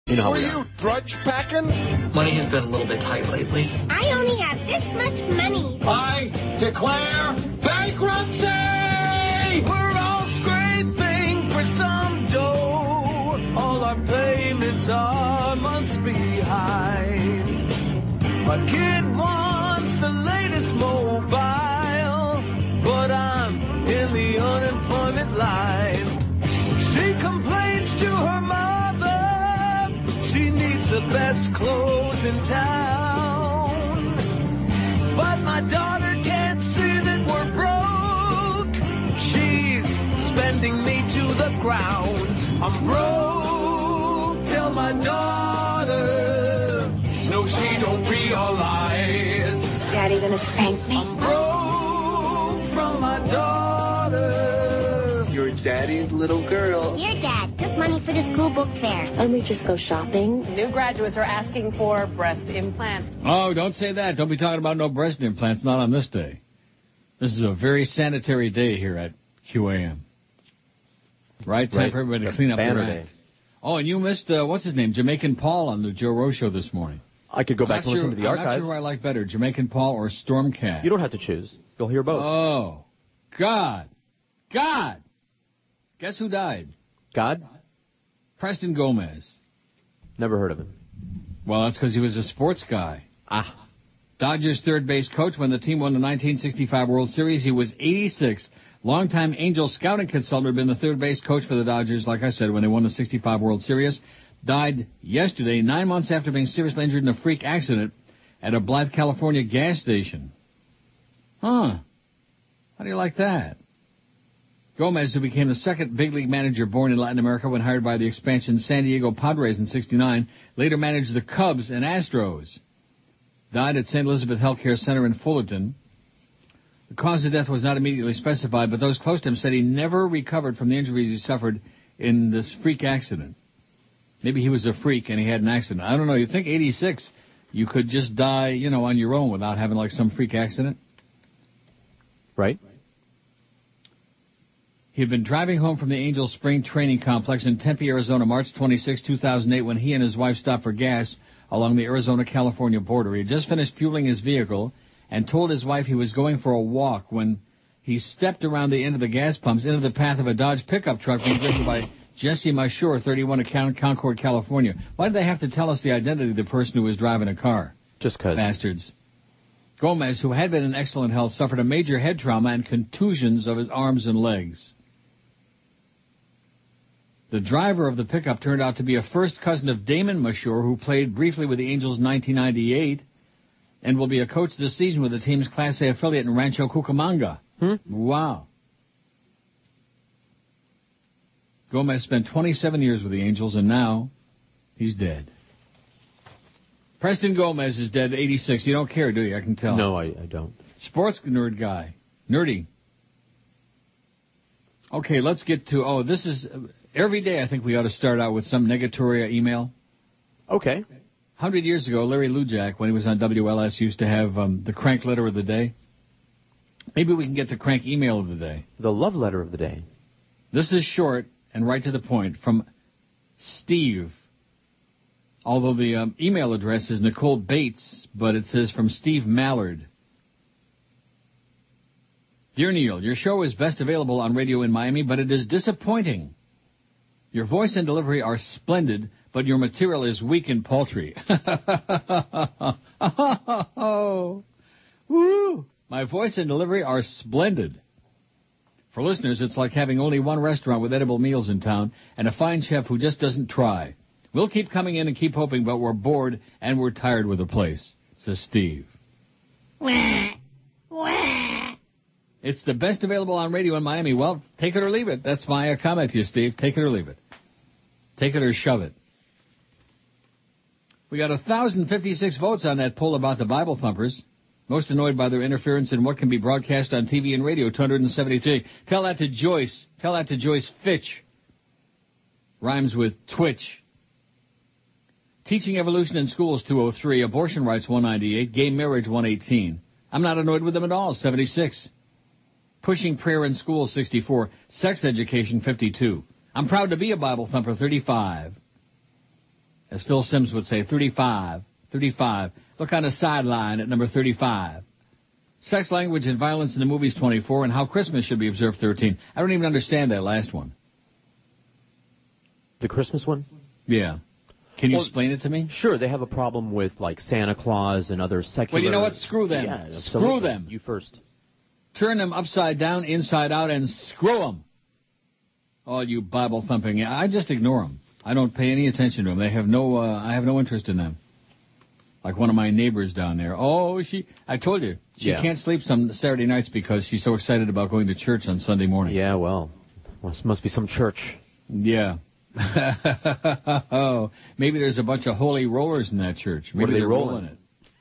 You know how Were you drudge packing? Money has been a little bit tight lately. I only have this much money. I declare bankruptcy! We're all scraping for some dough. All our payments are months behind. My kid wants the latest mobile, but I'm in the unemployment line. She complains to her mother. She needs the best clothes in town. But my daughter can't see that we're broke. She's spending me to the ground. I'm broke. Tell my daughter. No, she don't realize. Daddy gonna spank me? I'm broke from my daughter. Your daddy's little girl. Your dad took money for the school book fair. And we just go shopping. New graduates are asking for breast implants. Oh, don't say that. Don't be talking about no breast implants, not on this day. This is a very sanitary day here at QAM. Right? Time for everybody to clean up their act. Oh, and you missed, what's his name, Jamaican Paul on the Joe Rose Show this morning. I could go back and listen to the archives. I'm not sure who I like better, Jamaican Paul or Stormcat. You don't have to choose. You'll hear both. Oh, God. Guess who died? God? Preston Gomez. Never heard of him. Well, that's because he was a sports guy. Dodgers third base coach when the team won the 1965 World Series. He was 86. Longtime Angel scouting consultant, had been the third base coach for the Dodgers, like I said, when they won the 65 World Series. Died yesterday, 9 months after being seriously injured in a freak accident at a Blythe, California gas station. Huh. How do you like that? Gomez, who became the second big league manager born in Latin America when hired by the expansion San Diego Padres in '69, later managed the Cubs and Astros. Died at St. Elizabeth Healthcare Center in Fullerton. The cause of death was not immediately specified, but those close to him said he never recovered from the injuries he suffered in this freak accident. Maybe he was a freak and he had an accident. I don't know. You'd think 86, you could just die, you know, on your own without having like some freak accident. Right. He had been driving home from the Angels Spring Training Complex in Tempe, Arizona, March 26, 2008, when he and his wife stopped for gas along the Arizona-California border. He had just finished fueling his vehicle and told his wife he was going for a walk when he stepped around the end of the gas pumps into the path of a Dodge pickup truck being driven by Jesse Mashur, 31, of Concord, California. Why did they have to tell us the identity of the person who was driving a car? Just 'cause. Bastards. Gomez, who had been in excellent health, suffered a major head trauma and contusions of his arms and legs. The driver of the pickup turned out to be a first cousin of Damon Mashur, who played briefly with the Angels in 1998 and will be a coach this season with the team's Class A affiliate in Rancho Cucamonga. Wow. Gomez spent 27 years with the Angels, and now he's dead. Preston Gomez is dead at 86. You don't care, do you? I can tell. No, I don't. Sports nerd guy. Nerdy. Okay, let's get to, this is, every day I think we ought to start out with some negatory email. Okay. 100 years ago, Larry Lujak, when he was on WLS, used to have the crank letter of the day. Maybe we can get the crank email of the day. The love letter of the day. This is short and right to the point from Steve. Although the email address is Nicole Bates, but it says from Steve Mallard. Dear Neil, your show is best available on radio in Miami, but it is disappointing. Your voice and delivery are splendid, but your material is weak and paltry. Woo! My voice and delivery are splendid. For listeners, it's like having only one restaurant with edible meals in town and a fine chef who just doesn't try. We'll keep coming in and keep hoping, but we're bored and we're tired with the place, says Steve. It's the best available on radio in Miami. Well, take it or leave it. That's my comment to you, Steve. Take it or leave it. Take it or shove it. We got 1,056 votes on that poll about the Bible thumpers. Most annoyed by their interference in what can be broadcast on TV and radio, 273. Tell that to Joyce. Tell that to Joyce Fitch. Rhymes with Twitch. Teaching evolution in schools, 203. Abortion rights, 198. Gay marriage, 118. I'm not annoyed with them at all, 76. Pushing prayer in schools, 64. Sex education, 52. I'm proud to be a Bible thumper, 35. As Phil Simms would say, 35. 35. Look on the sideline at number 35. Sex, language, and violence in the movies, 24, and how Christmas should be observed, 13. I don't even understand that last one. The Christmas one? Yeah. Can you explain it to me? Sure, they have a problem with, like, Santa Claus and other secular... Well, you know what? Screw them. Yeah, screw them. You first. Turn them upside down, inside out, and screw them. All you Bible-thumping... I just ignore them. I don't pay any attention to them. They have no... I have no interest in them. Like one of my neighbors down there. Oh, I told you. She can't sleep some Saturday nights because she's so excited about going to church on Sunday morning. Yeah, well, must be some church. Yeah. Oh, maybe there's a bunch of holy rollers in that church. Maybe they're rolling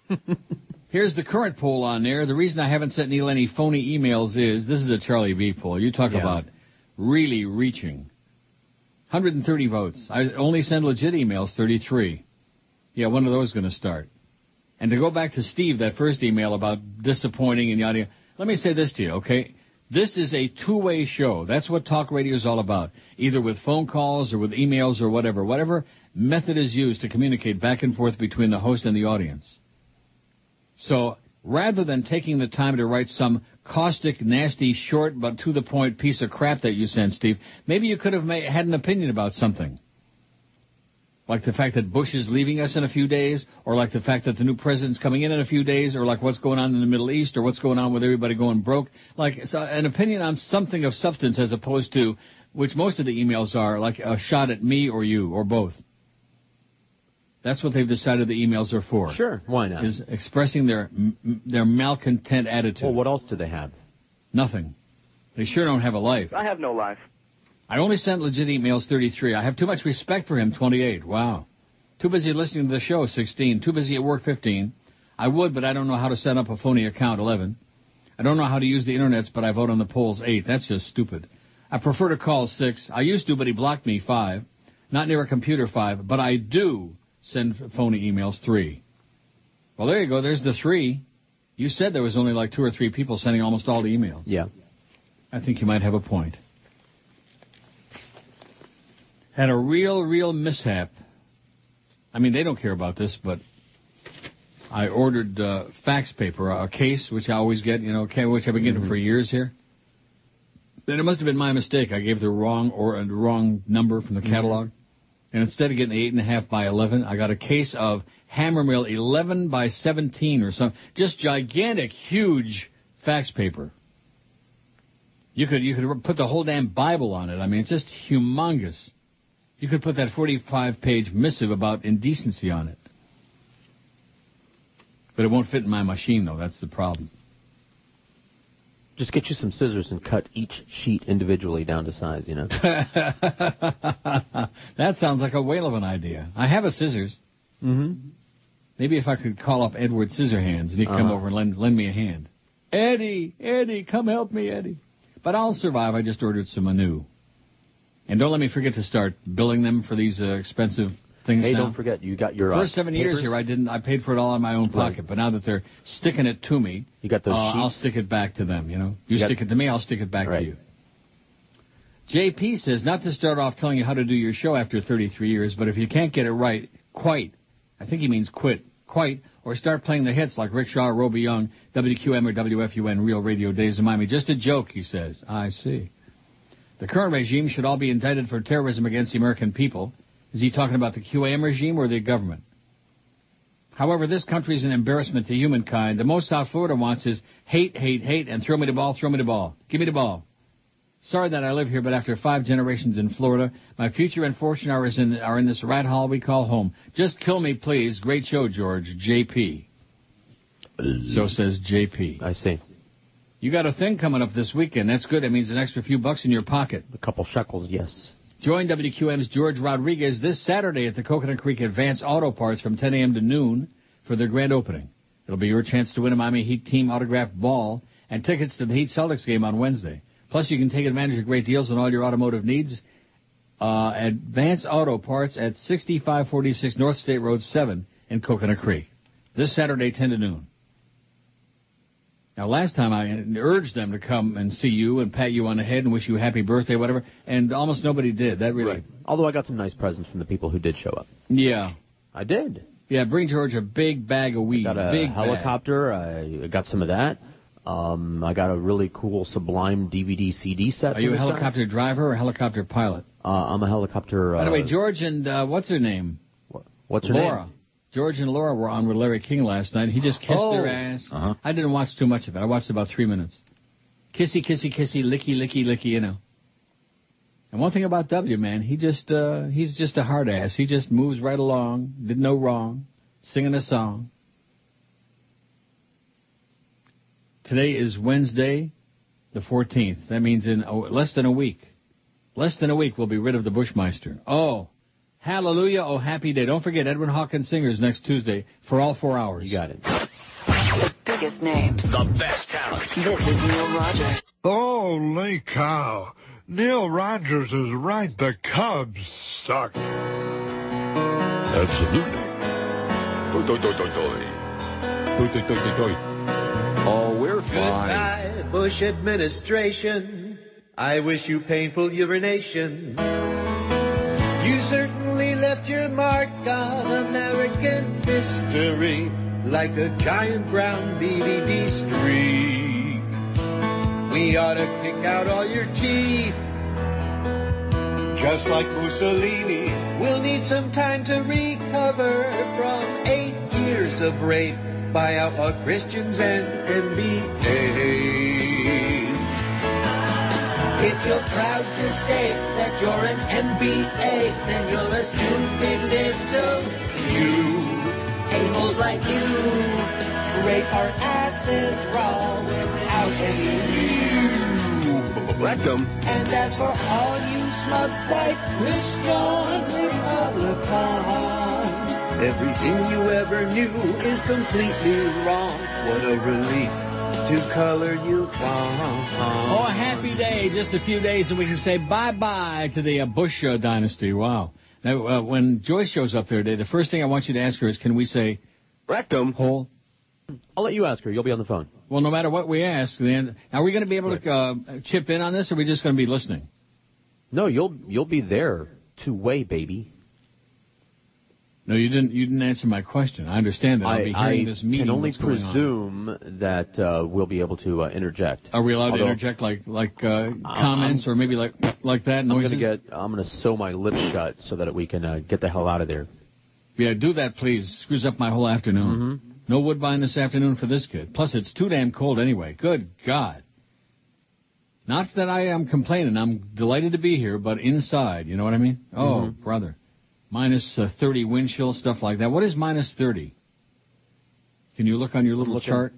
it. Here's the current poll on there. The reason I haven't sent Neil any phony emails is, this is a Charlie V poll. You talk about really reaching. 130 votes. I only send legit emails, 33. Yeah, one of those is going to start. And to go back to Steve, that first email about disappointing in the audio, let me say this to you, okay? This is a two-way show. That's what talk radio is all about, either with phone calls or with emails or whatever. Whatever method is used to communicate back and forth between the host and the audience. So rather than taking the time to write some caustic, nasty, short, but to-the-point piece of crap that you sent, Steve, maybe you could have had an opinion about something. Like the fact that Bush is leaving us in a few days, or like the fact that the new president's coming in a few days, or like what's going on in the Middle East, or what's going on with everybody going broke. Like an opinion on something of substance as opposed to, which most of the emails are, like a shot at me or you, or both. That's what they've decided the emails are for. Sure, why not? Is expressing their malcontent attitude. Well, what else do they have? Nothing. They sure don't have a life. I have no life. I only sent legit emails, 33. I have too much respect for him, 28. Wow. Too busy listening to the show, 16. Too busy at work, 15. I would, but I don't know how to set up a phony account, 11. I don't know how to use the internets, but I vote on the polls, 8. That's just stupid. I prefer to call, 6. I used to, but he blocked me, 5. Not near a computer, 5. But I do send phony emails, 3. Well, there you go. There's the 3. You said there was only like 2 or 3 people sending almost all the emails. Yeah. I think you might have a point. Had a real mishap. I mean, they don't care about this, but I ordered fax paper, a case, which I always get, which I've been getting for years here. Then it must have been my mistake. I gave the wrong number from the catalog. And instead of getting 8.5 by 11, I got a case of Hammermill 11 by 17 or something. Just gigantic, huge fax paper. You could put the whole damn Bible on it. I mean, it's just humongous. You could put that 45-page missive about indecency on it. But it won't fit in my machine, though. That's the problem. Just get you some scissors and cut each sheet individually down to size, That sounds like a whale of an idea. I have a scissors. Mm-hmm. Maybe if I could call up Edward Scissorhands and he'd come over and lend me a hand. Eddie, come help me, Eddie. But I'll survive. I just ordered some anew. And don't let me forget to start billing them for these expensive things now. Hey, don't forget, you got your first 7 years here, I paid for it all in my own pocket. Right. But now that they're sticking it to me, you got those sheets? I'll stick it back to them, You stick it to me, I'll stick it back to you. JP says, not to start off telling you how to do your show after 33 years, but if you can't get it right, quite. I think he means quit. Quite. Or start playing the hits like Rick Shaw, Roby Young, WQM or WFUN, Real Radio Days of Miami. Just a joke, he says. I see. The current regime should all be indicted for terrorism against the American people. Is he talking about the QAM regime or the government? However, this country is an embarrassment to humankind. The most South Florida wants is hate, and throw me the ball, throw me the ball. Give me the ball. Sorry that I live here, but after 5 generations in Florida, my future and fortune are in this rat hole we call home. Just kill me, please. Great show, George. JP. So says JP. I see. You got a thing coming up this weekend. That's good. That means an extra few bucks in your pocket. A couple shekels, yes. Join WQM's George Rodriguez this Saturday at the Coconut Creek Advance Auto Parts from 10 a.m. to noon for their grand opening. It'll be your chance to win a Miami Heat team autographed ball and tickets to the Heat Celtics game on Wednesday. Plus, you can take advantage of great deals on all your automotive needs. Advance Auto Parts at 6546 North State Road 7 in Coconut Creek. This Saturday, 10 to noon. Now, last time I urged them to come and see you and pat you on the head and wish you a happy birthday, whatever, and almost nobody did. That really. Right. Although I got some nice presents from the people who did show up. Yeah. I did. Yeah, bring George a big bag of weed. I got a helicopter. I got some of that. I got a really cool Sublime DVD CD set. Are you a helicopter driver or a helicopter pilot? I'm a helicopter. By the way, George and what's her name? What's her Laura. name? George and Laura were on with Larry King last night. He just kissed their ass. Uh-huh. I didn't watch too much of it. I watched about 3 minutes. Kissy, kissy, kissy, licky, licky, licky, you know. And one thing about W, man, he's just a hard ass. He just moves right along, did no wrong, singing a song. Today is Wednesday, the 14th. That means in less than a week. Less than a week we'll be rid of the Bushmeister. Oh, hallelujah, oh happy day. Don't forget, Edwin Hawkins Singers next Tuesday for all 4 hours. You got it. The biggest names. The best talent. This is Neil Rogers. Holy cow. Neil Rogers is right. The Cubs suck. Absolutely. Oh, we're fine. Goodbye, Bush administration. I wish you painful urination. You certainly left your mark on American history like a giant brown DVD streak. We ought to kick out all your teeth. Just like Mussolini, we'll need some time to recover from 8 years of rape by outlaw Christians and MBAs. If you're proud to say that you're an MBA, then you're a stupid little you. A-holes like you rape our asses raw without any lube. Rectum. And as for all you smug white Christian Republicans, everything you ever knew is completely wrong. What a relief to color you wrong. Oh, a happy day. Just a few days and we can say bye-bye to the Bush dynasty. Wow. Now, when Joyce shows up there today, the first thing I want you to ask her is, can we say rectum hole? I'll let you ask her. You'll be on the phone. Well, no matter what we ask, then are we going to be able to chip in on this, or are we just going to be listening? No, you'll be there two-way, baby. No, you didn't answer my question. I understand that. I'll be hearing this meeting. I can only presume that we'll be able to interject. Are we allowed to interject like comments or maybe like that noises? I'm gonna sew my lips shut so that we can get the hell out of there. Yeah, do that, please. Screws up my whole afternoon. Mm-hmm. No Woodbine this afternoon for this kid. Plus, it's too damn cold anyway. Good God. Not that I am complaining. I'm delighted to be here, but inside, you know what I mean? Oh, brother. Minus 30 wind chill, stuff like that. What is minus 30? Can you look on your little chart?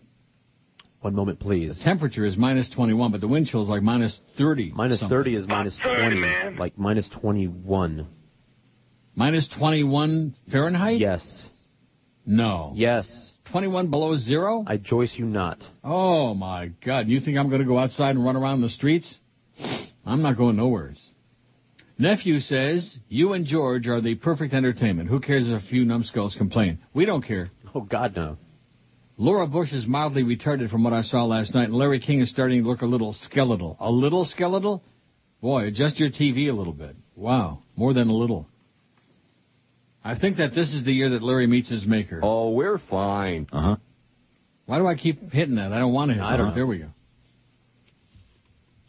One moment, please. The temperature is minus 21, but the wind chill is like minus 30. Minus 30 is minus 20, like minus 21. Minus 21 Fahrenheit? Yes. No. Yes. 21 below zero? I Joyce you not. Oh, my God. You think I'm going to go outside and run around the streets? I'm not going nowheres. Nephew says, you and George are the perfect entertainment. Who cares if a few numbskulls complain? We don't care. Oh, God, no. Laura Bush is mildly retarded from what I saw last night, and Larry King is starting to look a little skeletal. A little skeletal? Boy, adjust your TV a little bit. Wow, more than a little. I think that this is the year that Larry meets his maker. Oh, we're fine. Uh-huh. Why do I keep hitting that? I don't want to hit that. I don't know. There we go.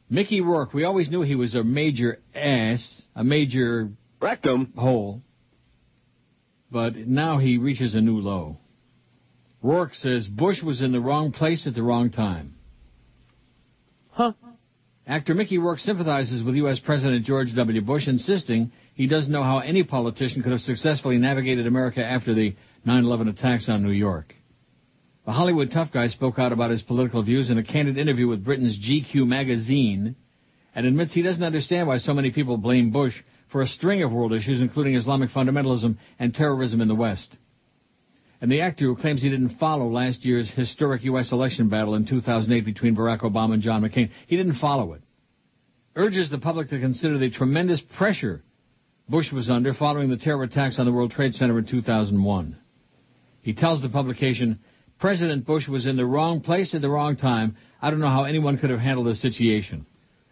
Mickey Rourke, we always knew he was a major ass, a major rectum hole, but now he reaches a new low. Rourke says Bush was in the wrong place at the wrong time. Huh? Actor Mickey Rourke sympathizes with U.S. President George W. Bush, insisting he doesn't know how any politician could have successfully navigated America after the 9/11 attacks on New York. The Hollywood tough guy spoke out about his political views in a candid interview with Britain's GQ magazine and admits he doesn't understand why so many people blame Bush for a string of world issues, including Islamic fundamentalism and terrorism in the West. And the actor, who claims he didn't follow last year's historic U.S. election battle in 2008 between Barack Obama and John McCain, he didn't follow it, urges the public to consider the tremendous pressure Bush was under following the terror attacks on the World Trade Center in 2001. He tells the publication, President Bush was in the wrong place at the wrong time. I don't know how anyone could have handled the situation.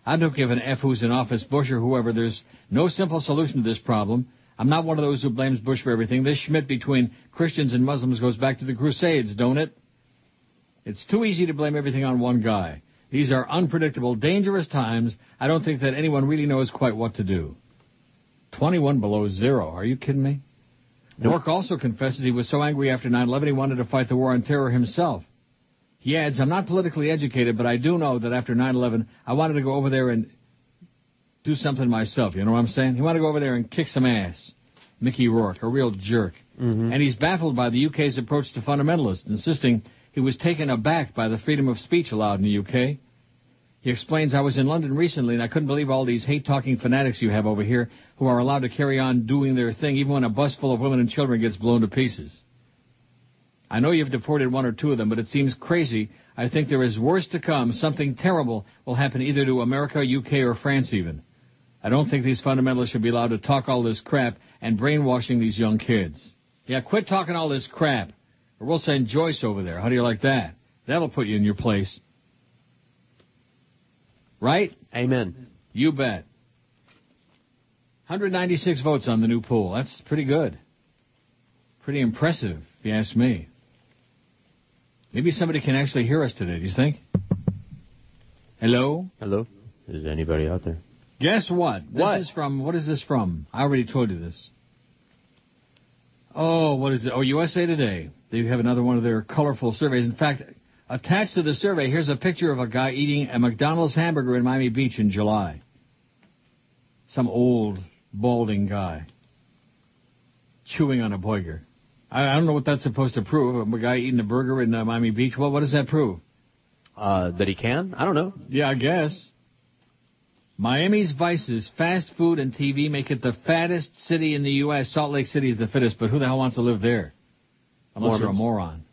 I don't give an F who's in office, Bush or whoever. There's no simple solution to this problem. I'm not one of those who blames Bush for everything. This Schmidt between Christians and Muslims goes back to the Crusades, don't it? It's too easy to blame everything on one guy. These are unpredictable, dangerous times. I don't think that anyone really knows quite what to do. 21 below zero. Are you kidding me? Rourke also confesses he was so angry after 9/11 he wanted to fight the war on terror himself. He adds, I'm not politically educated, but I do know that after 9/11 I wanted to go over there and do something myself. You know what I'm saying? He wanted to go over there and kick some ass. Mickey Rourke, a real jerk. Mm-hmm. And he's baffled by the UK's approach to fundamentalists, insisting he was taken aback by the freedom of speech allowed in the UK. He explains, I was in London recently and I couldn't believe all these hate-talking fanatics you have over here who are allowed to carry on doing their thing even when a bus full of women and children gets blown to pieces. I know you've deported one or two of them, but it seems crazy. I think there is worse to come. Something terrible will happen either to America, UK, or France even. I don't think these fundamentalists should be allowed to talk all this crap and brainwashing these young kids. Yeah, quit talking all this crap, or we'll send Joyce over there. How do you like that? That'll put you in your place. Right? Amen. You bet. 196 votes on the new poll. That's pretty good. Pretty impressive, if you ask me. Maybe somebody can actually hear us today, do you think? Hello? Hello? Is anybody out there? Guess what? What? This is from, what is this from? I already told you this. Oh, what is it? Oh, USA Today. They have another one of their colorful surveys. In fact, attached to the survey, here's a picture of a guy eating a McDonald's hamburger in Miami Beach in July. Some old, balding guy. Chewing on a burger. I don't know what that's supposed to prove. A guy eating a burger in Miami Beach. Well, what does that prove? That he can? I don't know. Yeah, I guess. Miami's vices, fast food and TV, make it the fattest city in the U.S. Salt Lake City is the fittest, but who the hell wants to live there? Unless you're a moron.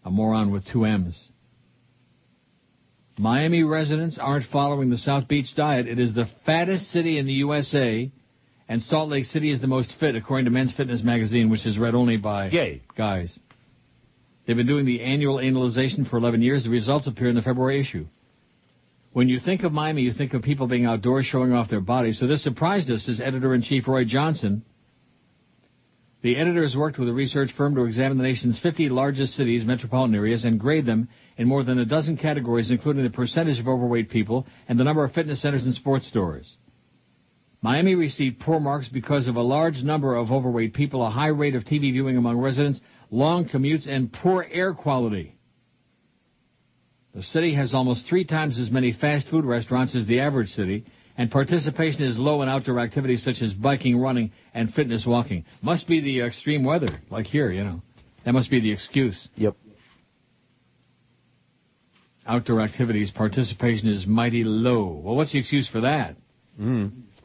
A moron with two M's. Miami residents aren't following the South Beach diet. It is the fattest city in the USA, and Salt Lake City is the most fit, according to Men's Fitness magazine, which is read only by guys. They've been doing the annual analyzation for 11 years. The results appear in the February issue. When you think of Miami, you think of people being outdoors showing off their bodies. So this surprised us, says Editor-in-Chief Roy Johnson. The editor has worked with a research firm to examine the nation's 50 largest cities, metropolitan areas, and grade them in more than a dozen categories, including the percentage of overweight people and the number of fitness centers and sports stores. Miami received poor marks because of a large number of overweight people, a high rate of TV viewing among residents, long commutes, and poor air quality. The city has almost 3 times as many fast food restaurants as the average city, and participation is low in outdoor activities such as biking, running, and fitness walking. Must be the extreme weather, like here, you know. That must be the excuse. Yep. Outdoor activities, participation is mighty low. Well, what's the excuse for that?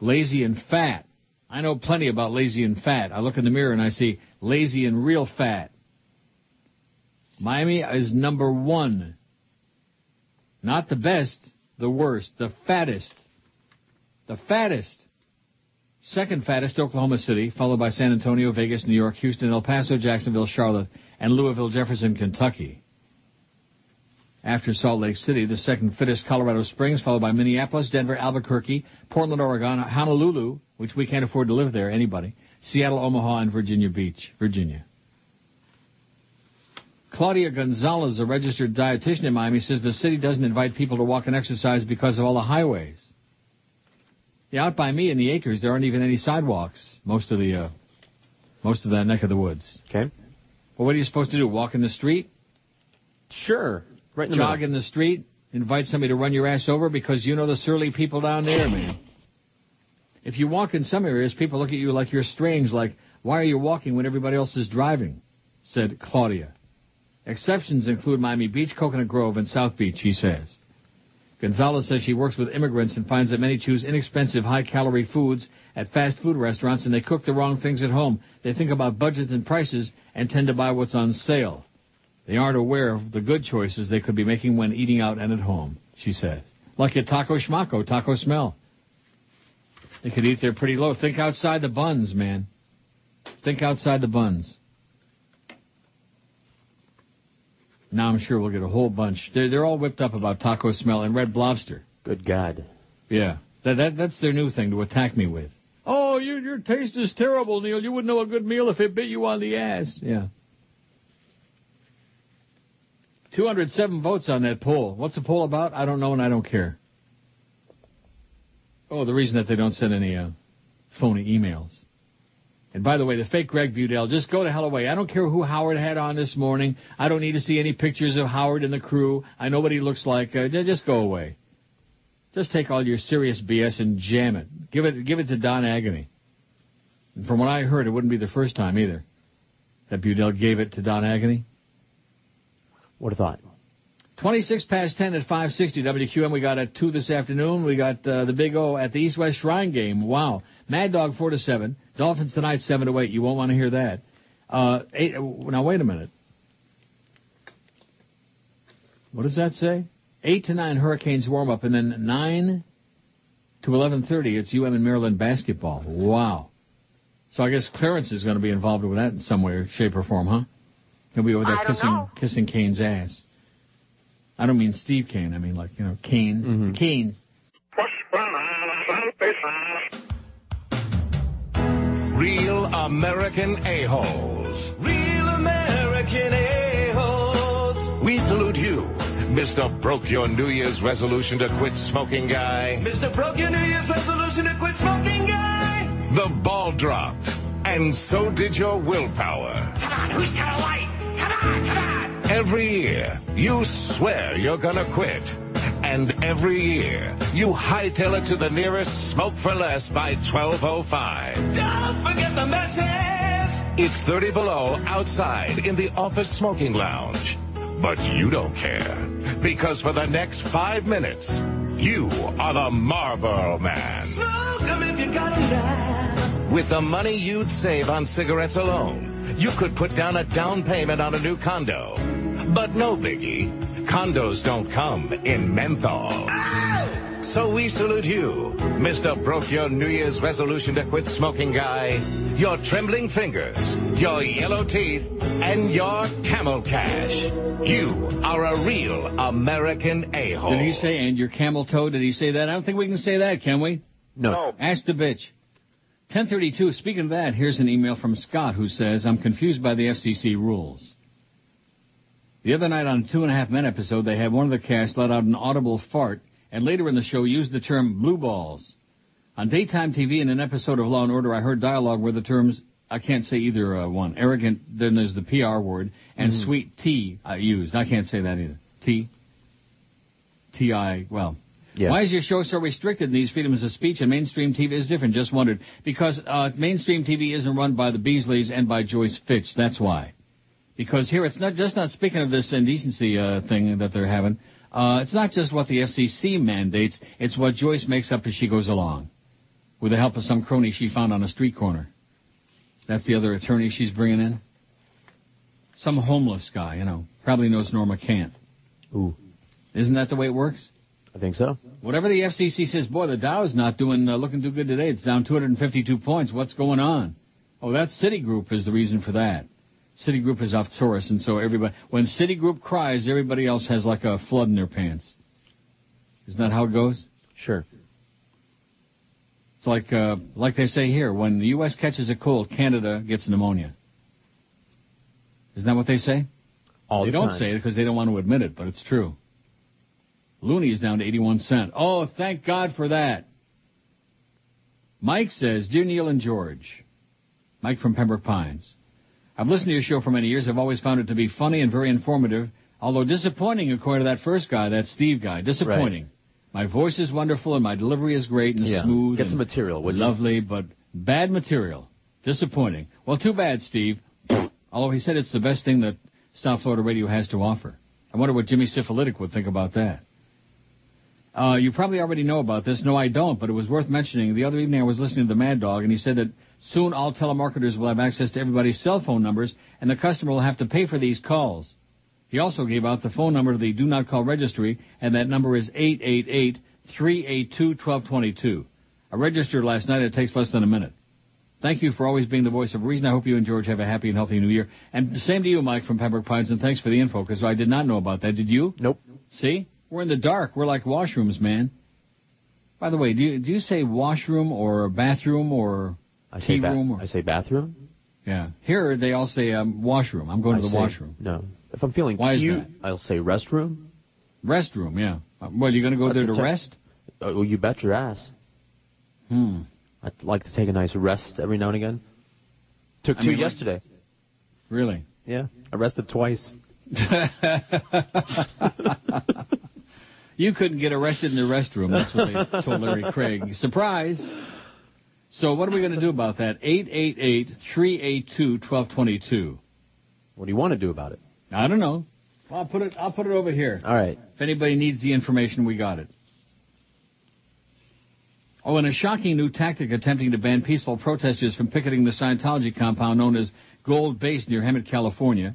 Lazy and fat. I know plenty about lazy and fat. I look in the mirror and I see lazy and real fat. Miami is number 1. Not the best, the worst, the fattest. The fattest. Second fattest, Oklahoma City, followed by San Antonio, Vegas, New York, Houston, El Paso, Jacksonville, Charlotte, and Louisville, Jefferson, Kentucky. After Salt Lake City, the second fittest, Colorado Springs, followed by Minneapolis, Denver, Albuquerque, Portland, Oregon, Honolulu, which we can't afford to live there, anybody, Seattle, Omaha, and Virginia Beach, Virginia. Claudia Gonzalez, a registered dietitian in Miami, says the city doesn't invite people to walk and exercise because of all the highways. Yeah, out by me in the acres, there aren't even any sidewalks, most of the neck of the woods. Okay. Well, what are you supposed to do, walk in the street? Sure. Right in the Jog middle. in the street? Invite somebody to run your ass over because you know the surly people down there, man. If you walk in some areas, people look at you like you're strange, like, why are you walking when everybody else is driving? Said Claudia. Exceptions include Miami Beach, Coconut Grove, and South Beach, she says. Gonzalez says she works with immigrants and finds that many choose inexpensive, high-calorie foods at fast food restaurants, and they cook the wrong things at home. They think about budgets and prices and tend to buy what's on sale. They aren't aware of the good choices they could be making when eating out and at home, she says. Like at Taco Schmaco, Taco Smell. They could eat there pretty low. Think outside the buns, man. Think outside the buns. Now I'm sure we'll get a whole bunch. They're all whipped up about taco smell and red lobster. Good God. Yeah. That's their new thing to attack me with. Oh, your taste is terrible, Neil. You wouldn't know a good meal if it bit you on the ass. Yeah. 207 votes on that poll. What's the poll about? I don't know, and I don't care. Oh, the reason that they don't send any phony emails. And by the way, the fake Greg Budell, just go to hell away. I don't care who Howard had on this morning. I don't need to see any pictures of Howard and the crew. I know what he looks like. Just go away. Just take all your serious BS and jam it. Give it to Don Agony. And from what I heard, it wouldn't be the first time either that Budell gave it to Don Agony. What a thought. 26 past 10 at 560 WQM. We got at 2 this afternoon. We got the Big O at the East-West Shrine game. Wow. Mad Dog 4-7. Dolphins tonight 7-8. You won't want to hear that. 8. Now wait a minute. What does that say? 8 to 9 Hurricanes warm up, and then 9 to 11:30. It's UM and Maryland basketball. Wow. So I guess Clarence is going to be involved with that in some way, shape, or form, huh? He'll be over there kissing Kane's ass. I don't mean Steve Kane. I mean, like, Kane's. Mm-hmm. Kane's. Real American a-holes. Real American a-holes. We salute you, Mr. Broke Your New Year's Resolution to Quit Smoking Guy. Mr. Broke Your New Year's Resolution to Quit Smoking Guy. The ball dropped, and so did your willpower. Come on, who's got a light? Come on. Every year, you swear you're gonna quit. And every year, you hightail it to the nearest Smoke for Less by 12:05. Don't forget the matches. It's 30 below outside in the office smoking lounge. But you don't care, because for the next 5 minutes, you are the Marlboro Man. Smoke 'em if you got 'em now. With the money you'd save on cigarettes alone, you could put down a down payment on a new condo. But no biggie. Condos don't come in menthol. Ow! So we salute you, Mr. Broke Your New Year's Resolution to Quit Smoking Guy, your trembling fingers, your yellow teeth, and your camel cash. You are a real American a-hole. Did he say, and your camel toe? Did he say that? I don't think we can say that, can we? No. Ask the bitch. 10:32. Speaking of that, here's an email from Scott who says, I'm confused by the FCC rules. The other night on a 2.5 Men episode, they had one of the cast let out an audible fart, and later in the show used the term blue balls. On daytime TV in an episode of Law & Order, I heard dialogue where the terms, I can't say either one, arrogant, then there's the PR word, and sweet tea used. I can't say that either. T-I, well. Yeah. Why is your show so restricted in these freedoms of speech and mainstream TV is different? Just wondered. Because mainstream TV isn't run by the Beasleys and by Joyce Fitch. That's why. Because here it's not speaking of this indecency thing that they're having. It's not just what the FCC mandates. It's what Joyce makes up as she goes along, with the help of some crony she found on a street corner. That's the other attorney she's bringing in. Some homeless guy, probably knows Norma Kant. Ooh. Isn't that the way it works? I think so. Whatever the FCC says, boy, the Dow is not looking too good today. It's down 252 points. What's going on? Oh, that's Citigroup is the reason for that. Citigroup is off Taurus, and so when Citigroup cries, everybody else has like a flood in their pants. Isn't that how it goes? Sure. It's like they say here, when the U.S. catches a cold, Canada gets pneumonia. Isn't that what they say? All the time. They don't say it because they don't want to admit it, but it's true. Looney is down to 81 cents. Oh, thank God for that. Mike says, Dear Neil and George, Mike from Pembroke Pines, I've listened to your show for many years. I've always found it to be funny and very informative, although disappointing according to that first guy, that Steve guy. Disappointing. Right. My voice is wonderful and my delivery is great and smooth. Get some material, would you? Lovely, but bad material. Disappointing. Well, too bad, Steve. Although he said it's the best thing that South Florida radio has to offer. I wonder what Jimmy Syphilitic would think about that. You probably already know about this. No, I don't, but it was worth mentioning. The other evening I was listening to the Mad Dog, and he said that soon all telemarketers will have access to everybody's cell phone numbers, and the customer will have to pay for these calls. He also gave out the phone number to the Do Not Call registry, and that number is 888-382-1222. I registered last night. It takes less than a minute. Thank you for always being the voice of reason. I hope you and George have a happy and healthy new year. And same to you, Mike, from Pembroke Pines, and thanks for the info, because I did not know about that. Did you? Nope. See? We're in the dark. We're like washrooms, man. By the way, do you say washroom or bathroom or tea room? I say bathroom. Yeah. Here, they all say washroom. I'm going to the washroom. No. If I'm feeling Why cute, is that? I'll say restroom. Restroom, yeah. What, you going to go there to rest? Well, you bet your ass. I'd like to take a nice rest every now and again. Took two yesterday. Really? Yeah. I rested twice. You couldn't get arrested in the restroom. That's what they told Larry Craig. Surprise. So what are we going to do about that? 888-382-1222. What do you want to do about it? I don't know. I'll put it over here. All right. If anybody needs the information, we got it. Oh, and a shocking new tactic attempting to ban peaceful protesters from picketing the Scientology compound known as Gold Base near Hemet, California.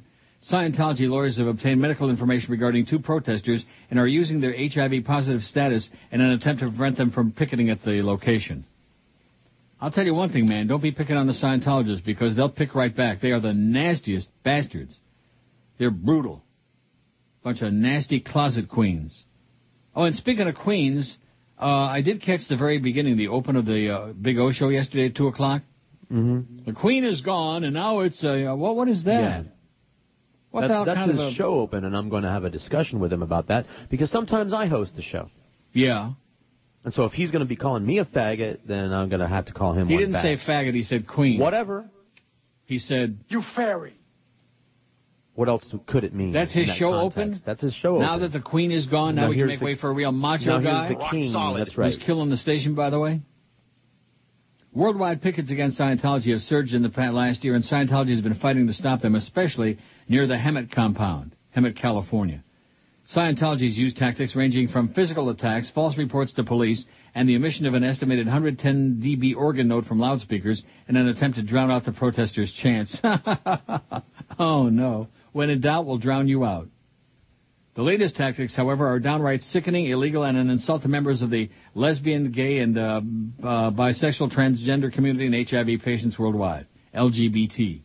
Scientology lawyers have obtained medical information regarding 2 protesters and are using their HIV-positive status in an attempt to prevent them from picketing at the location. I'll tell you one thing, man. Don't be picking on the Scientologists because they'll pick right back. They are the nastiest bastards. They're brutal. Bunch of nasty closet queens. Oh, and speaking of queens, I did catch the very beginning, the open of the Big O show yesterday at 2 o'clock. Mm-hmm. The queen is gone, and now it's what is that? Yeah. That's his show open, and I'm going to have a discussion with him about that, because sometimes I host the show. Yeah. And so if he's going to be calling me a faggot, then I'm going to have to call him one back. He didn't say faggot, he said queen. Whatever. He said... You fairy. What else could it mean? That's his show open? That's his show open. Now that the queen is gone, now we can make way for a real macho guy? Here's the king. That's right. Who's killing the station, by the way? Worldwide pickets against Scientology have surged in the last year, and Scientology has been fighting to stop them, especially near the Hemet compound, Hemet, California. Scientology's used tactics ranging from physical attacks, false reports to police, and the emission of an estimated 110 dB organ note from loudspeakers in an attempt to drown out the protesters' chants. Oh, no. When in doubt, we'll drown you out. The latest tactics, however, are downright sickening, illegal, and an insult to members of the lesbian, gay, and bisexual, transgender community and HIV patients worldwide, LGBT.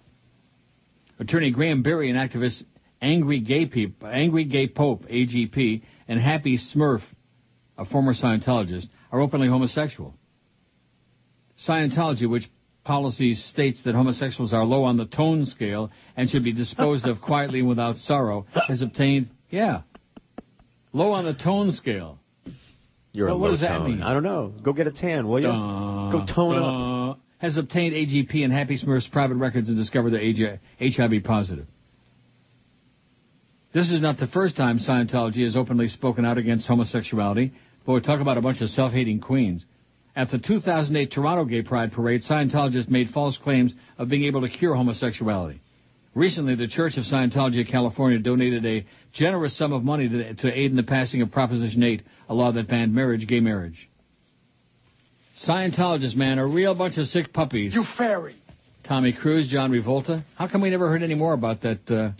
Attorney Graham Berry and activist Angry Gay Pope, AGP, and Happy Smurf, a former Scientologist, are openly homosexual. Scientology, which policy states that homosexuals are low on the tone scale and should be disposed of quietly and without sorrow, has obtained... Yeah. Low on the tone scale. You're what does that mean? I don't know. Go get a tan, will you? Go tone up. Has obtained AGP and Happy Smurf's private records and discovered they're HIV positive. This is not the first time Scientology has openly spoken out against homosexuality. Boy, talk about a bunch of self-hating queens. At the 2008 Toronto Gay Pride Parade, Scientologists made false claims of being able to cure homosexuality. Recently, the Church of Scientology of California donated a generous sum of money to aid in the passing of Proposition 8, a law that banned gay marriage. Scientologists, man, a real bunch of sick puppies. You fairy. Tommy Cruise, John Revolta. How come we never heard any more about that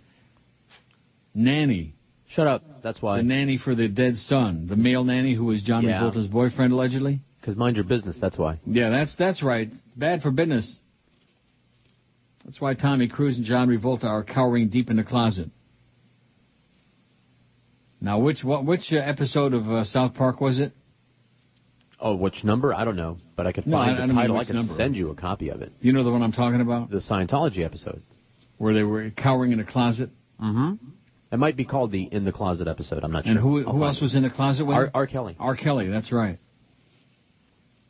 nanny? Shut up. That's why. The nanny for the dead son. The male nanny who was John Revolta's boyfriend, allegedly. Because mind your business, that's why. Yeah, that's right. Bad for business. That's why Tommy Cruise and John Revolta are cowering deep in the closet. Now, which episode of South Park was it? Oh, which number? I don't know, but I could find the title. I can send you a copy of it. You know the one I'm talking about? The Scientology episode. Where they were cowering in a closet? Mm-hmm. It might be called the In the Closet episode. I'm not sure. And who else was in the closet with him? R. Kelly. R. Kelly, that's right.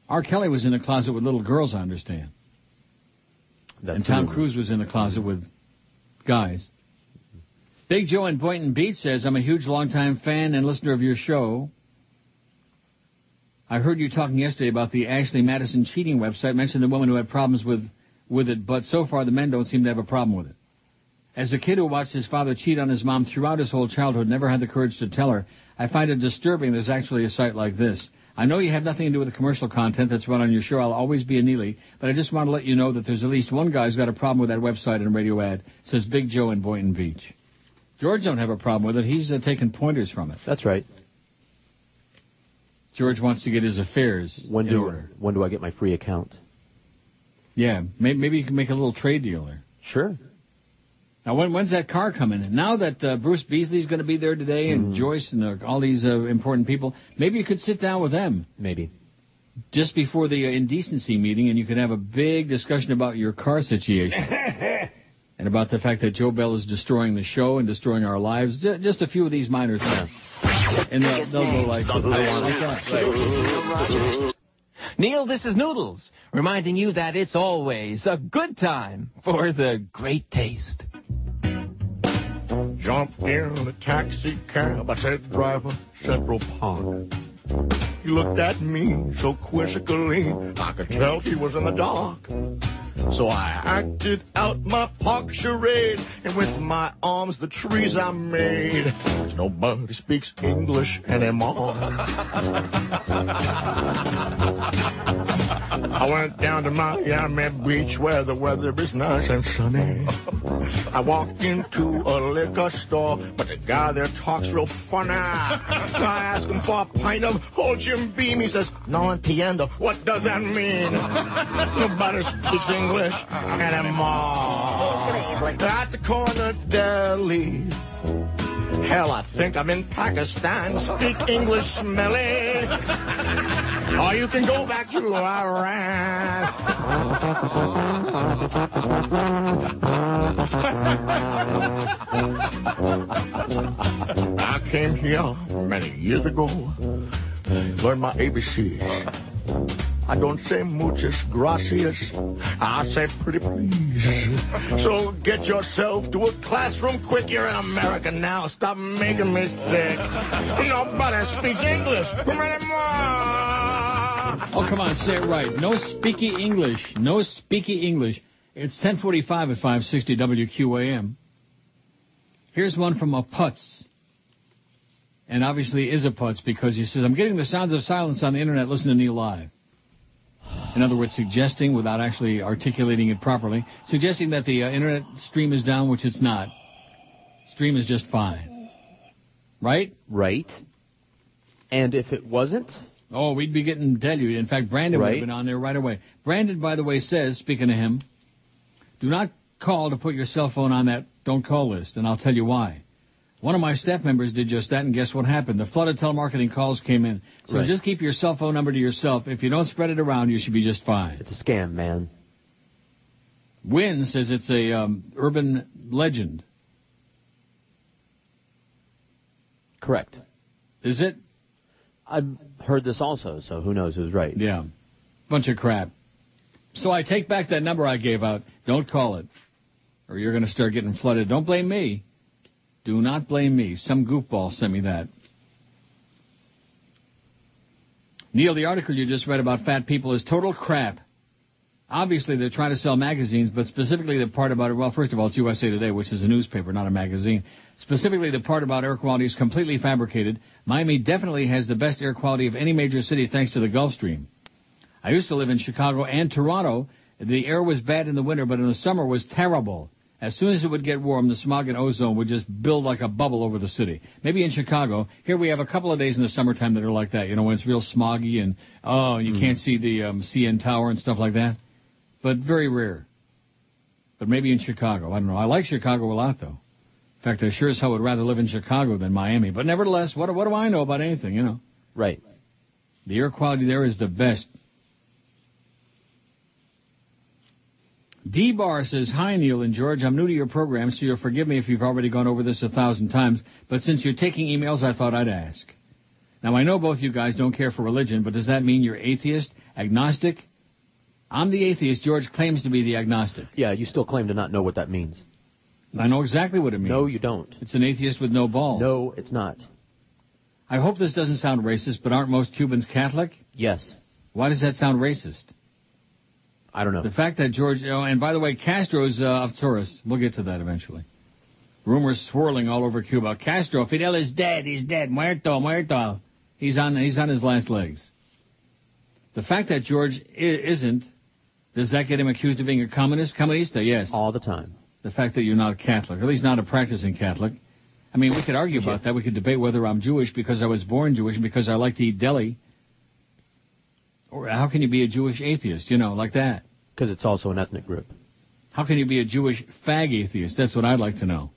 R. Kelly was in the closet with little girls, I understand. And Tom Cruise was in the closet with guys. Big Joe in Boynton Beach says, I'm a huge longtime fan and listener of your show. I heard you talking yesterday about the Ashley Madison cheating website, mentioned the woman who had problems with it, but so far the men don't seem to have a problem with it. As a kid who watched his father cheat on his mom throughout his whole childhood, never had the courage to tell her, I find it disturbing there's actually a site like this. I know you have nothing to do with the commercial content that's run on your show. I'll always be a Neely, but I just want to let you know that there's at least one guy who's got a problem with that website and radio ad. Says Big Joe in Boynton Beach. George don't have a problem with it. He's taking pointers from it. That's right. George wants to get his affairs in order. When do I get my free account? Yeah, maybe you can make a little trade deal there. Sure. Now, when's that car coming in? Now that Bruce Beasley's going to be there today and Joyce and all these important people, maybe you could sit down with them. Maybe. Just before the indecency meeting, and you could have a big discussion about your car situation. And about the fact that Joe Bell is destroying the show and destroying our lives. Just a few of these minor things. And they'll go like, Neil, this is Noodles, reminding you that it's always a good time for the great taste. Jumped in the taxi cab, I said, driver, Central Park. He looked at me so quizzically, I could tell he was in the dark. So I acted out my park charade, and with my arms the trees I made. Nobody speaks English anymore. I went down to Miami Beach where the weather is nice and sunny. I walked into a liquor store, but the guy there talks real funny. I asked him for a pint of old Jim Beam. He says, no entiendo. What does that mean? Nobody speaks English anymore. At the corner deli. Hell, I think I'm in Pakistan. Speak English, smelly. Or you can go back to Iran. I came here many years ago. Learned my ABCs. I don't say muchas gracias. I say pretty please. So get yourself to a classroom quick. You're in America now. Stop making me sick. Nobody speaks English anymore. Oh, come on, say it right. No speaky English. No speaky English. It's 10:45 at 560 WQAM. Here's one from a putz. And obviously is a putz because he says, I'm getting the sounds of silence on the internet. Listen to Neil live. In other words, suggesting, without actually articulating it properly, suggesting that the internet stream is down, which it's not. Stream is just fine. Right? Right. And if it wasn't? Oh, we'd be getting deluged. In fact, Brandon would have been on there right away. Brandon, by the way, says, speaking of him, do not call to put your cell phone on that don't call list, and I'll tell you why. One of my staff members did just that, and guess what happened? The flood of telemarketing calls came in. So just keep your cell phone number to yourself. If you don't spread it around, you should be just fine. It's a scam, man. Wynn says it's a urban legend. Correct. Is it? I've heard this also, so who knows who's right. Yeah. Bunch of crap. So I take back that number I gave out. Don't call it, or you're going to start getting flooded. Don't blame me. Do not blame me. Some goofball sent me that. Neil, the article you just read about fat people is total crap. Obviously, they're trying to sell magazines, but specifically the part about it, well, first of all, it's USA Today, which is a newspaper, not a magazine. Specifically, the part about air quality is completely fabricated. Miami definitely has the best air quality of any major city thanks to the Gulf Stream. I used to live in Chicago and Toronto. The air was bad in the winter, but in the summer was terrible. As soon as it would get warm, the smog and ozone would just build like a bubble over the city. Maybe in Chicago. Here we have a couple of days in the summertime that are like that, you know, when it's real smoggy and, you can't see the CN Tower and stuff like that. But very rare. But maybe in Chicago. I don't know. I like Chicago a lot, though. In fact, I sure as hell would rather live in Chicago than Miami. But nevertheless, what do I know about anything, you know? Right. The air quality there is the best. D-Bar says, hi, Neil and George. I'm new to your program, so you'll forgive me if you've already gone over this 1,000 times. But since you're taking emails, I thought I'd ask. Now, I know both you guys don't care for religion, but does that mean you're atheist, agnostic? I'm the atheist. George claims to be the agnostic. Yeah, you still claim to not know what that means. I know exactly what it means. No, you don't. It's an atheist with no balls. No, it's not. I hope this doesn't sound racist, but aren't most Cubans Catholic? Yes. Why does that sound racist? I don't know. The fact that George... Oh, and by the way, Castro's of Taurus. We'll get to that eventually. Rumors swirling all over Cuba. Castro, Fidel is dead. He's dead. Muerto, muerto. He's on his last legs. The fact that George isn't, does that get him accused of being a communist? Comunista, yes. All the time. The fact that you're not a Catholic, or at least not a practicing Catholic. I mean, we could argue about that. We could debate whether I'm Jewish because I was born Jewish and because I like to eat deli. Or how can you be a Jewish atheist, you know, like that? Because it's also an ethnic group. How can you be a Jewish fag atheist? That's what I'd like to know.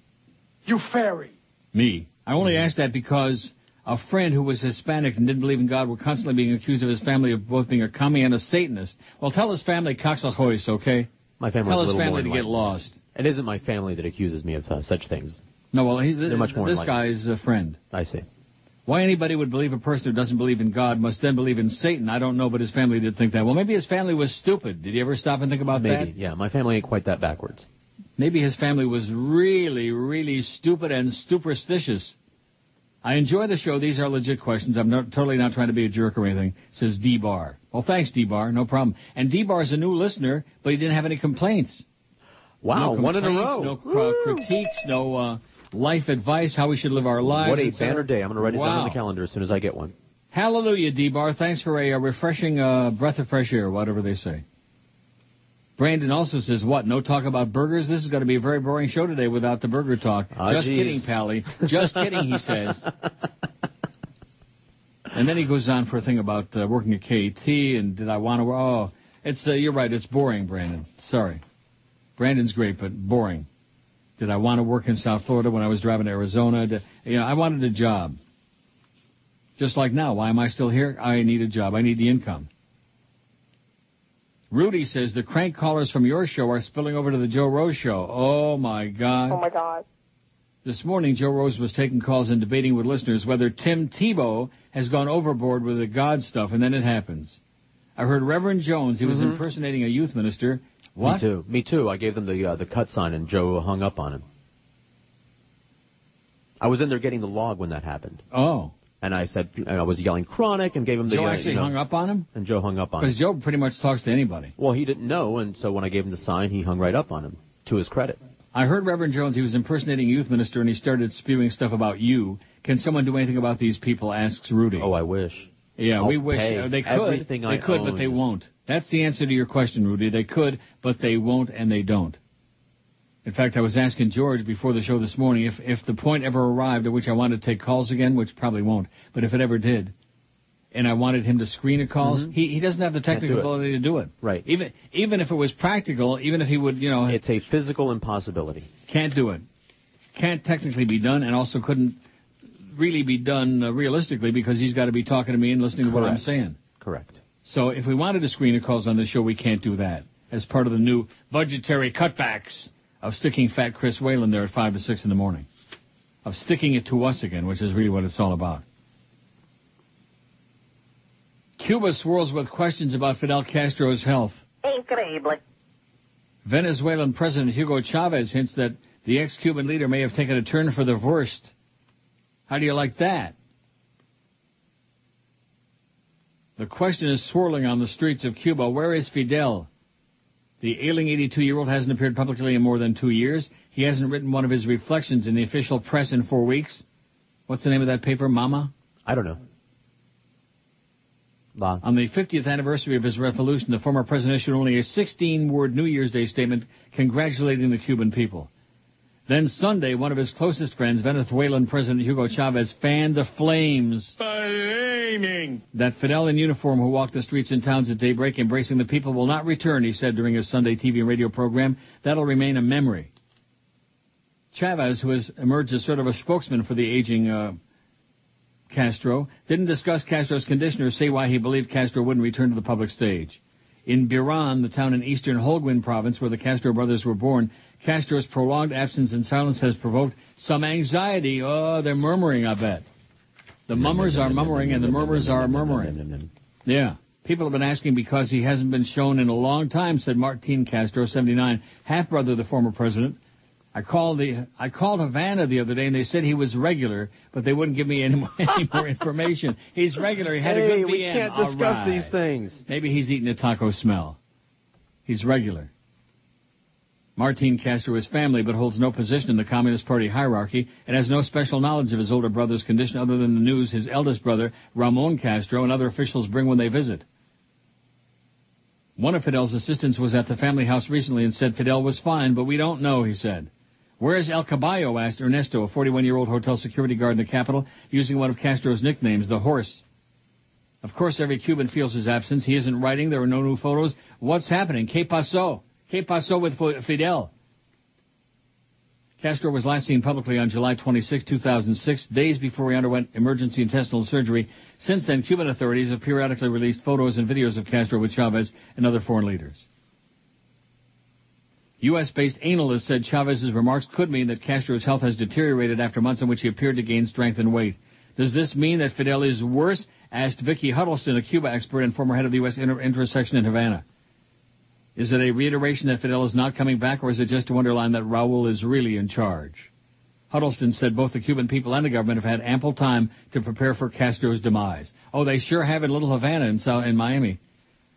You fairy. Me. I only asked that because a friend who was Hispanic and didn't believe in God were constantly being accused of his family of both being a commie and a Satanist. Well, tell his family coxahois, okay? My family Tell is a his little family more to get lost. It isn't my family that accuses me of such things. No, well, they're much more this enlightened. guy's a friend. I see. Why anybody would believe a person who doesn't believe in God must then believe in Satan, I don't know, but his family did think that. Well, maybe his family was stupid. Did you ever stop and think about that? Maybe, yeah. My family ain't quite that backwards. Maybe his family was really, really stupid and superstitious. I enjoy the show. These are legit questions. I'm totally not trying to be a jerk or anything, says D-Bar. Well, thanks, D-Bar. No problem. And D-Bar's a new listener, but he didn't have any complaints. Wow, no one in a row. No critiques, no life advice, how we should live our lives. What a banner day. I'm going to write it down on the calendar as soon as I get one. Hallelujah, D-Bar. Thanks for a refreshing breath of fresh air, whatever they say. Brandon also says, what, no talk about burgers? This is going to be a very boring show today without the burger talk. Just kidding, Pally. Just kidding, he says. And then he goes on for a thing about working at KT and did I want to... Oh, it's you're right, it's boring, Brandon. Sorry. Brandon's great, but boring. Did I want to work in South Florida when I was driving to Arizona? I wanted a job. Just like now. Why am I still here? I need a job. I need the income. Rudy says the crank callers from your show are spilling over to the Joe Rose show. Oh, my God. Oh, my God. This morning, Joe Rose was taking calls and debating with listeners whether Tim Tebow has gone overboard with the God stuff, and then it happens. I heard Reverend Jones, he was impersonating a youth minister. What? Me too. I gave them the cut sign, and Joe hung up on him. I was in there getting the log when that happened. Oh. And I said, and I was yelling chronic and gave him the... Joe actually hung up on him? And Joe hung up on him. Because Joe pretty much talks to anybody. Well, he didn't know, and so when I gave him the sign, he hung right up on him, to his credit. I heard Reverend Jones, he was impersonating a youth minister, and he started spewing stuff about you. Can someone do anything about these people, asks Rudy. Oh, I wish. Yeah, we wish. They could, but they won't. That's the answer to your question, Rudy. They could, but they won't, and they don't. In fact, I was asking George before the show this morning if the point ever arrived at which I wanted to take calls again, which probably won't, but if it ever did, and I wanted him to screen a calls, he doesn't have the technical ability to do it. Right. Even if it was practical, even if he would, It's a physical impossibility. Can't do it. Can't technically be done, and also couldn't really be done realistically because he's got to be talking to me and listening to what I'm saying. Correct. So if we wanted to screen the calls on the show, we can't do that as part of the new budgetary cutbacks of sticking fat Chris Whalen there at 5 to 6 in the morning. Of sticking it to us again, which is really what it's all about. Cuba swirls with questions about Fidel Castro's health. Increíble. Venezuelan President Hugo Chavez hints that the ex-Cuban leader may have taken a turn for the worst. How do you like that? The question is swirling on the streets of Cuba. Where is Fidel? The ailing 82-year-old hasn't appeared publicly in more than 2 years. He hasn't written one of his reflections in the official press in 4 weeks. What's the name of that paper, Mama? I don't know. On the 50th anniversary of his revolution, the former president issued only a 16-word New Year's Day statement congratulating the Cuban people. Then Sunday, one of his closest friends, Venezuelan President Hugo Chavez, fanned the flames. Flaming. That Fidel in uniform who walked the streets and towns at daybreak embracing the people will not return, he said during his Sunday TV and radio program. That'll remain a memory. Chavez, who has emerged as sort of a spokesman for the aging Castro, didn't discuss Castro's condition or say why he believed Castro wouldn't return to the public stage. In Biran, the town in eastern Holguin province where the Castro brothers were born, Castro's prolonged absence and silence has provoked some anxiety. Oh, they're murmuring, I bet. The mummers are murmuring and the murmurs are murmuring. Yeah. People have been asking because he hasn't been shown in a long time, said Martin Castro, 79, half-brother of the former president. I called Havana the other day, and they said he was regular, but they wouldn't give me any more information. He's regular. He had a good BN. We can't discuss these things. Maybe he's eating a taco smell. He's regular. Martin Castro is family, but holds no position in the Communist Party hierarchy and has no special knowledge of his older brother's condition other than the news his eldest brother, Ramon Castro, and other officials bring when they visit. One of Fidel's assistants was at the family house recently and said Fidel was fine, but we don't know, he said. Where's El Caballo, asked Ernesto, a 41-year-old hotel security guard in the capital, using one of Castro's nicknames, the Horse. Of course, every Cuban feels his absence. He isn't writing. There are no new photos. What's happening? ¿Qué pasó? ¿Qué pasó with Fidel? Castro was last seen publicly on July 26, 2006, days before he underwent emergency intestinal surgery. Since then, Cuban authorities have periodically released photos and videos of Castro with Chavez and other foreign leaders. U.S.-based analysts said Chavez's remarks could mean that Castro's health has deteriorated after months in which he appeared to gain strength and weight. Does this mean that Fidel is worse? Asked Vicki Huddleston, a Cuba expert and former head of the U.S. intersection in Havana. Is it a reiteration that Fidel is not coming back, or is it just to underline that Raul is really in charge? Huddleston said both the Cuban people and the government have had ample time to prepare for Castro's demise. Oh, they sure have in Little Havana in Miami.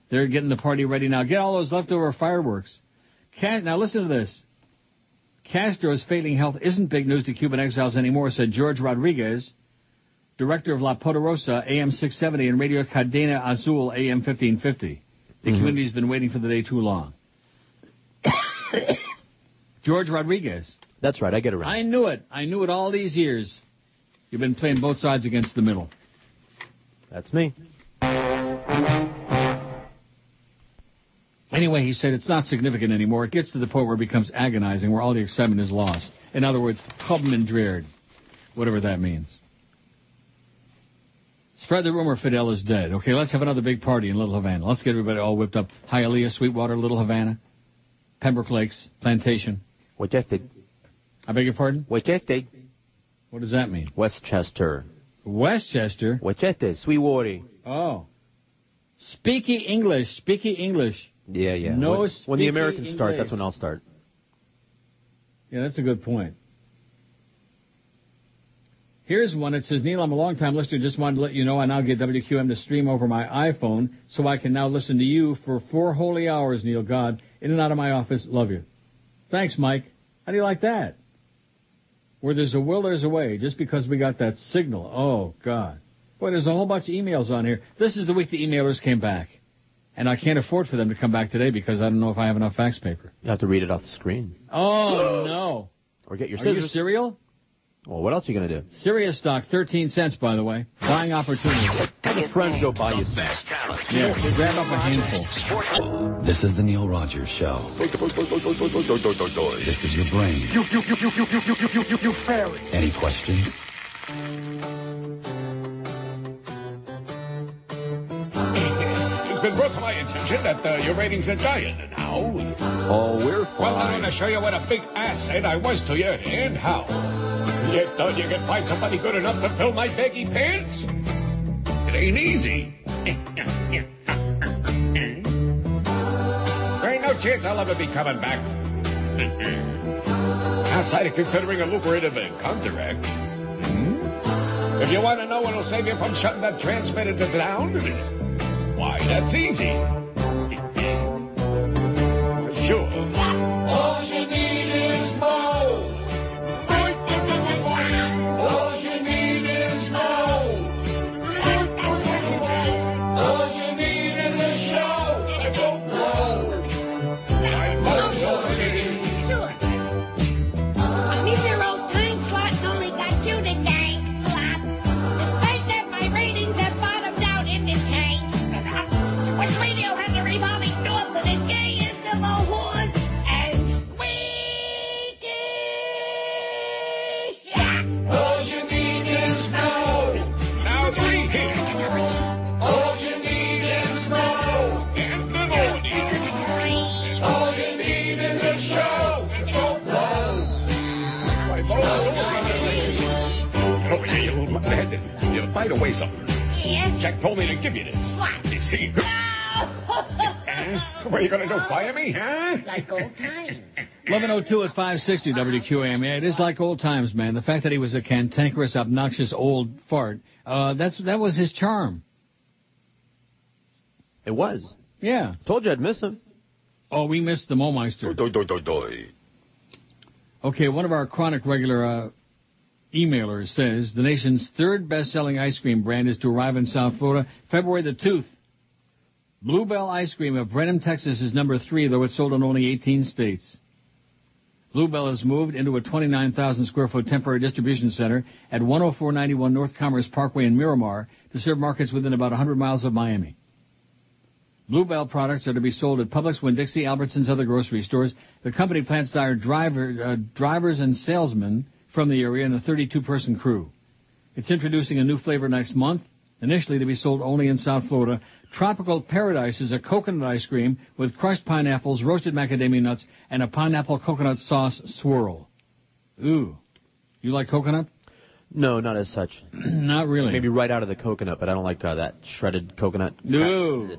They're getting the party ready now. Get all those leftover fireworks. Now listen to this. Castro's failing health isn't big news to Cuban exiles anymore, said George Rodriguez, director of La Poderosa, AM 670, and Radio Cadena Azul, AM 1550. The community's been waiting for the day too long. George Rodriguez. That's right, I get it right. I knew it. I knew it all these years. You've been playing both sides against the middle. That's me. Anyway, he said it's not significant anymore. It gets to the point where it becomes agonizing, where all the excitement is lost. In other words, Hubmandreerd, whatever that means. Spread the rumor Fidel is dead. Okay, let's have another big party in Little Havana. Let's get everybody all whipped up. Hialeah, Sweetwater, Little Havana, Pembroke Lakes, Plantation. Westchester. I beg your pardon? Westchester. What does that mean? Westchester. Westchester? Westchester, Sweetwater. Oh. Speaky English. Yeah. No when the Americans English. start, that's when I'll start. Yeah, that's a good point. Here's one. It says, Neil, I'm a long-time listener. Just wanted to let you know I now get WQM to stream over my iPhone, so I can now listen to you for 4 holy hours, Neil God, in and out of my office. Love you. Thanks, Mike. How do you like that? Where there's a will, there's a way. Just because we got that signal. Oh, God. Boy, there's a whole bunch of emails on here. This is the week the emailers came back. And I can't afford for them to come back today because I don't know if I have enough fax paper. You have to read it off the screen. Oh, no. Or get your scissors. Are you cereal? Well, what else are you going to do? Sirius stock, 13 cents, by the way. Buying opportunity. Have a friend go buy you some. Yeah, grab up a handful. This is the Neil Rogers Show. This is your brain. You fairy. Any questions? It's been brought to my attention that your ratings are dying now. Oh, we're fine. Well, I'm going to show you what a big asset I was to you and how. You thought you could find somebody good enough to fill my baggy pants? It ain't easy. There ain't no chance I'll ever be coming back. Outside of considering a lucrative contract. If you want to know what'll save you from shutting that transmitter down, why, that's easy. Sure. All you need is more. All you need is more. All you need is a show. This your old time slot only got you to thank, Flop. Despite that, my ratings have bottomed out in the tank. Which radio has a revolving door for the gayest of all whores and squeaky shack. All you need is more. Now, see here. All you need is more. And the morning. All you need is a show. By the way, something. Yes? Jack told me to give you this. What? You see? What are you going to do, fire me, huh? Like old times. 11:02 at 560 WQAM. Yeah, it is like old times, man. The fact that he was a cantankerous, obnoxious old fart, that was his charm. It was. Yeah. Told you I'd miss him. Oh, we missed the Momeister. Okay, one of our chronic regular emailer says the nation's third best-selling ice cream brand is to arrive in South Florida February the 2nd. Bluebell Ice Cream of Brenham, Texas is number 3, though it's sold in only 18 states. Bluebell has moved into a 29,000-square-foot temporary distribution center at 10491 North Commerce Parkway in Miramar to serve markets within about 100 miles of Miami. Bluebell products are to be sold at Publix, Winn-Dixie, Albertsons, other grocery stores. The company plans to hire drivers and salesmen from the area and a 32-person crew. It's introducing a new flavor next month, initially to be sold only in South Florida. Tropical Paradise is a coconut ice cream with crushed pineapples, roasted macadamia nuts, and a pineapple coconut sauce swirl. Ooh. You like coconut? No, not as such. Not really. Maybe right out of the coconut, but I don't like that shredded coconut. No.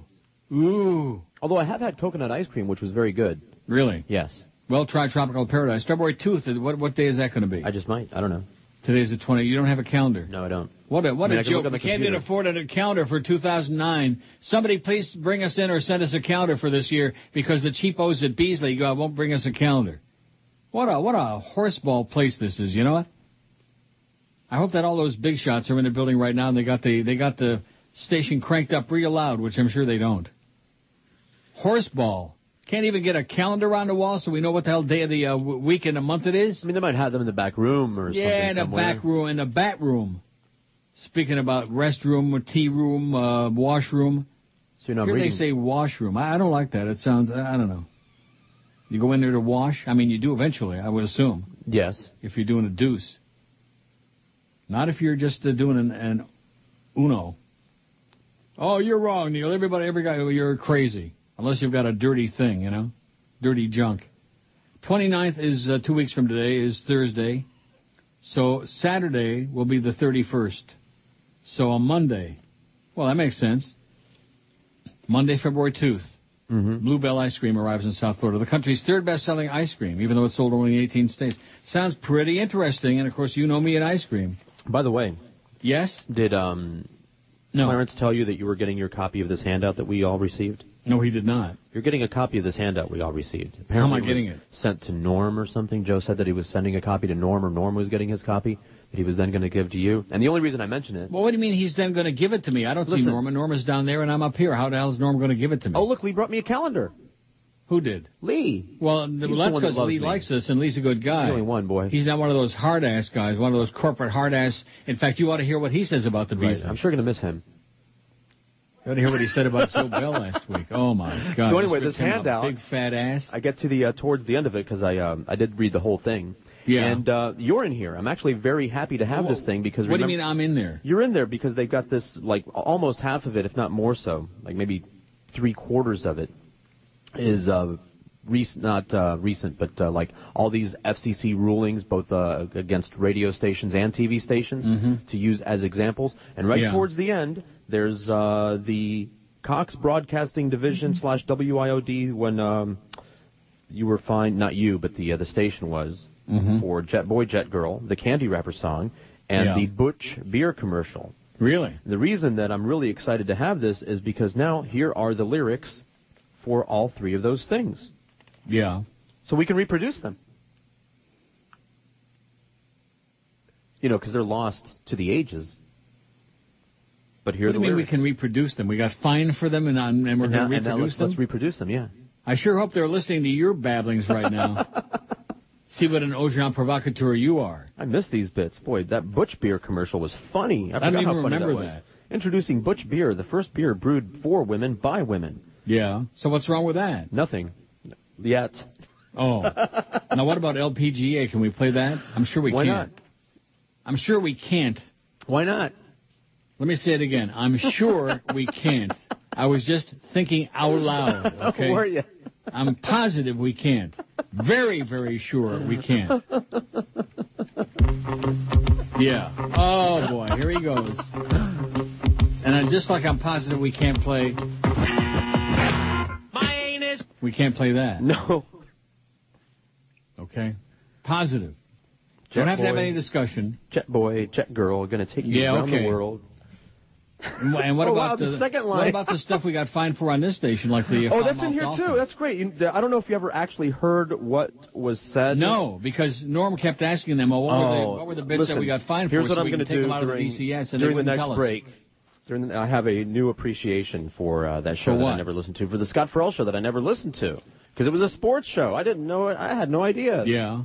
Ooh. Although I have had coconut ice cream, which was very good. Really? Yes. Well, try Tropical Paradise. February 2nd. What day is that going to be? I just might. I don't know. Today's the 20th. You don't have a calendar? No, I don't. What a joke. We can't even afford a calendar for 2009. Somebody please bring us in or send us a calendar for this year because the cheapos at Beasley won't bring us a calendar. What a horseball place this is, you know what? I hope that all those big shots are in the building right now and they got the station cranked up real loud, which I'm sure they don't. Horseball. Can't even get a calendar on the wall so we know what the hell day of the week and the month it is? I mean, they might have them in the back room or something. Yeah, in the back room, in the bat room. Speaking about restroom, tea room, washroom. So you're not Here reading. They say washroom. I don't like that. It sounds, I don't know. You go in there to wash? I mean, you do eventually, I would assume. Yes. If you're doing a deuce. Not if you're just doing an uno. Oh, you're wrong, Neil. Every guy, you're crazy. Unless you've got a dirty thing, you know? Dirty junk. 29th is 2 weeks from today, is Thursday. So Saturday will be the 31st. So on Monday. Well, that makes sense. Monday, February 2nd. Mm-hmm. Bluebell ice cream arrives in South Florida. The country's third best-selling ice cream, even though it's sold only in 18 states. Sounds pretty interesting, and of course you know me and ice cream. By the way. Yes? Did No. Clarence tell you that you were getting your copy of this handout that we all received? No, he did not. You're getting a copy of this handout we all received. Apparently How am I getting it? Sent to Norm or something. Joe said that he was sending a copy to Norm, or Norm was getting his copy that he was then going to give to you. And the only reason I mention it... Well, what do you mean he's then going to give it to me? I don't see Norm. Norm is down there and I'm up here. How the hell is Norm going to give it to me? Oh, look, Lee brought me a calendar. Who did? Lee. Well, that's because Lee likes us, and Lee's a good guy. He's only one, boy. He's not one of those hard-ass guys, one of those corporate hard-ass... In fact, you ought to hear what he says about the Beasley. Right. I'm sure going to miss him. You ought to hear what he said about Joe Bell last week. Oh, my God. So anyway, this handout... Big fat ass. I get to the towards the end of it because I did read the whole thing. Yeah. And you're in here. I'm actually very happy to have this thing because... What do you mean I'm in there? You're in there because they've got this, like, almost half of it, if not more so, like maybe 3/4 of it, is... not recent, but like all these FCC rulings, both against radio stations and TV stations, to use as examples. And towards the end, there's the Cox Broadcasting Division / WIOD when you were fined, not you, but the station was, for Jet Boy, Jet Girl, the Candy Wrapper song, and the Butch beer commercial. Really? The reason that I'm really excited to have this is because now here are the lyrics for all three of those things. Yeah. So we can reproduce them. You know, because they're lost to the ages. But here are the lyrics. What do you mean we can reproduce them? We got fined for them and we're going to reproduce them? Let's reproduce them, yeah. I sure hope they're listening to your babblings right now. See what an agent provocateur you are. I miss these bits. Boy, that Butch beer commercial was funny. I don't even how funny remember that. Introducing Butch beer, the first beer brewed for women by women. Yeah. So what's wrong with that? Nothing. Yet. Oh. Now what about LPGA? Can we play that? I'm sure we can't. Why not? I'm sure we can't. Why not? Let me say it again. I'm sure we can't. I was just thinking out loud, okay? Were you? I'm positive we can't. Very, very sure we can't. Yeah. Oh, boy. Here he goes. And just like I'm positive we can't play... We can't play that. No. Okay. Positive. Don't have to have any discussion. Jet Boy, Jet Girl, going to take you around the world. And what about the second line? What about the stuff we got fined for on this station, like the... that's in here, dolphin? Too. That's great. I don't know if you ever actually heard what was said. No, because Norm kept asking them, what were the bits that we got fined for? Here's what I'm going to do them out during, of the VCS and during the next break. I have a new appreciation for that show that I never listened to, for the Scott Farrell show that I never listened to. Because it was a sports show. I didn't know it. I had no idea. Yeah.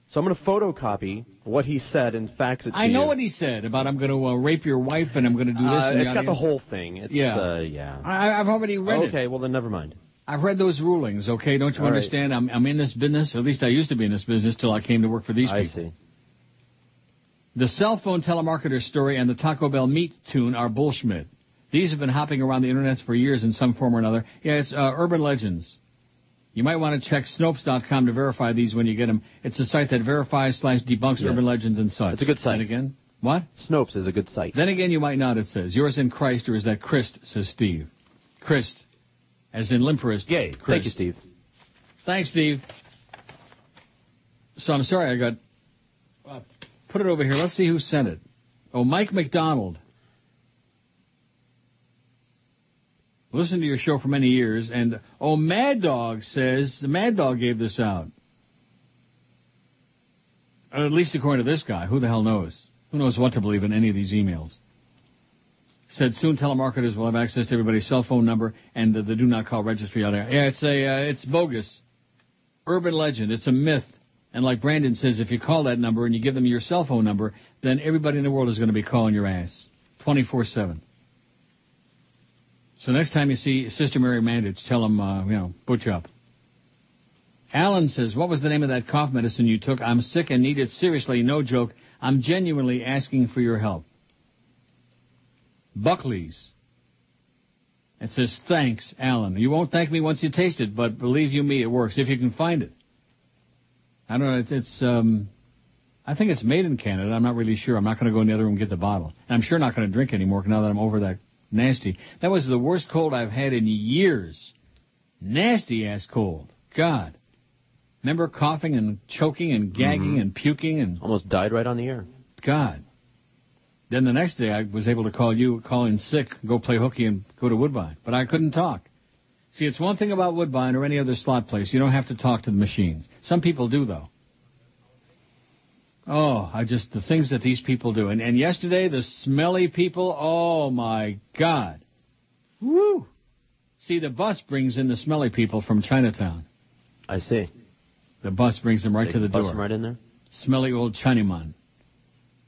So I'm going to photocopy what he said and fax it to you. I know what he said about I'm going to rape your wife and I'm going to do this. And it's got the whole thing. It's, yeah. I've already read it. Okay, well then never mind. I've read those rulings, okay? Don't you understand? Right. I'm in this business, or at least I used to be in this business till I came to work for these people. I see. The cell phone telemarketer story and the Taco Bell meat tune are bullshit. These have been hopping around the internet for years in some form or another. Yeah, it's urban legends. You might want to check Snopes.com to verify these when you get them. It's a site that verifies/debunks urban legends and such. It's a good site. And again, what? Snopes is a good site. Then again, you might not, it says. Yours in Christ, or is that Christ, says Steve. Christ, as in limperist. Yay. Christ. Thank you, Steve. Thanks, Steve. So I'm sorry I got... put it over here. Let's see who sent it. Oh, Mike McDonald. Listened to your show for many years, and, Mad Dog says, Mad Dog gave this out. At least according to this guy. Who the hell knows? Who knows what to believe in any of these emails? Said soon telemarketers will have access to everybody's cell phone number and the do not call registry out there. Yeah, it's bogus. Urban legend. It's a myth. And like Brandon says, if you call that number and you give them your cell phone number, then everybody in the world is going to be calling your ass 24/7. So next time you see Sister Mary Mandich, tell them, butch up. Alan says, what was the name of that cough medicine you took? I'm sick and need it seriously, no joke. I'm genuinely asking for your help. Buckley's. It says, thanks, Alan. You won't thank me once you taste it, but believe you me, it works, if you can find it. I don't know, I think it's made in Canada. I'm not really sure. I'm not going to go in the other room and get the bottle. And I'm sure not going to drink anymore now that I'm over that nasty. That was the worst cold I've had in years. Nasty-ass cold. God. Remember coughing and choking and gagging and puking and... Almost died right on the air. God. Then the next day I was able to call in sick, go play hooky and go to Woodbine. But I couldn't talk. See, it's one thing about Woodbine or any other slot place. You don't have to talk to the machines. Some people do, though. Oh, the things that these people do. And yesterday, the smelly people, oh, my God. Woo! See, the bus brings in the smelly people from Chinatown. I see. The bus brings them right to the door. Bus them right in there? Smelly old Chinaman.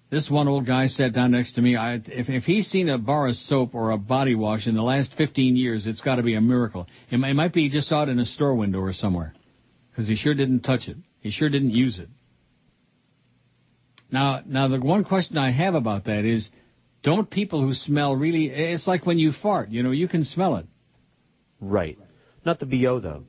This one old guy sat down next to me. If he's seen a bar of soap or a body wash in the last 15 years, it's got to be a miracle. It might be he just saw it in a store window or somewhere. Because he sure didn't touch it. He sure didn't use it. Now, the one question I have about that is, don't people who smell really... It's like when you fart, you can smell it. Right. Not the BO, though.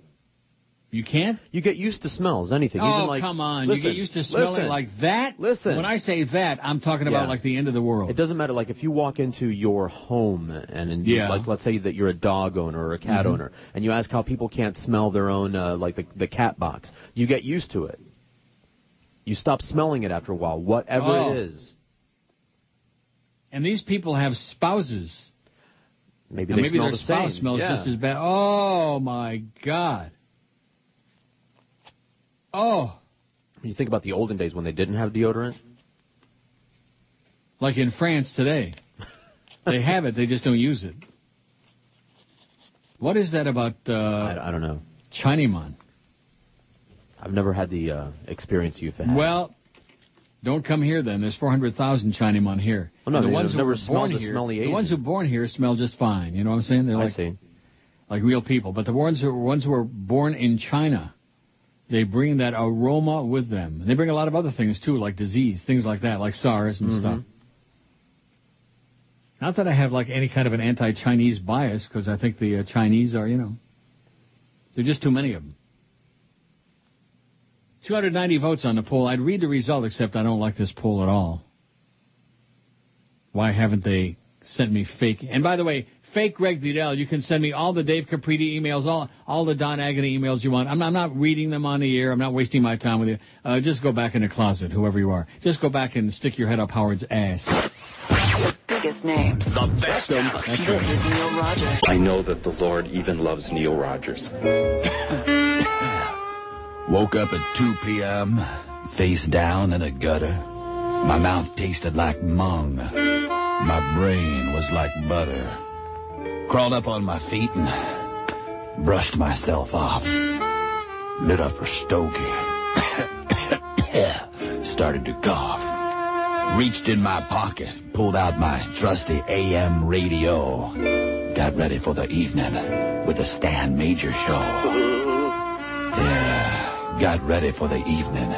You can't? You get used to smells, anything. Oh, even come on. You get used to smelling like that? Listen. When I say that, I'm talking about like the end of the world. It doesn't matter. Like if you walk into your home and like let's say that you're a dog owner or a cat owner, and you ask how people can't smell their own, like the cat box, you get used to it. You stop smelling it after a while, whatever it is. And these people have spouses. Maybe they smell the same. Maybe their spouse smells just as bad. Oh, my God. Oh. When you think about the olden days when they didn't have deodorant. Like in France today. They have it, they just don't use it. What is that about... I don't know. Chinaman? I've never had the experience you've had. Well, don't come here then. There's 400,000 Chinaman here. Oh, no, the ones who never were born here, the ones who are born here smell just fine. You know what I'm saying? They're like real people. But the ones who are born in China, they bring that aroma with them. And they bring a lot of other things too, like disease, things like that, like SARS and stuff. Not that I have like any kind of an anti-Chinese bias, because I think the Chinese are, there are just too many of them. 290 votes on the poll. I'd read the result, except I don't like this poll at all. Why haven't they sent me fake? And by the way, fake Greg Vidal, you can send me all the Dave Capriti emails, all the Don Agony emails you want. I'm not reading them on the air. I'm not wasting my time with you. Just go back in the closet, whoever you are. Just go back and stick your head up Howard's ass. The biggest names. The best talent. This is Neil Rogers. I know that the Lord even loves Neil Rogers. Woke up at 2 p.m., face down in a gutter. My mouth tasted like mung. My brain was like butter. Crawled up on my feet and brushed myself off. lit up her stogie, started to cough, reached in my pocket, pulled out my trusty AM radio, got ready for the evening with the Stan Major Show. Yeah, got ready for the evening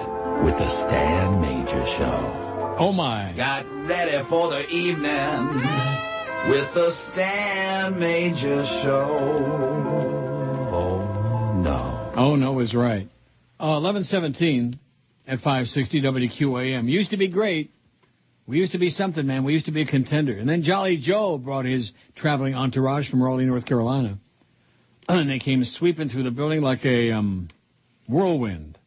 with the Stan Major Show. Oh, my. Got ready for the evening with the Stan Major Show. Oh, no. Oh, no is right. 11:17 at 560 WQAM. Used to be great. We used to be something, man. We used to be a contender. And then Jolly Joe brought his traveling entourage from Raleigh, North Carolina. And they came sweeping through the building like a whirlwind.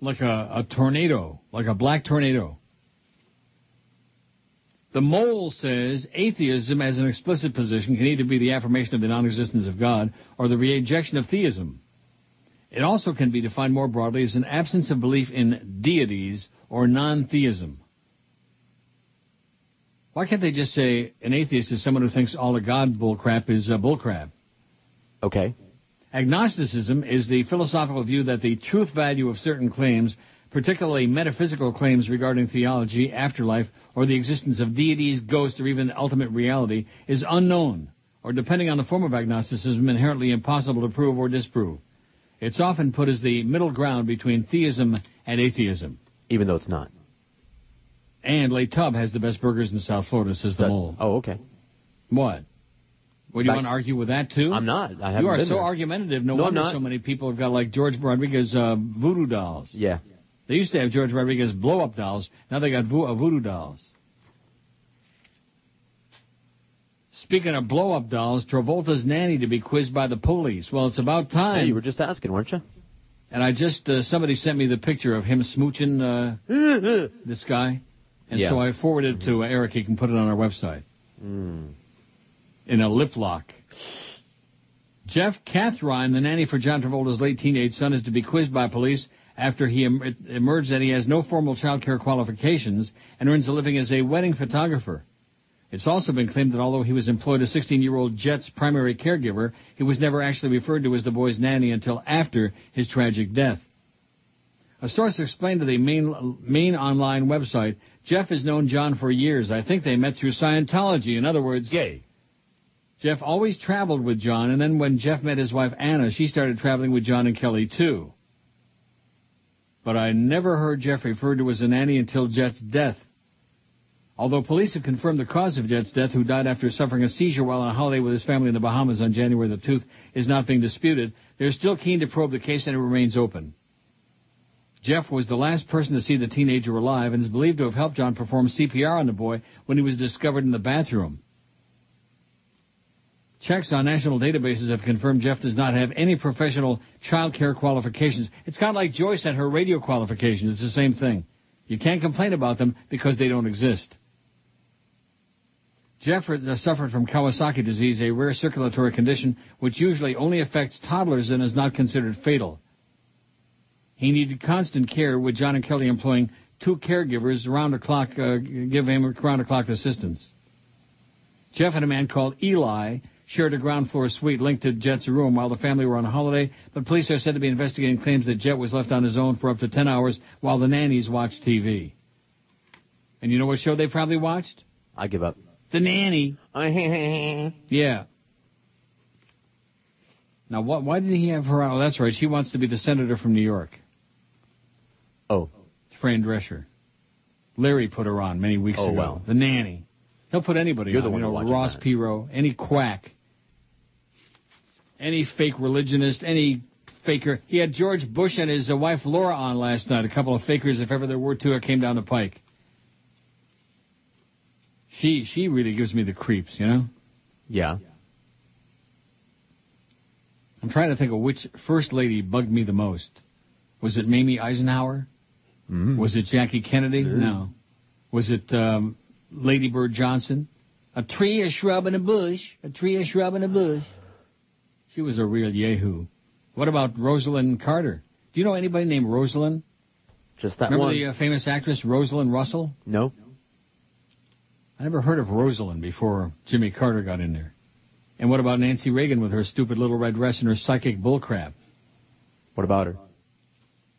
Like a tornado, like a black tornado. The Mole says atheism as an explicit position can either be the affirmation of the non-existence of God or the rejection of theism. It also can be defined more broadly as an absence of belief in deities or non-theism. Why can't they just say an atheist is someone who thinks all the God bullcrap is bullcrap? Okay. Agnosticism is the philosophical view that the truth value of certain claims, particularly metaphysical claims regarding theology, afterlife, or the existence of deities, ghosts, or even ultimate reality, is unknown, or depending on the form of agnosticism, inherently impossible to prove or disprove. It's often put as the middle ground between theism and atheism. Even though it's not. And Le Tub has the best burgers in South Florida, says the Mole. Oh, okay. What? Would you want to argue with that, too? I'm not. I haven't You are been so there. argumentative. No wonder so many people have got, like, George Rodriguez voodoo dolls. Yeah. They used to have George Rodriguez blow-up dolls. Now they got voodoo dolls. Speaking of blow-up dolls, Travolta's nanny to be quizzed by the police. Well, it's about time. Hey, you were just asking, weren't you? And I just, somebody sent me the picture of him smooching this guy. And so I forwarded it to Eric. He can put it on our website. In a lip lock. Jeff Catherine, the nanny for John Travolta's late teenage son, is to be quizzed by police after he emerged that he has no formal child care qualifications and earns a living as a wedding photographer. It's also been claimed that although he was employed as 16-year-old Jet's primary caregiver, he was never actually referred to as the boy's nanny until after his tragic death. A source explained to the main online website, Jeff has known John for years. I think they met through Scientology. In other words, gay. Jeff always traveled with John, and then when Jeff met his wife Anna, she started traveling with John and Kelly, too. But I never heard Jeff referred to as a nanny until Jet's death. Although police have confirmed the cause of Jet's death, who died after suffering a seizure while on a holiday with his family in the Bahamas on January the 2nd, is not being disputed, they're still keen to probe the case and it remains open. Jeff was the last person to see the teenager alive and is believed to have helped John perform CPR on the boy when he was discovered in the bathroom. Checks on national databases have confirmed Jeff does not have any professional child care qualifications. It's kind of like Joyce and her radio qualifications. It's the same thing. You can't complain about them because they don't exist. Jeff suffered from Kawasaki disease, a rare circulatory condition which usually only affects toddlers and is not considered fatal. He needed constant care, with John and Kelly employing 2 caregivers around the clock, give him round-the-clock assistance. Jeff and a man called Eli shared a ground-floor suite linked to Jet's room while the family were on a holiday, but police are said to be investigating claims that Jet was left on his own for up to 10 hours while the nannies watched TV. And you know what show they probably watched? I give up. The Nanny. Yeah. Now, why did he have her out? Oh, that's right. She wants to be the senator from New York. Oh. Fran Drescher. Larry put her on many weeks ago. Oh, well. The Nanny. He'll put anybody You're on. The one Ross Perot, any quack, any fake religionist, any faker. He had George Bush and his wife Laura on last night, a couple of fakers, if ever there were two, that came down the pike. She really gives me the creeps, you know? Yeah. I'm trying to think of which first lady bugged me the most. Was it Mamie Eisenhower? Mm. Was it Jackie Kennedy? No. Was it Lady Bird Johnson? A tree, a shrub, and a bush. A tree, a shrub, and a bush. She was a real yahoo. What about Rosalind Carter? Do you know anybody named Rosalind? Just that Remember one. the famous actress Rosalind Russell? No. I never heard of Rosalind before Jimmy Carter got in there. And what about Nancy Reagan with her stupid little red dress and her psychic bullcrap? What about her?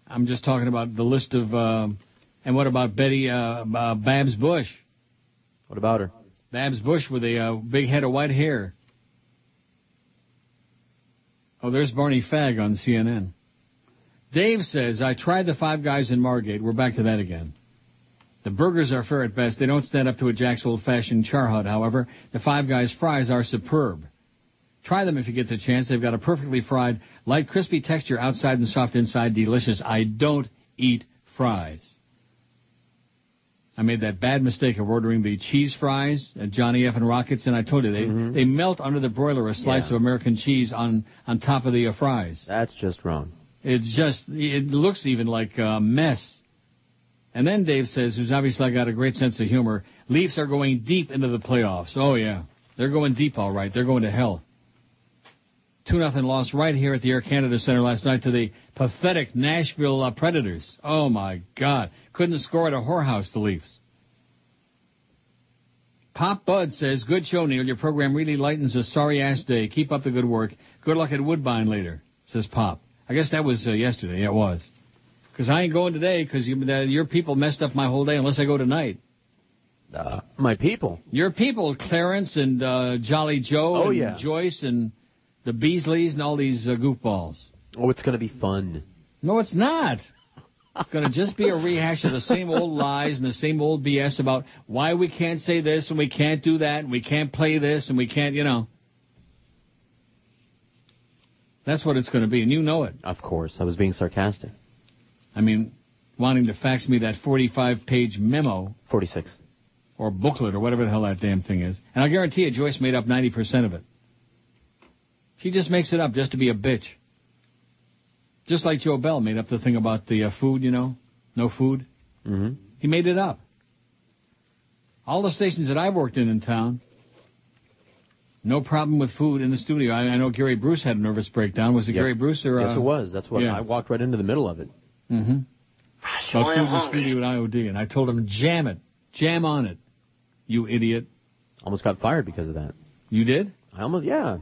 I'm just talking about the list of, and what about Betty, Babs Bush? What about her? Babs Bush with a big head of white hair. Oh, there's Barney Fagg on CNN. Dave says, I tried the Five Guys in Margate. We're back to that again. The burgers are fair at best. They don't stand up to a Jack's old-fashioned char hut, however. The Five Guys fries are superb. Try them if you get the chance. They've got a perfectly fried, light, crispy texture outside and soft inside. Delicious. I don't eat fries. I made that bad mistake of ordering the cheese fries at Johnny F. and Rockets, and I told you, they melt under the broiler a slice of American cheese on top of the fries. That's just wrong. It looks even like a mess. And then Dave says, who's obviously got a great sense of humor, Leafs are going deep into the playoffs. Oh, yeah. They're going deep, all right. They're going to hell. 2-0 loss right here at the Air Canada Center last night to the pathetic Nashville Predators. Oh, my God. Couldn't score at a whorehouse, the Leafs. Pop Bud says, good show, Neil. Your program really lightens a sorry-ass day. Keep up the good work. Good luck at Woodbine later, says Pop. I guess that was yesterday. Yeah, it was. Because I ain't going today because your people messed up my whole day unless I go tonight. My people? Your people, Clarence and Jolly Joe and Joyce and the Beasleys and all these goofballs. Oh, it's going to be fun. No, it's not. It's going to just be a rehash of the same old lies and the same old BS about why we can't say this and we can't do that and we can't play this and we can't, That's what it's going to be, and you know it. Of course. I was being sarcastic. I mean, wanting to fax me that 45-page memo. 46. Or booklet or whatever the hell that damn thing is. And I guarantee you Joyce made up 90% of it. She just makes it up just to be a bitch. Just like Joe Bell made up the thing about the food, no food. Mm-hmm. He made it up. All the stations that I've worked in town, no problem with food in the studio. I know Gary Bruce had a nervous breakdown. Was it Gary Bruce? Or, yes, it was. That's what I walked right into the middle of it. Mm-hmm. About food in the studio at IOD, and I told him, jam it. Jam on it, you idiot. Almost got fired because of that. You did? Yeah.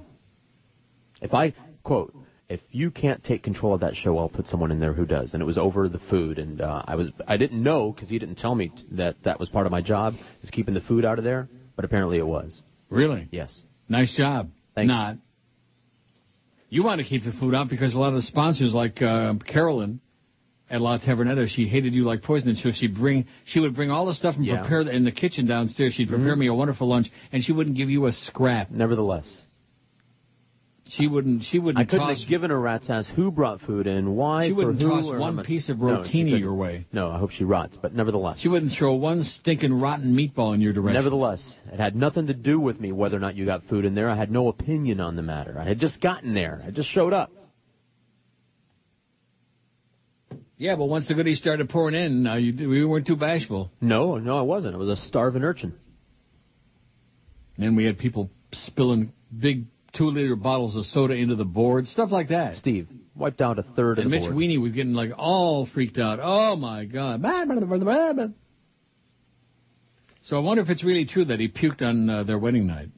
If you can't take control of that show, I'll put someone in there who does. And it was over the food, and I didn't know because he didn't tell me that was part of my job, is keeping the food out of there, but apparently it was. Really? Yes. Nice job. Thanks. Not. You want to keep the food out because a lot of the sponsors, like Carolyn at La Tavernetta, she hated you like poison, and so she would bring all the stuff and prepare in the kitchen downstairs. She'd prepare me a wonderful lunch, and she wouldn't give you a scrap. Nevertheless. She wouldn't. I couldn't have given a rat's ass who brought food in, why, she wouldn't for who, toss or one piece of rotini your way. No, I hope she rots, but nevertheless. She wouldn't throw one stinking rotten meatball in your direction. Nevertheless, it had nothing to do with me whether or not you got food in there. I had no opinion on the matter. I had just gotten there. I just showed up. Yeah, but once the goodies started pouring in, we weren't too bashful. No, I wasn't. I was a starving urchin. And then we had people spilling big 2-liter bottles of soda into the board, stuff like that. Steve wiped out a third of the board. And Mitch Weenie was getting all freaked out. Oh, my God. So I wonder if it's really true that he puked on their wedding night.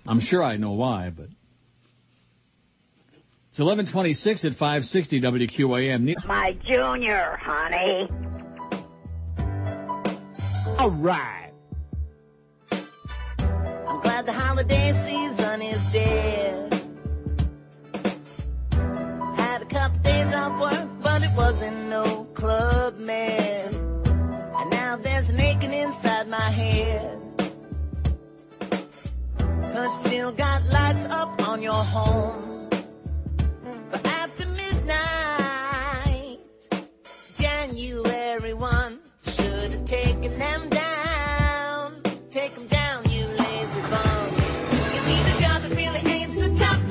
I'm sure I know why, but... It's 11:26 at 560 WQAM. My junior, honey. All right. I'm glad the holiday season is dead. Had a couple days off work, but it wasn't no club med. And now there's an aching inside my head. 'Cause you still got lights up on your home. But after midnight, January 1 should have taken them down. Take them down, you lazy bum. You need a job that really ain't so tough.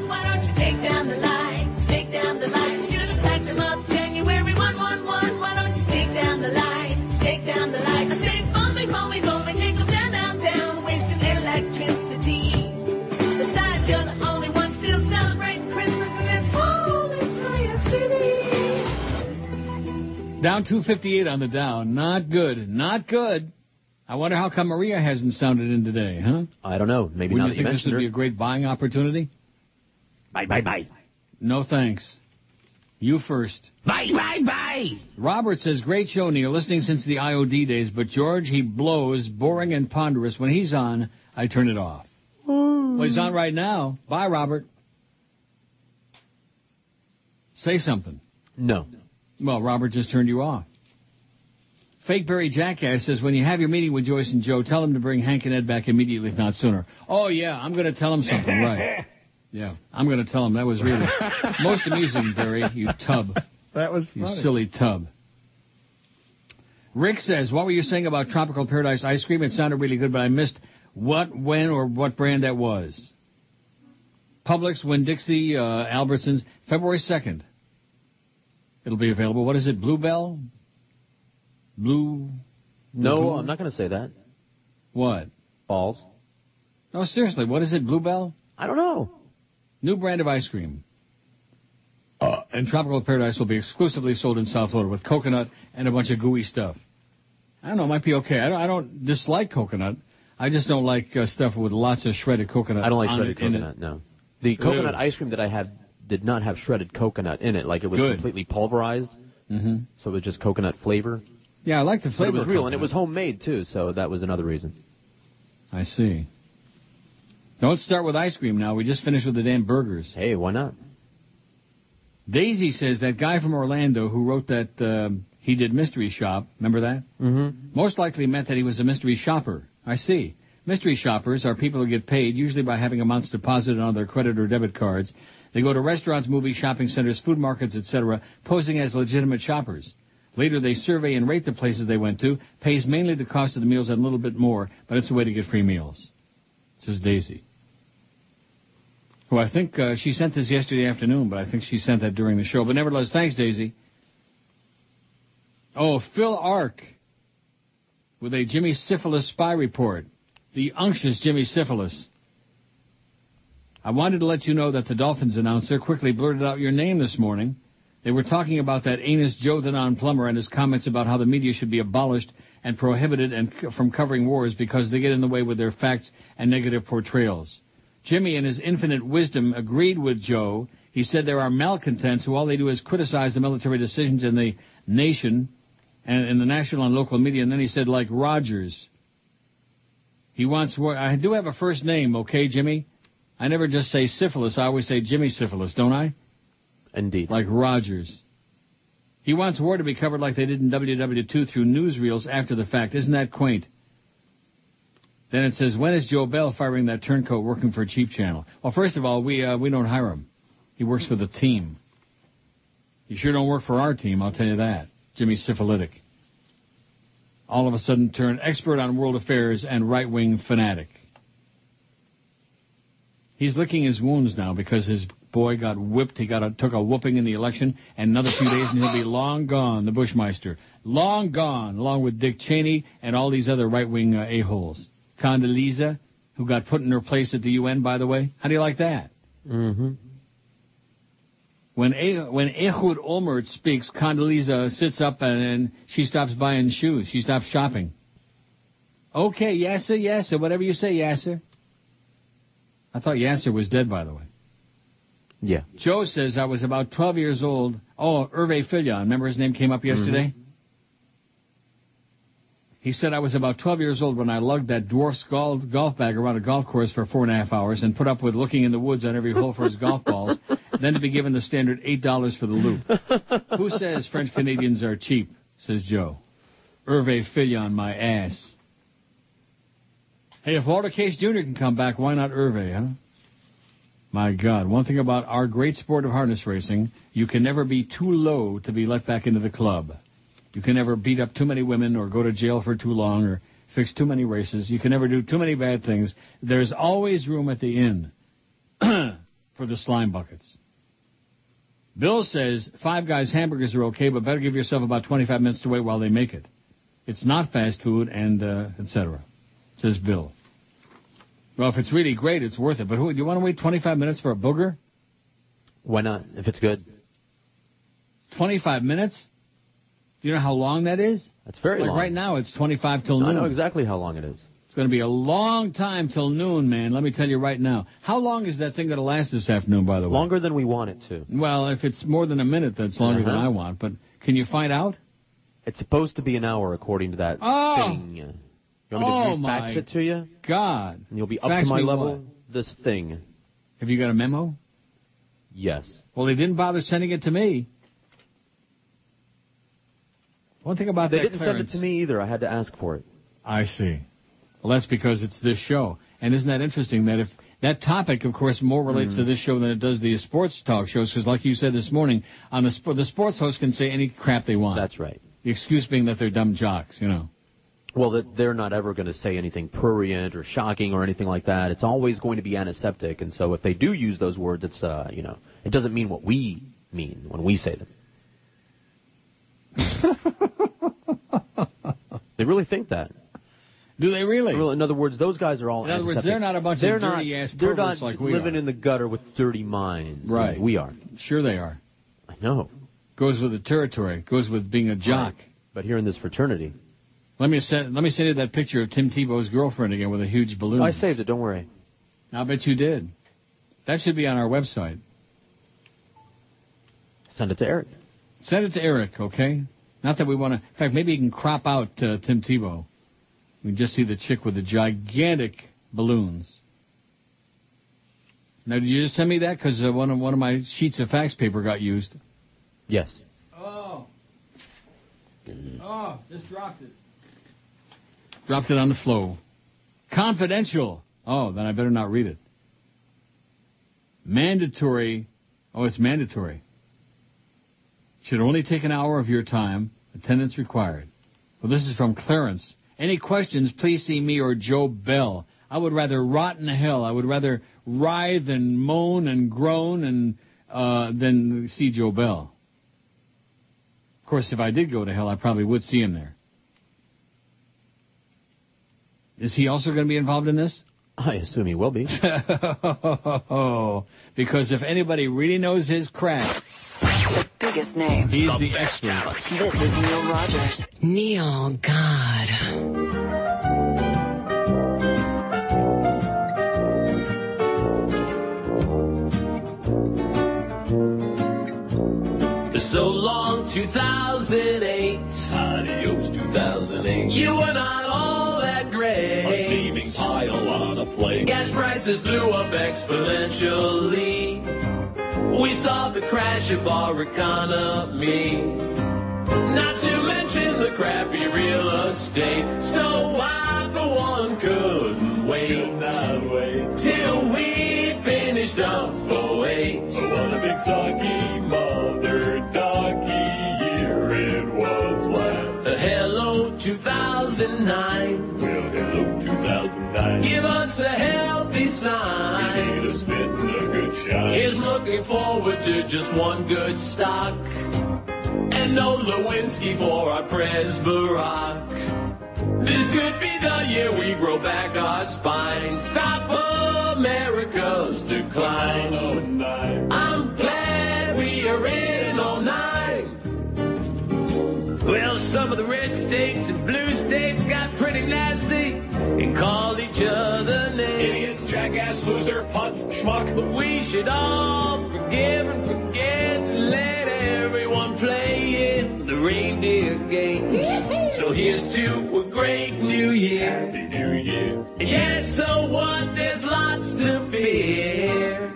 Why don't you take down the lights? Take down the lights. Should have packed them up January 1. Why don't you take down the lights? Take down the lights. I say, phone me. Take them down. Wasting electricity. Besides, you're the only one still celebrating Christmas. Down 258 on the down. Not good. I wonder how come Maria hasn't sounded in today, huh? I don't know. Maybe Wouldn't not. you think this would be a great buying opportunity? Bye. No thanks. You first. Bye. Robert says, great show, Neil. Listening since the IOD days, but George, he blows, boring and ponderous. When he's on, I turn it off. Well, he's on right now. Bye, Robert. Say something. No. Well, Robert just turned you off. Fake Barry Jackass says, when you have your meeting with Joyce and Joe, tell them to bring Hank and Ed back immediately, if not sooner. Oh, yeah, I'm going to tell them something, right. Yeah, I'm going to tell them. That was really most amusing, Barry, you tub. That was funny. You silly tub. Rick says, what were you saying about Tropical Paradise ice cream? It sounded really good, but I missed what, when, or what brand that was. Publix, Winn-Dixie, Albertsons, February 2nd. It'll be available. What is it, Bluebell? No, I'm not going to say that. What? Balls. No, seriously, what is it, Bluebell? I don't know. New brand of ice cream. And Tropical Paradise will be exclusively sold in South Florida with coconut and a bunch of gooey stuff. I don't know, it might be okay. I don't dislike coconut. I just don't like stuff with lots of shredded coconut. I don't like shredded coconut, no. The coconut ice cream that I had did not have shredded coconut in it. Like, it was completely pulverized. Mm-hmm. So it was just coconut flavor. Yeah, I like the flavor. But it was real, and it was homemade, too, so that was another reason. I see. Don't start with ice cream now. We just finished with the damn burgers. Hey, why not? Daisy says that guy from Orlando who wrote that he did Mystery Shop, remember that? Mm-hmm. Most likely meant that he was a mystery shopper. I see. Mystery shoppers are people who get paid, usually by having amounts deposited on their credit or debit cards. They go to restaurants, movies, shopping centers, food markets, etc., posing as legitimate shoppers. Later, they survey and rate the places they went to, pays mainly the cost of the meals and a little bit more, but it's a way to get free meals. Says Daisy. Who I think she sent this yesterday afternoon, but I think she sent that during the show. But nevertheless, thanks, Daisy. Oh, Phil Ark with a Jimmy Syphilis spy report. The unctuous Jimmy Syphilis. I wanted to let you know that the Dolphins announcer quickly blurted out your name this morning. They were talking about that anus Joe the non-plumber and his comments about how the media should be abolished and prohibited from covering wars because they get in the way with their facts and negative portrayals. Jimmy, in his infinite wisdom, agreed with Joe. He said there are malcontents who all they do is criticize the military decisions in the nation and in the national and local media. And then he said, like Rogers. He wants war. I do have a first name, okay, Jimmy? I never just say syphilis. I always say Jimmy Syphilis, don't I? Indeed. Like Rogers. He wants war to be covered like they did in WW2 through newsreels after the fact. Isn't that quaint? Then it says, when is Joe Bell firing that turncoat working for a cheap channel? Well, first of all, we don't hire him. He works for the team. He sure don't work for our team, I'll tell you that. Jimmy Syphilitic. All of a sudden turned expert on world affairs and right-wing fanatic. He's licking his wounds now because his boy got whipped. He took a whooping in the election, and another few days and he'll be long gone, the Bushmeister. Long gone, along with Dick Cheney and all these other right-wing a-holes. Condoleezza, who got put in her place at the UN, by the way. How do you like that? Mm-hmm. When Ehud Olmert speaks, Condoleezza sits up and she stops buying shoes. She stops shopping. Okay, Yasser, whatever you say, Yasser. I thought Yasser was dead, by the way. Yeah. Joe says I was about 12 years old. Oh, Hervé Fillon. Remember his name came up yesterday? Mm-hmm. He said I was about 12 years old when I lugged that dwarf's golf bag around a golf course for 4.5 hours and put up with looking in the woods on every hole for his golf balls, then to be given the standard $8 for the loop. Who says French Canadians are cheap, says Joe. Hervé Fillon, my ass. Hey, if Walter Case Jr. can come back, why not Hervé, huh? My God, one thing about our great sport of harness racing, you can never be too low to be let back into the club. You can never beat up too many women or go to jail for too long or fix too many races. You can never do too many bad things. There's always room at the inn for the slime buckets. Bill says, Five Guys hamburgers are okay, but better give yourself about 25 minutes to wait while they make it. It's not fast food and etc., says Bill. Well, if it's really great, it's worth it. But do you want to wait 25 minutes for a booger? Why not, if it's good? 25 minutes? Do you know how long that is? That's very long. Like right now, it's 25 till noon. I know exactly how long it is. It's going to be a long time till noon, man. Let me tell you right now. How long is that thing going to last this afternoon, by the way? Longer than we want it to. Well, if it's more than a minute, that's longer than I want. But can you find out? It's supposed to be an hour, according to that thing. You want me to fax it to you? God. And you'll be up Fax to my me level? what? This thing. Have you got a memo? Yes. Well, they didn't bother sending it to me. One thing about They that, didn't Clarence, send it to me either. I had to ask for it. I see. Well, that's because it's this show. And isn't that interesting that if that topic, of course, more relates to this show than it does the sports talk shows, because like you said this morning, on the sports host can say any crap they want. That's right. The excuse being that they're dumb jocks, you know. Well, that they're not ever going to say anything prurient or shocking or anything like that. It's always going to be antiseptic. And so if they do use those words, it's, it doesn't mean what we mean when we say them. They really think that. Do they really? In other words, those guys are all In other words, antiseptic. they're not a bunch of dirty-ass perverts like we are. They're not living in the gutter with dirty minds. Right. We are. Sure they are. I know. Goes with the territory. Goes with being a jock. Right. But here in this fraternity. Let me send you that picture of Tim Tebow's girlfriend again with a huge balloon. I saved it. Don't worry. I bet you did. That should be on our website. Send it to Eric. Send it to Eric, okay? Not that we want to... In fact, maybe you can crop out Tim Tebow. We can just see the chick with the gigantic balloons. Now, did you just send me that? Because one of my sheets of fax paper got used. Yes. Oh, just dropped it. Dropped it on the floor. Confidential. Oh, then I better not read it. Mandatory. Oh, it's mandatory. Should only take an hour of your time. Attendance required. Well, this is from Clarence. Any questions, please see me or Joe Bell. I would rather rot in hell. I would rather writhe and moan and groan and than see Joe Bell. Of course, if I did go to hell, I probably would see him there. Is he also going to be involved in this? I assume he will be. Because if anybody really knows his craft, The biggest name. he's the expert. This is Neil Rogers. Neil, God. So long, 2008. Adios, 2008. You were not all that great. A steaming pile on a plate. Gas prices blew up exponentially. We saw the crash of our economy. Not to mention the crappy real estate. So I, for one, couldn't wait. Could not wait. Till we finished up 08. What a big sucky mother doggy year it was last. Hello, 2009. Well, hello, 2009. Give us a healthy sign. We need a spit and a good shot. Here's looking forward to just one good stock. And no Lewinsky for our Pres Barack. This could be the year we grow back our spines. Stop America's decline. I'm glad we are in 09. Well, some of the red states and blue states got pretty nasty and called each other names. Idiots, jackass, loser, putz, schmuck. But we should all forgive and forget and let everyone play in the reindeer game. So here's to a great new year. Happy New Year. Yes, so what? There's lots to fear.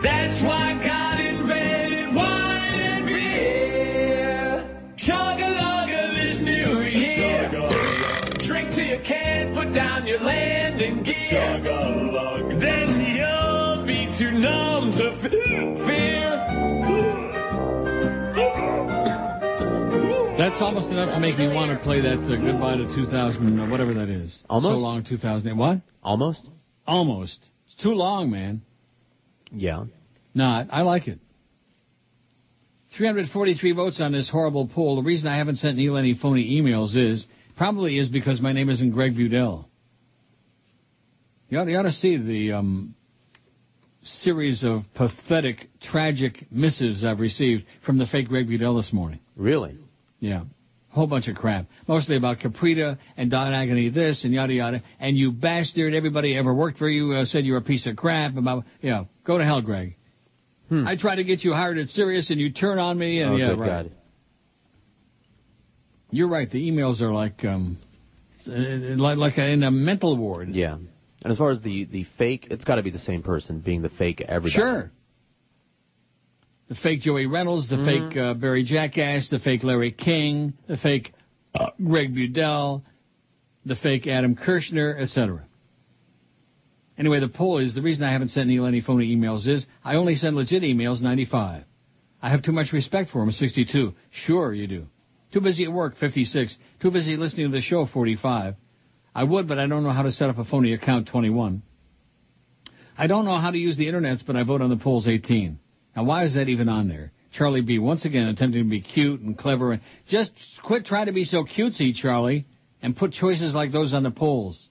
That's why God invented wine and beer. Chug-a-lugga this new year. Drink till you can't put down your landing gear. Chug-a-lug. Then you'll be too numb to fear. That's almost enough to make me want to play that Goodbye to 2000, whatever that is. Almost? So long, 2008. What? Almost? Almost. It's too long, man. Yeah. No, I like it. 343 votes on this horrible poll. The reason I haven't sent Neil any phony emails is because my name isn't Greg Budell. You ought to see the series of pathetic, tragic missives I've received from the fake Greg Budell this morning. Really? Yeah. A whole bunch of crap. Mostly about Caprita and Don Agony this and yada yada. And you bastard, everybody ever worked for you said you're a piece of crap. About go to hell, Greg. I tried to get you hired at Sirius and you turn on me. And good right. God. You're right. The emails are like in a mental ward. Yeah. And as far as the fake, it's got to be the same person being the fake every day. Sure. The fake Joey Reynolds, the fake Barry Jackass, the fake Larry King, the fake Greg Budell, the fake Adam Kirshner, etc. Anyway, the poll is, the reason I haven't sent Neil any phony emails is, I only send legit emails, 95. I have too much respect for him, 62. Sure, you do. Too busy at work, 56. Too busy listening to the show, 45. I would, but I don't know how to set up a phony account, 21. I don't know how to use the internets, but I vote on the polls, 18. Now, why is that even on there? Charlie B., once again, attempting to be cute and clever. And just quit trying to be so cutesy, Charlie, and put choices like those on the polls.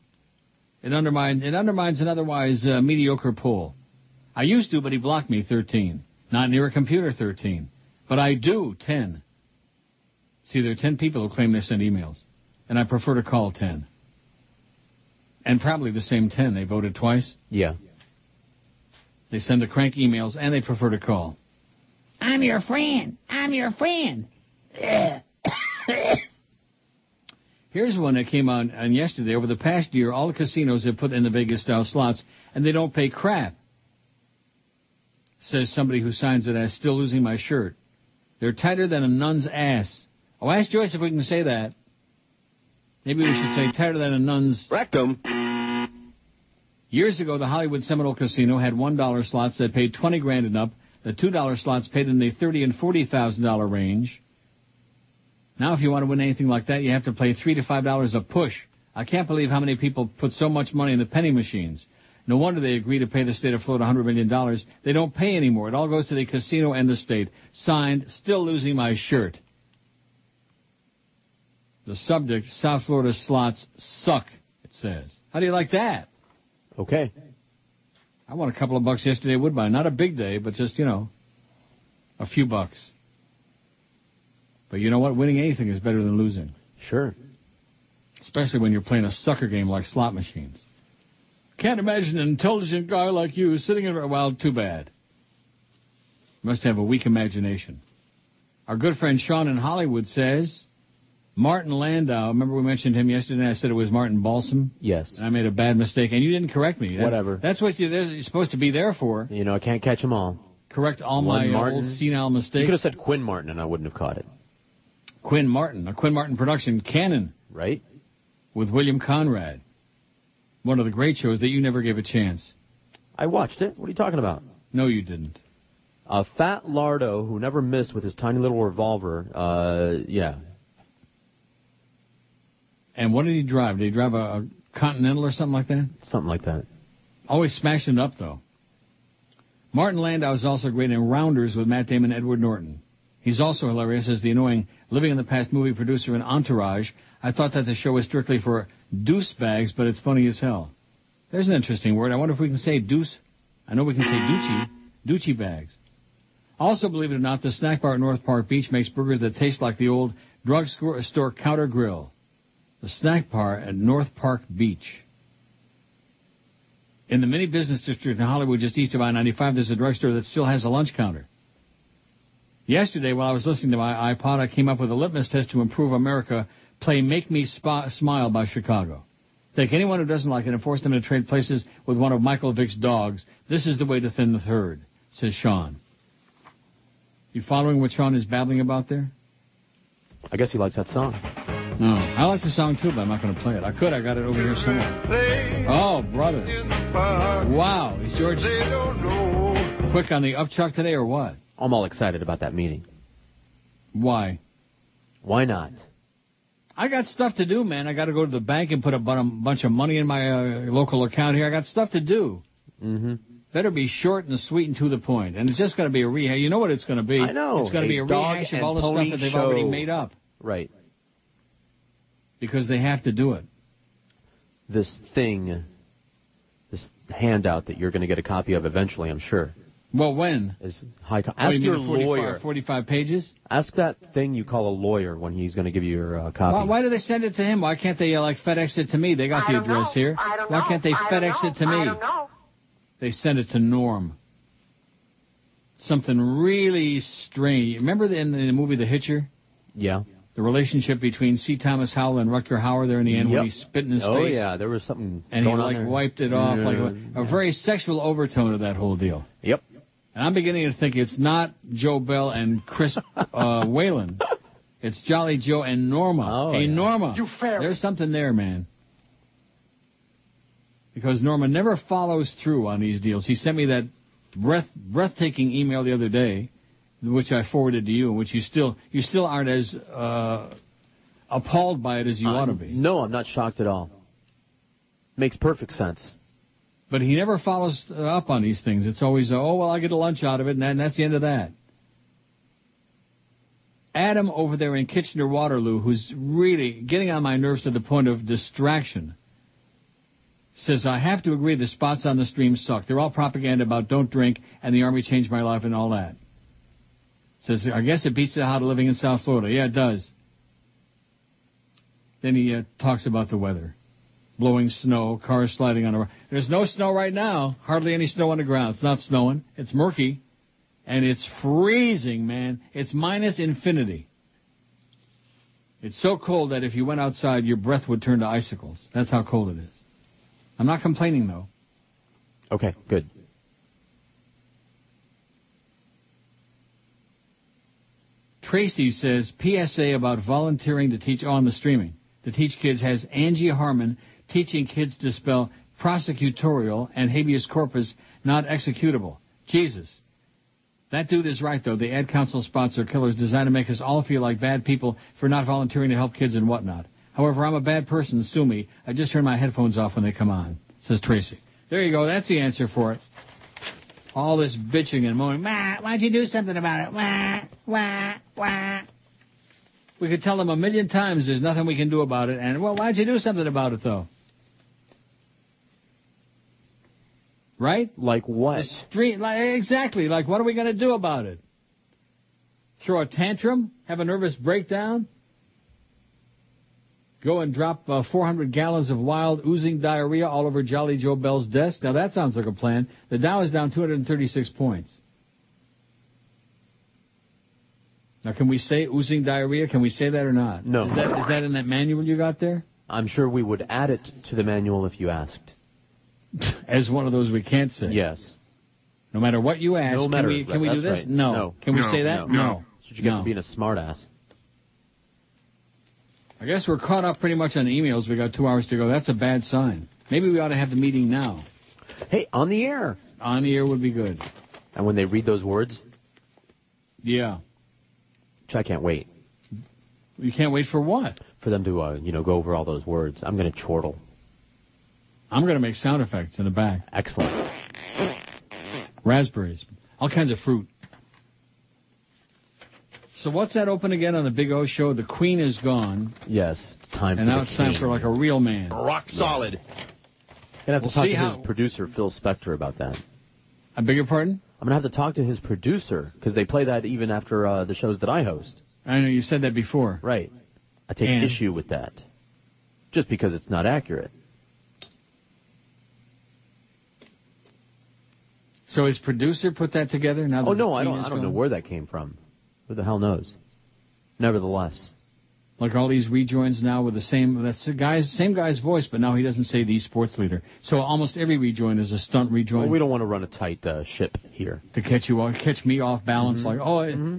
It undermines an otherwise mediocre poll. I used to, but he blocked me, 13. Not near a computer, 13. But I do, 10. See, there are 10 people who claim they send emails, and I prefer to call 10. And probably the same 10. They voted twice. Yeah. They send the crank emails, and they prefer to call. I'm your friend. I'm your friend. Here's one that came on yesterday. Over the past year, all the casinos have put in the Vegas-style slots, and they don't pay crap. Says somebody who signs it as still losing my shirt. They're tighter than a nun's ass. Oh, ask Joyce if we can say that. Maybe we should say tighter than a nun's rectum. Years ago, the Hollywood Seminole Casino had $1 slots that paid $20,000 and up. The $2 slots paid in the $30,000 and $40,000 range. Now, if you want to win anything like that, you have to pay $3 to $5 a push. I can't believe how many people put so much money in the penny machines. No wonder they agree to pay the state of Florida $100 million. They don't pay anymore. It all goes to the casino and the state. Signed, still losing my shirt. The subject, South Florida slots suck, it says. How do you like that? Okay. I won a couple of bucks yesterday at Woodbine. Not a big day, but just, a few bucks. But you know what? Winning anything is better than losing. Sure. Especially when you're playing a sucker game like slot machines. Can't imagine an intelligent guy like you sitting in... Well, too bad. Must have a weak imagination. Our good friend Sean in Hollywood says... Martin Landau, remember we mentioned him yesterday, I said it was Martin Balsam? Yes. And I made a bad mistake, and you didn't correct me. Whatever. That's what you're supposed to be there for. I can't catch them all. Correct all my old senile mistakes. You could have said Quinn Martin, and I wouldn't have caught it. Quinn Martin, a Quinn Martin production, Canon. Right. With William Conrad. One of the great shows that you never gave a chance. I watched it. What are you talking about? No, you didn't. A fat lardo who never missed with his tiny little revolver, yeah. And what did he drive? Did he drive a Continental or something like that? Something like that. Always smashing it up, though. Martin Landau is also great in Rounders with Matt Damon and Edward Norton. He's also hilarious as the annoying Living in the Past movie producer in Entourage. I thought that the show was strictly for deuce bags, but it's funny as hell. There's an interesting word. I wonder if we can say deuce. I know we can say doochie bags. Also, believe it or not, the snack bar at North Park Beach makes burgers that taste like the old drugstore counter grill. The snack bar at North Park Beach. In the mini business district in Hollywood, just east of I-95, there's a drugstore that still has a lunch counter. Yesterday, while I was listening to my iPod, I came up with a litmus test to improve America. Play Make Me Smile by Chicago. Take anyone who doesn't like it and force them to trade places with one of Michael Vick's dogs. This is the way to thin the herd, says Sean. You following what Sean is babbling about there? I guess he likes that song. No, I like the song too, but I'm not going to play it. I could. I got it over here somewhere. Oh, brother. Wow. Is George quick on the upchuck today or what? I'm all excited about that meeting. Why? Why not? I got stuff to do, man. I got to go to the bank and put a bunch of money in my local account here. I got stuff to do. Mm-hmm. Better be short and sweet and to the point. And it's just going to be a rehash. You know what it's going to be? I know. It's going to be a rehash of all the stuff that they've already made up. Right. Because they have to do it. This thing, this handout that you're going to get a copy of eventually, I'm sure. Well, when? Ask your lawyer. 45 pages? Ask that thing you call a lawyer when he's going to give you your copy. Why do they send it to him? Why can't they, FedEx it to me? They got the address here. Why can't they FedEx it to me? I don't know. They send it to Norm. Something really strange. Remember in the movie The Hitcher? Yeah. The relationship between C. Thomas Howell and Rutger Hauer there in the end when he spit in his face? Oh, yeah, there was something and going he, on there. wiped it off. A very sexual overtone of that whole deal. Yep. And I'm beginning to think it's not Joe Bell and Chris Whalen. It's Jolly Joe and Norma. Oh, hey, yeah. Norma, there's something there, man. Because Norma never follows through on these deals. He sent me that breathtaking email the other day, which I forwarded to you, and which you still aren't as appalled by it as you ought to be. No, I'm not shocked at all. Makes perfect sense. But he never follows up on these things. It's always, I'll get a lunch out of it, and that's the end of that. Adam over there in Kitchener-Waterloo, who's really getting on my nerves to the point of distraction, says, I have to agree the spots on the stream suck. They're all propaganda about don't drink and the Army changed my life and all that. Says, I guess it beats the hell out of living in South Florida. Yeah, it does. Then he talks about the weather. Blowing snow, cars sliding on the road. There's no snow right now. Hardly any snow on the ground. It's not snowing. It's murky. And it's freezing, man. It's minus infinity. It's so cold that if you went outside, your breath would turn to icicles. That's how cold it is. I'm not complaining, though. Okay, good. Tracy says, PSA about volunteering to teach on the streaming. To teach kids has Angie Harmon teaching kids to spell prosecutorial and habeas corpus not executable. Jesus. That dude is right, though. The ad council spots are killers designed to make us all feel like bad people for not volunteering to help kids and whatnot. However, I'm a bad person. Sue me. I just turn my headphones off when they come on, says Tracy. There you go. That's the answer for it. All this bitching and moaning. Why don't you do something about it? Wah. We could tell them 1,000,000 times there's nothing we can do about it. And, why don't you do something about it, though? Right? Like what? Exactly. Like, what are we going to do about it? Throw a tantrum? Have a nervous breakdown? Go and drop 400 gallons of wild, oozing diarrhea all over Jolly Joe Bell's desk? Now, that sounds like a plan. The Dow is down 236 points. Now, can we say oozing diarrhea? Can we say that or not? No. Is that in that manual you got there? I'm sure we would add it to the manual if you asked. As one of those we can't say. Yes. No matter what you ask, can we do this? Right. No. Can we say that? No. That's what you get for being a smartass. I guess we're caught up pretty much on emails. We got 2 hours to go. That's a bad sign. Maybe we ought to have the meeting now. Hey, on the air. On the air would be good. And when they read those words? Yeah. Which I can't wait. You can't wait for what? For them to, go over all those words. I'm going to chortle. I'm going to make sound effects in the back. Excellent. Raspberries. All kinds of fruit. So what's that open again on the Big O show? The Queen is gone. Yes, it's time and for now it's time for like a real man. Rock solid. Gonna have to talk to his producer, Phil Spector, about that. I beg your pardon? I'm going to have to talk to his producer, because they play that even after the shows that I host. I know, you said that before. Right. I take issue with that. Just because it's not accurate. So his producer put that together? Now I don't know where that came from. Who the hell knows? Nevertheless. Like all these rejoins now with the same guy's voice, but now he doesn't say the sports leader. So almost every rejoin is a stunt rejoin. Well, we don't want to run a tight ship here. To catch me off balance,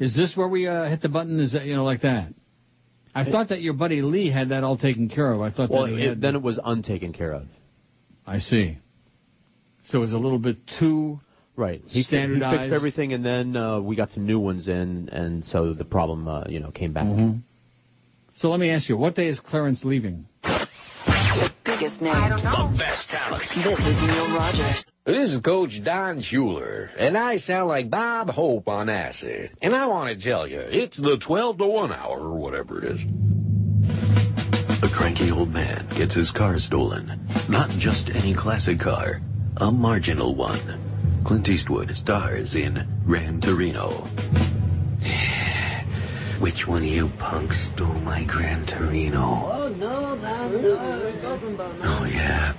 is this where we hit the button? Is that, like that? I thought that your buddy Lee had that all taken care of. I thought then it was untaken care of. I see. So it was a little bit too... Right. Standardized. He fixed everything, and then we got some new ones in, and so the problem, came back. Mm-hmm. So let me ask you, what day is Clarence leaving? The biggest name. The best talent. This is Neil Rogers. This is Coach Don Schuler, and I sound like Bob Hope on acid. And I want to tell you, it's the 12 to 1 hour, or whatever it is. A cranky old man gets his car stolen. Not just any classic car, a marginal one. Clint Eastwood stars in Gran Torino. Which one of you punks stole my Gran Torino? Oh, no, we're talking about Oh, yeah.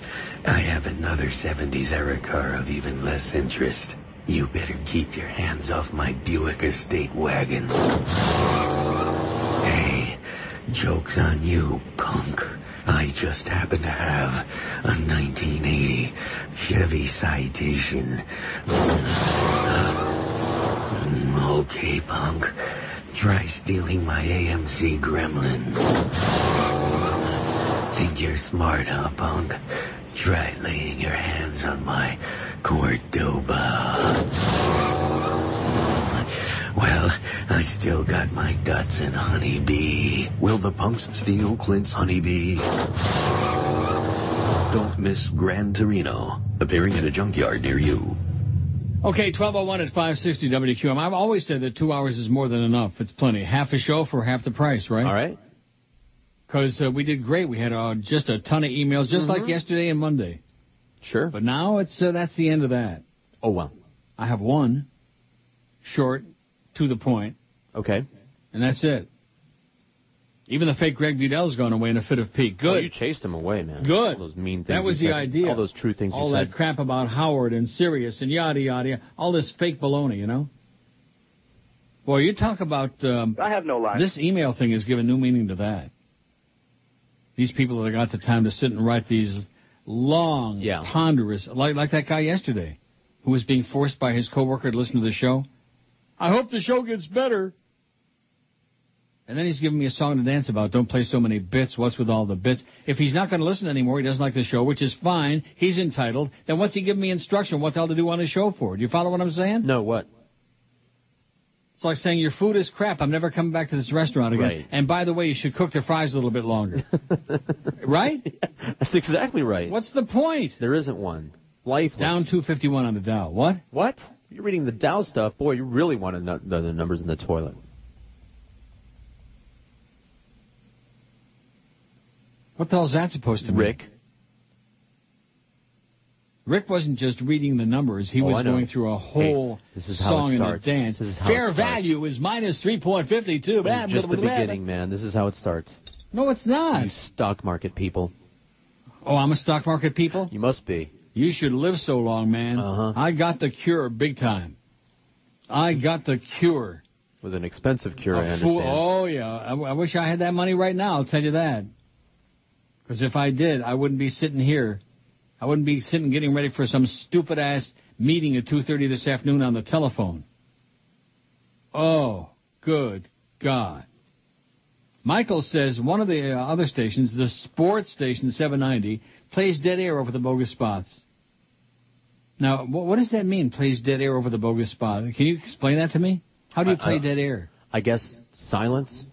I have another 70s era car of even less interest. You better keep your hands off my Buick Estate wagon. Hey, joke's on you, punk. I just happen to have a 1980 Chevy Citation. Okay, punk. Try stealing my AMC Gremlin. Think you're smart, huh, punk? Try laying your hands on my Cordoba. Well, I still got my Datsun Honeybee. Will the punks steal Clint's Honeybee? Don't miss Gran Torino, appearing at a junkyard near you. Okay, 12:01 at 560 WQM. I've always said that 2 hours is more than enough. It's plenty. Half a show for half the price, right? All right. Because we did great. We had just a ton of emails, just like yesterday and Monday. Sure. But now that's the end of that. Oh, well. I have one, short, to the point. Okay. And that's it. Even the fake Greg Budel's gone away in a fit of pique. Good. Oh, you chased him away, man. Good. All those mean things. That was the idea. All those true things all you said. All that crap about Howard and Sirius and yada, yada, all this fake baloney, you know? Boy, you talk about... I have no life. This email thing has given new meaning to that. These people that have got the time to sit and write these long, ponderous... Like that guy yesterday, who was being forced by his coworker to listen to the show. I hope the show gets better. And then he's giving me a song to dance about. Don't play so many bits. What's with all the bits? If he's not going to listen anymore, he doesn't like the show, which is fine. He's entitled. Then what's he giving me instruction what the hell to do on the show for? Do you follow what I'm saying? No, what? It's like saying your food is crap. I'm never coming back to this restaurant again. Right. And by the way, you should cook the fries a little bit longer. Right? That's exactly right. What's the point? There isn't one. Lifeless. Down 251 on the Dow. What? What? You're reading the Dow stuff. Boy, you really want to know the numbers in the toilet. What the hell is that supposed to mean? Rick wasn't just reading the numbers. He was going through a whole song and a dance. Fair value is minus 3.52. It's just the beginning, man. This is how it starts. No, it's not. You stock market people. Oh, I'm a stock market people? You must be. You should live so long, man. I got the cure big time. I got the cure. With an expensive cure, I understand. Oh, yeah. I wish I had that money right now, I'll tell you that. Because if I did, I wouldn't be sitting here. I wouldn't be sitting getting ready for some stupid-ass meeting at 2:30 this afternoon on the telephone. Oh, good God. Michael says one of the other stations, the sports station 790, plays dead air over the bogus spots. Now, what does that mean, plays dead air over the bogus spot? Can you explain that to me? How do you play dead air? I guess silence.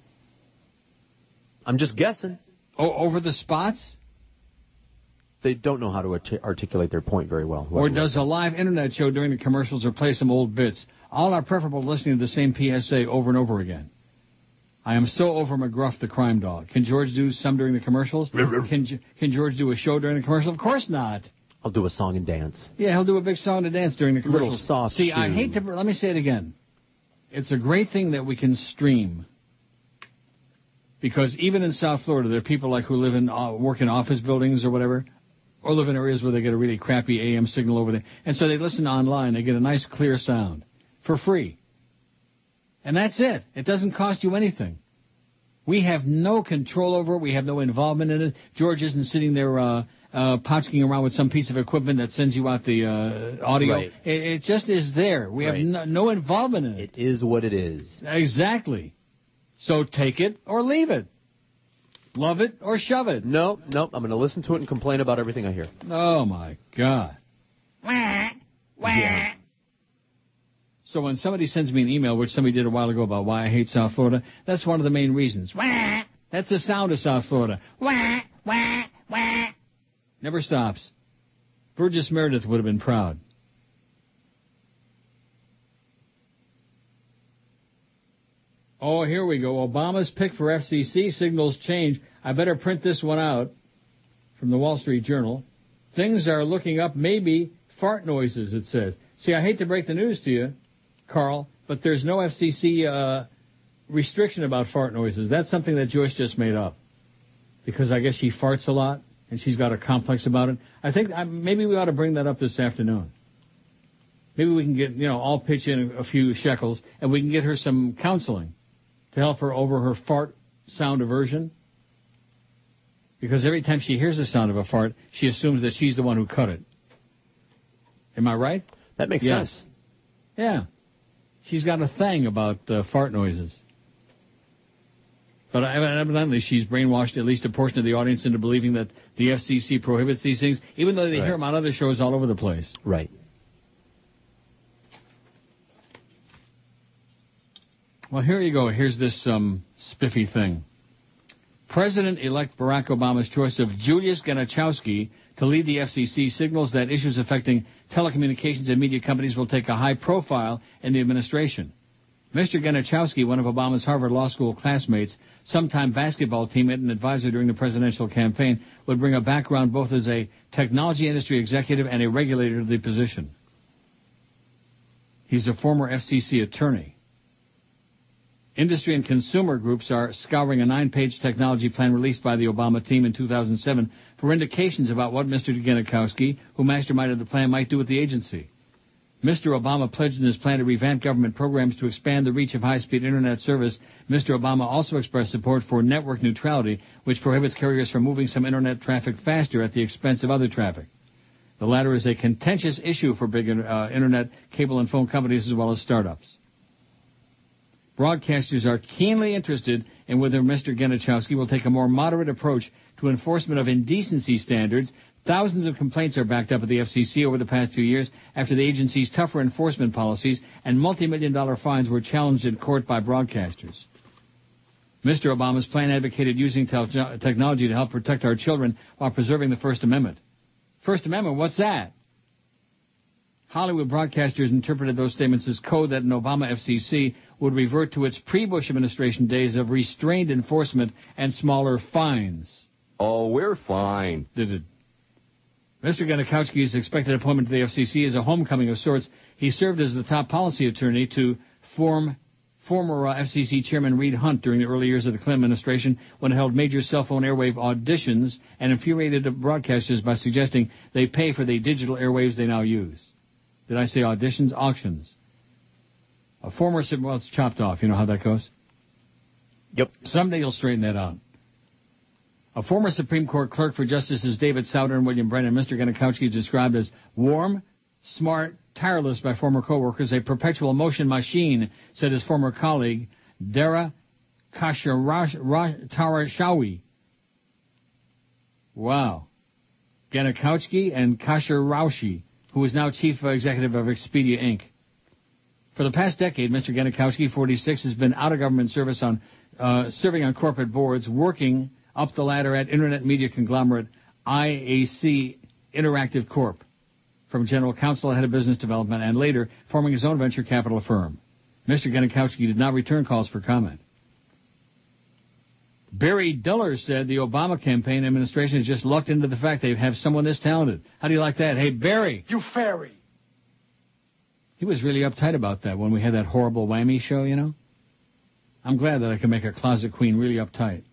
I'm just guessing. Oh, over the spots? They don't know how to articulate their point very well. Or does a live internet show during the commercials or play some old bits? All are preferable to listening to the same PSA over and over again. I am so over McGruff the crime dog. Can George do some during the commercials? Can George do a show during the commercial? Of course not. I'll do a song and dance. Yeah, he'll do a big song and dance during the commercials. Little soft See, shoe. I hate to... Let me say it again. It's a great thing that we can stream. Because even in South Florida, there are people like who live in work in office buildings or whatever, or live in areas where they get a really crappy AM signal over there. And so they listen online. They get a nice, clear sound for free. And that's it. It doesn't cost you anything. We have no control over it. We have no involvement in it. George isn't sitting there potchking around with some piece of equipment that sends you out the audio. Right. It just is there. We have no involvement in it. It is what it is. Exactly. So take it or leave it. Love it or shove it. Nope. I'm going to listen to it and complain about everything I hear. Oh, my God. Yeah. So when somebody sends me an email, which somebody did a while ago about why I hate South Florida, that's one of the main reasons. That's the sound of South Florida. Never stops. Burgess Meredith would have been proud. Oh, here we go. Obama's pick for FCC signals change. I better print this one out from the Wall Street Journal. Things are looking up, maybe fart noises, it says. See, I hate to break the news to you, Carl, but there's no FCC restriction about fart noises. That's something that Joyce just made up. Because I guess she farts a lot, and she's got a complex about it. I think maybe we ought to bring that up this afternoon. Maybe we can get, all pitch in a few shekels, and we can get her some counseling to help her over her fart sound aversion. Because every time she hears the sound of a fart, she assumes that she's the one who cut it. Am I right? That makes sense. Yeah. She's got a thing about fart noises. But evidently she's brainwashed at least a portion of the audience into believing that the FCC prohibits these things, even though they hear them on other shows all over the place. Right. Well, here you go. Here's this spiffy thing. President-elect Barack Obama's choice of Julius Genachowski to lead the FCC signals that issues affecting telecommunications and media companies will take a high profile in the administration. Mr. Genachowski, one of Obama's Harvard Law School classmates, sometime basketball teammate and advisor during the presidential campaign, would bring a background both as a technology industry executive and a regulator to the position. He's a former FCC attorney. Industry and consumer groups are scouring a 9-page technology plan released by the Obama team in 2007 for indications about what Mr. Genachowski, who masterminded the plan, might do with the agency. Mr. Obama pledged in his plan to revamp government programs to expand the reach of high-speed Internet service. Mr. Obama also expressed support for network neutrality, which prohibits carriers from moving some Internet traffic faster at the expense of other traffic. The latter is a contentious issue for big Internet, cable, and phone companies as well as startups. Broadcasters are keenly interested in whether Mr. Genachowski will take a more moderate approach to enforcement of indecency standards. Thousands of complaints are backed up at the FCC over the past few years after the agency's tougher enforcement policies and multi-million-dollar fines were challenged in court by broadcasters. Mr. Obama's plan advocated using technology to help protect our children while preserving the First Amendment. First Amendment, what's that? Hollywood broadcasters interpreted those statements as code that an Obama FCC would revert to its pre-Bush administration days of restrained enforcement and smaller fines. Oh, we're fine. Mr. Genachowski's expected appointment to the FCC is a homecoming of sorts. He served as the top policy attorney to former FCC Chairman Reed Hunt during the early years of the Clinton administration when it held major cell phone airwave auditions and infuriated broadcasters by suggesting they pay for the digital airwaves they now use. Did I say auditions? Auctions. Well, it's chopped off. You know how that goes? Yep. Someday you'll straighten that out. A former Supreme Court clerk for Justices David Souter and William Brennan, Mr. Genachowski is described as warm, smart, tireless by former co-workers, a perpetual motion machine, said his former colleague, Dara Tarashawi. Wow. Genachowski and Kasharaushi, who is now chief executive of Expedia, Inc. For the past decade, Mr. Genachowski, 46, has been out of government service serving on corporate boards, working up the ladder at Internet media conglomerate IAC Interactive Corp. From general counsel, head of business development, and later forming his own venture capital firm. Mr. Genachowski did not return calls for comment. Barry Diller said the Obama campaign administration has just lucked into the fact they have someone this talented. How do you like that? Hey, Barry. You fairy. He was really uptight about that when we had that horrible whammy show, you know. I'm glad that I can make a closet queen really uptight.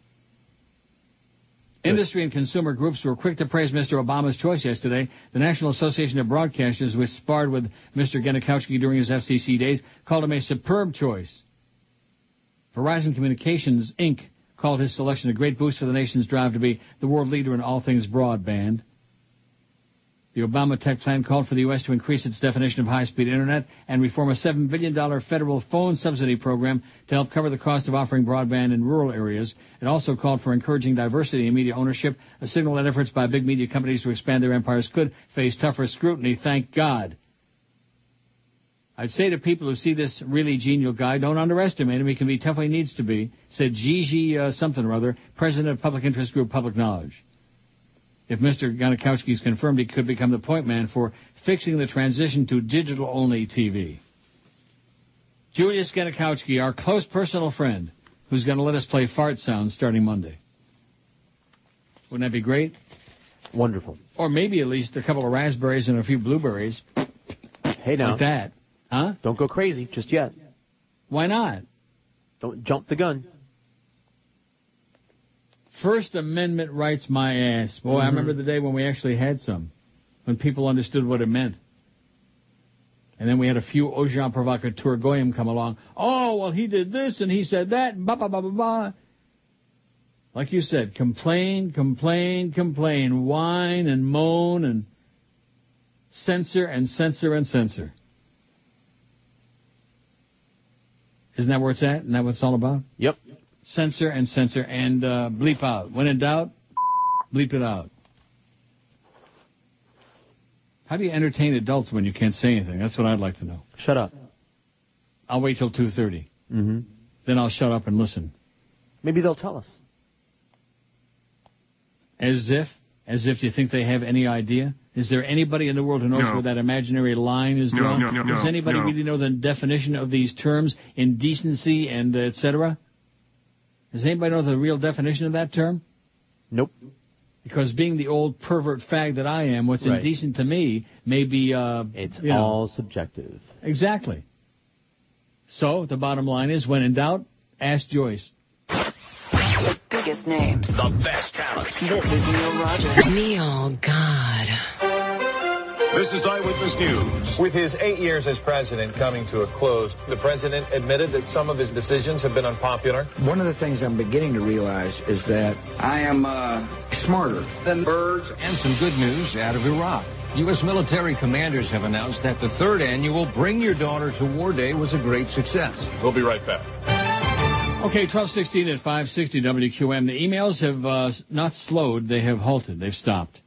Industry and consumer groups were quick to praise Mr. Obama's choice yesterday. The National Association of Broadcasters, which sparred with Mr. Genachowski during his FCC days, called him a superb choice. Verizon Communications, Inc., called his selection a great boost for the nation's drive to be the world leader in all things broadband. The Obama tech plan called for the U.S. to increase its definition of high-speed Internet and reform a $7 billion federal phone subsidy program to help cover the cost of offering broadband in rural areas. It also called for encouraging diversity in media ownership, a signal that efforts by big media companies to expand their empires could face tougher scrutiny, thank God. I'd say to people who see this really genial guy, don't underestimate him. He can be tough when he needs to be, said Gigi something or other, president of public interest group Public Knowledge. If Mr. Genachowski is confirmed, he could become the point man for fixing the transition to digital-only TV. Julius Genachowski, our close personal friend, who's going to let us play fart sounds starting Monday. Wouldn't that be great? Wonderful. Or maybe at least a couple of raspberries and a few blueberries. Hey, now. Like that. Huh? Don't go crazy just yet. Why not? Don't jump the gun. First Amendment rights, my ass. Boy, I remember the day when we actually had some, when people understood what it meant. And then we had a few agents provocateurs goyim come along. Oh, well, he did this and he said that, and blah, blah, blah, blah, blah. Like you said, complain, complain, complain, whine and moan and censor and censor and censor. Isn't that where it's at? Isn't that what it's all about? Yep. Censor and censor and bleep out. When in doubt, bleep it out. How do you entertain adults when you can't say anything? That's what I'd like to know. Shut up. I'll wait till 2:30. Mm-hmm. Then I'll shut up and listen. Maybe they'll tell us. As if you think they have any idea? Is there anybody in the world who knows where that imaginary line is drawn? Does anybody really know the definition of these terms, indecency and et cetera? Does anybody know the real definition of that term? Nope. Because being the old pervert fag that I am, what's indecent to me may be... it's all subjective. Exactly. So, the bottom line is, when in doubt, ask Joyce. The biggest names. The best talent. This is Neil Rogers. Neil, God. This is Eyewitness News. With his 8 years as president coming to a close, the president admitted that some of his decisions have been unpopular. One of the things I'm beginning to realize is that I am smarter than birds. And some good news out of Iraq. U.S. military commanders have announced that the third annual Bring Your Daughter to War Day was a great success. We'll be right back. Okay, 12:16 at 560 WQM. The emails have not slowed. They have halted. They've stopped.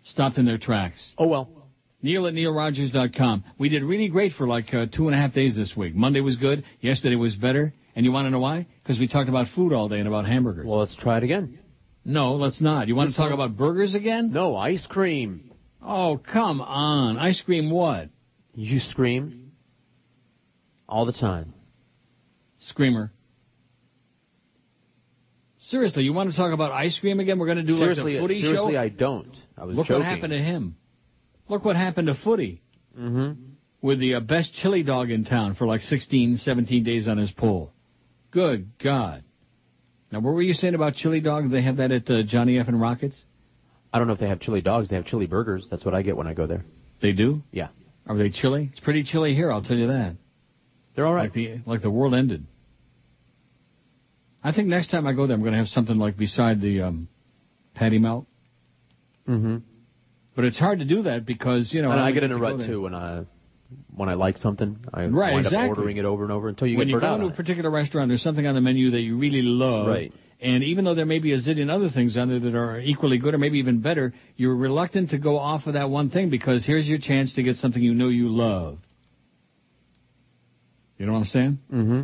Stopped in their tracks. Oh, well. Neil at neilrogers.com. We did really great for like 2.5 days this week. Monday was good. Yesterday was better. And you want to know why? Because we talked about food all day and about hamburgers. Well, let's try it again. No, let's not. You want to talk about burgers again? No, ice cream. Oh, come on. Ice cream what? You scream all the time. Screamer. Seriously, you want to talk about ice cream again? We're going to do like the footy show? Seriously, I don't. I was Look joking. what happened to him. Look what happened to Footy. Mm-hmm. With the best chili dog in town for like 16, 17 days on his pole. Good God. Now, what were you saying about chili dog? Do they have that at Johnny F. and Rockets? I don't know if they have chili dogs. They have chili burgers. That's what I get when I go there. They do? Yeah. Are they chili? It's pretty chilly here, I'll tell you that. They're all right. Like the world ended. I think next time I go there, I'm going to have something like beside the patty melt. Mm-hmm. But it's hard to do that because, you know... And I get in a rut, too, when I like something. I wind up ordering it over and over until you get burnt out. When you go to a particular restaurant, there's something on the menu that you really love. Right. And even though there may be a zillion other things on there that are equally good or maybe even better, you're reluctant to go off of that one thing because here's your chance to get something you know you love. You know what I'm saying? Mm-hmm.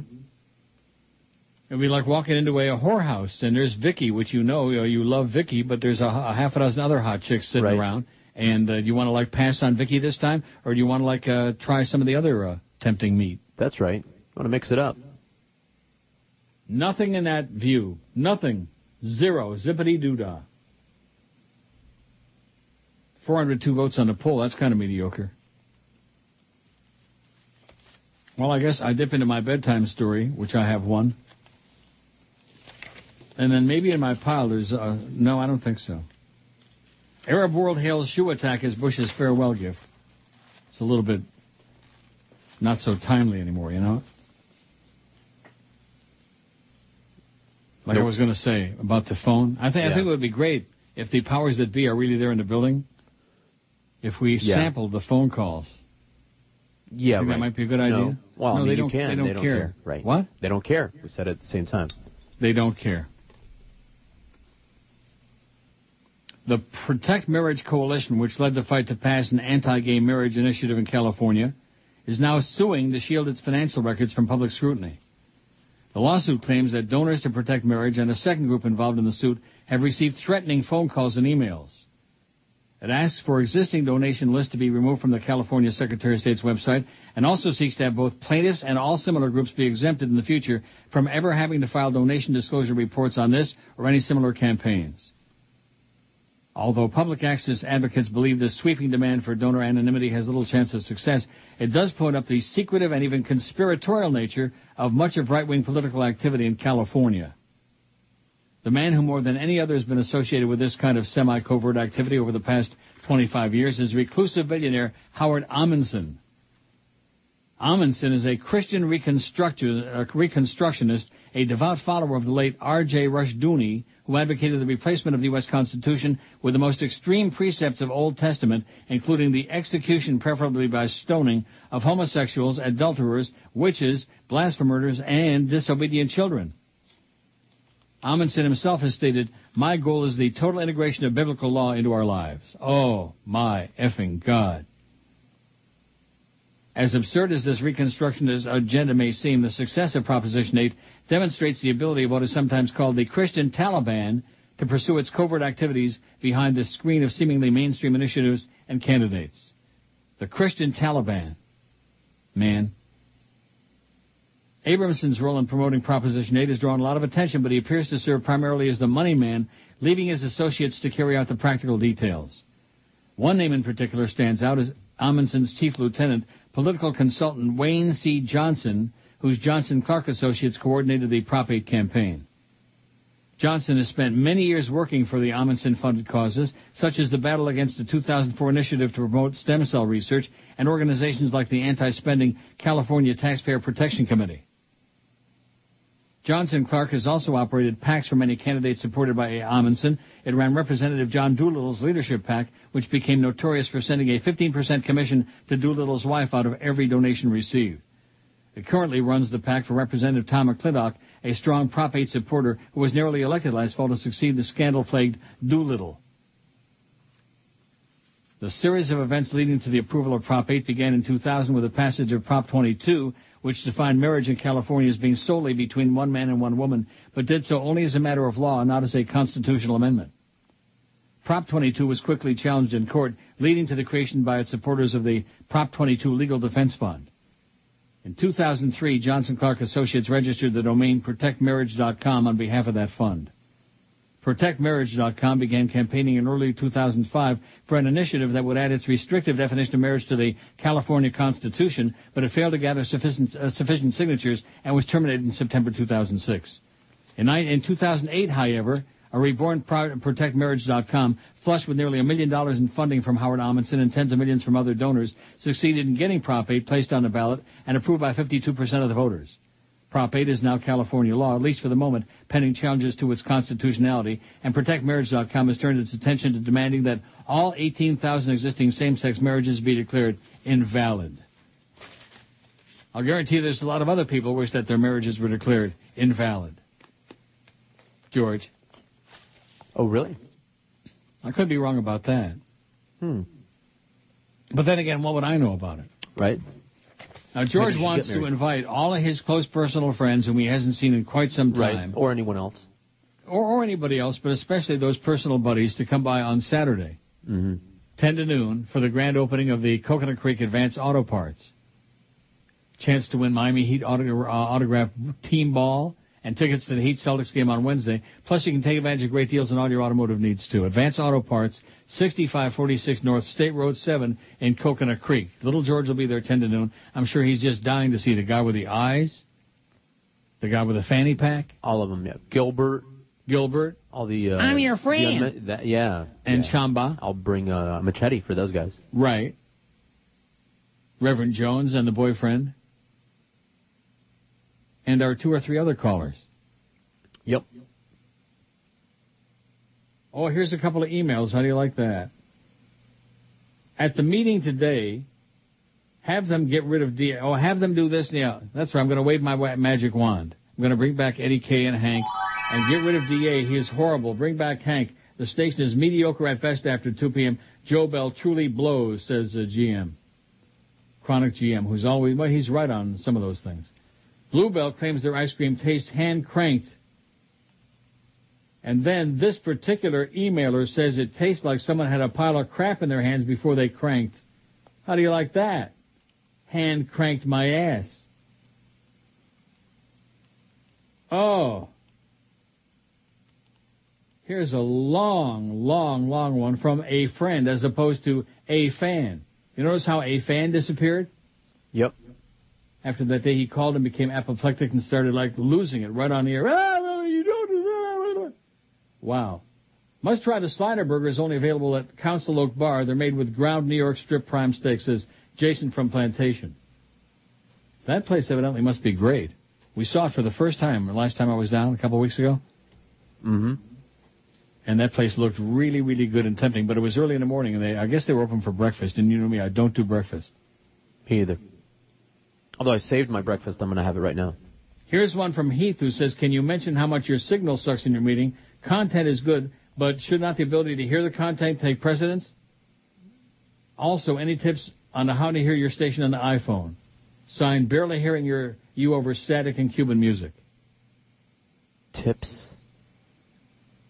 It'd be like walking into a whorehouse, and there's Vicky, which you know you love Vicky, but there's a half a dozen other hot chicks sitting around. And do you want to, like, pass on Vicky this time, or do you want to, like, try some of the other tempting meat? That's right. I want to mix it up. Nothing in that view. Nothing. Zero. Zippity-doo-dah. 402 votes on the poll. That's kind of mediocre. Well, I guess I dip into my bedtime story, which I have one. And then maybe in my pile there's... no, I don't think so. Arab world hails shoe attack as Bush's farewell gift. It's a little bit not so timely anymore, you know? Like I was going to say about the phone. I think it would be great if the powers that be are really there in the building. If we sampled the phone calls. Yeah, that might be a good idea? No. Well, no, I mean, they don't care. They don't care. Right. What? They don't care. We said it at the same time. They don't care. The Protect Marriage Coalition, which led the fight to pass an anti-gay marriage initiative in California, is now suing to shield its financial records from public scrutiny. The lawsuit claims that donors to Protect Marriage and a second group involved in the suit have received threatening phone calls and emails. It asks for existing donation lists to be removed from the California Secretary of State's website and also seeks to have both plaintiffs and all similar groups be exempted in the future from ever having to file donation disclosure reports on this or any similar campaigns. Although public access advocates believe this sweeping demand for donor anonymity has little chance of success, it does point up the secretive and even conspiratorial nature of much of right-wing political activity in California. The man who more than any other has been associated with this kind of semi-covert activity over the past 25 years is reclusive billionaire Howard Amundsen. Amundsen is a Christian reconstructionist, a devout follower of the late R.J. Rushdoony, who advocated the replacement of the U.S. Constitution with the most extreme precepts of Old Testament, including the execution, preferably by stoning, of homosexuals, adulterers, witches, blasphemers, and disobedient children. Amundsen himself has stated, "My goal is the total integration of biblical law into our lives." Oh, my effing God. As absurd as this reconstructionist agenda may seem, the success of Proposition 8 demonstrates the ability of what is sometimes called the Christian Taliban to pursue its covert activities behind the screen of seemingly mainstream initiatives and candidates. The Christian Taliban. Man. Abramson's role in promoting Proposition 8 has drawn a lot of attention, but he appears to serve primarily as the money man, leaving his associates to carry out the practical details. One name in particular stands out as Amundsen's chief lieutenant, political consultant Wayne C. Johnson, whose Johnson Clark Associates coordinated the Prop 8 campaign. Johnson has spent many years working for the Amundsen-funded causes, such as the battle against the 2004 initiative to promote stem cell research and organizations like the anti-spending California Taxpayer Protection Committee. Johnson Clark has also operated PACs for many candidates supported by Amundsen. It ran Representative John Doolittle's leadership PAC, which became notorious for sending a 15% commission to Doolittle's wife out of every donation received. It currently runs the PAC for Representative Tom McClintock, a strong Prop 8 supporter who was narrowly elected last fall to succeed the scandal-plagued Doolittle. The series of events leading to the approval of Prop 8 began in 2000 with the passage of Prop 22, which defined marriage in California as being solely between one man and one woman, but did so only as a matter of law and not as a constitutional amendment. Prop 22 was quickly challenged in court, leading to the creation by its supporters of the Prop 22 Legal Defense Fund. In 2003, Johnson Clark Associates registered the domain protectmarriage.com on behalf of that fund. ProtectMarriage.com began campaigning in early 2005 for an initiative that would add its restrictive definition of marriage to the California Constitution, but it failed to gather sufficient signatures and was terminated in September 2006. In 2008, however, a reborn ProtectMarriage.com, flush with nearly $1 million in funding from Howard Amundsen and tens of millions from other donors, succeeded in getting Prop 8 placed on the ballot and approved by 52% of the voters. Prop 8 is now California law, at least for the moment, pending challenges to its constitutionality, and ProtectMarriage.com has turned its attention to demanding that all 18,000 existing same-sex marriages be declared invalid. I'll guarantee there's a lot of other people who wish that their marriages were declared invalid. George. Oh, really? I could be wrong about that. But then again, what would I know about it? Right. Now, George wants to invite all of his close personal friends whom he hasn't seen in quite some time. Right. Or anyone else. Or anybody else, but especially those personal buddies to come by on Saturday, 10 to noon, for the grand opening of the Coconut Creek Advanced Auto Parts. Chance to win Miami Heat autograph team ball and tickets to the Heat Celtics game on Wednesday. Plus, you can take advantage of great deals on all your automotive needs, too. Advanced Auto Parts, 6546 North State Road 7 in Coconut Creek. Little George will be there 10 to noon. I'm sure he's just dying to see the guy with the eyes, the guy with the fanny pack. All of them, yeah. Gilbert. All the... I'm your friend. And Chamba. I'll bring a machete for those guys. Right. Reverend Jones and the boyfriend. And our 2 or 3 other callers. Yep. Oh, here's a couple of emails. How do you like that? At the meeting today, have them get rid of DA. Oh, have them do this. Yeah, that's right. I'm going to wave my magic wand. I'm going to bring back Eddie K. and Hank and get rid of DA. He is horrible. Bring back Hank. The station is mediocre at best after 2 p.m. Joe Bell truly blows, says GM. Chronic GM, who's always, well, he's right on some of those things. Bluebell claims their ice cream tastes hand-cranked. And then this particular emailer says it tastes like someone had a pile of crap in their hands before they cranked. How do you like that? Hand-cranked my ass. Oh. Here's a long one from a friend as opposed to a fan. You notice how a fan disappeared? Yep. After that day, he called and became apoplectic and started, losing it right on the air. Ah, you don't do that. Wow. Must try the Slider Burgers, only available at Council Oak Bar. They're made with ground New York strip prime steak, says Jason from Plantation. That place evidently must be great. We saw it for the first time the last time I was down a couple of weeks ago. Mm-hmm. And that place looked really, really good and tempting, but it was early in the morning, and I guess they were open for breakfast. And you know me, I don't do breakfast. Me either. Although I saved my breakfast, I'm going to have it right now. Here's one from Heath who says, can you mention how much your signal sucks in your meeting? Content is good, but should not the ability to hear the content take precedence? Also, any tips on how to hear your station on the iPhone? Signed, barely hearing you over static and Cuban music. Tips?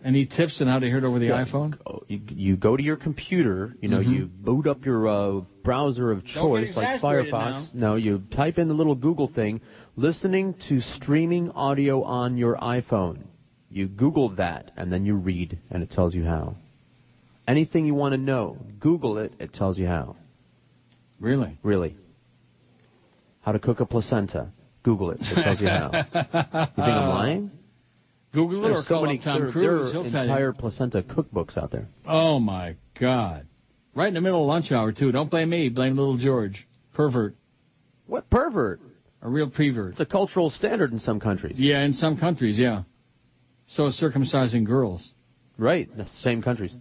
Any tips on how to hear it over the iPhone? You go to your computer, you boot up your browser of choice, like Firefox. No, you type in the little Google thing, listening to streaming audio on your iPhone. You Google that, and then you read, and it tells you how. Anything you want to know, Google it, it tells you how. Really? Really. How to cook a placenta, Google it, it tells you how. You think I'm lying? Google it or call up Tom Cruise. There are entire placenta cookbooks out there. Oh, my God. Right in the middle of lunch hour, too. Don't blame me. Blame little George. Pervert. What pervert? A real prevert. It's a cultural standard in some countries. Yeah, in some countries, yeah. So is circumcising girls. Right. That's the same countries.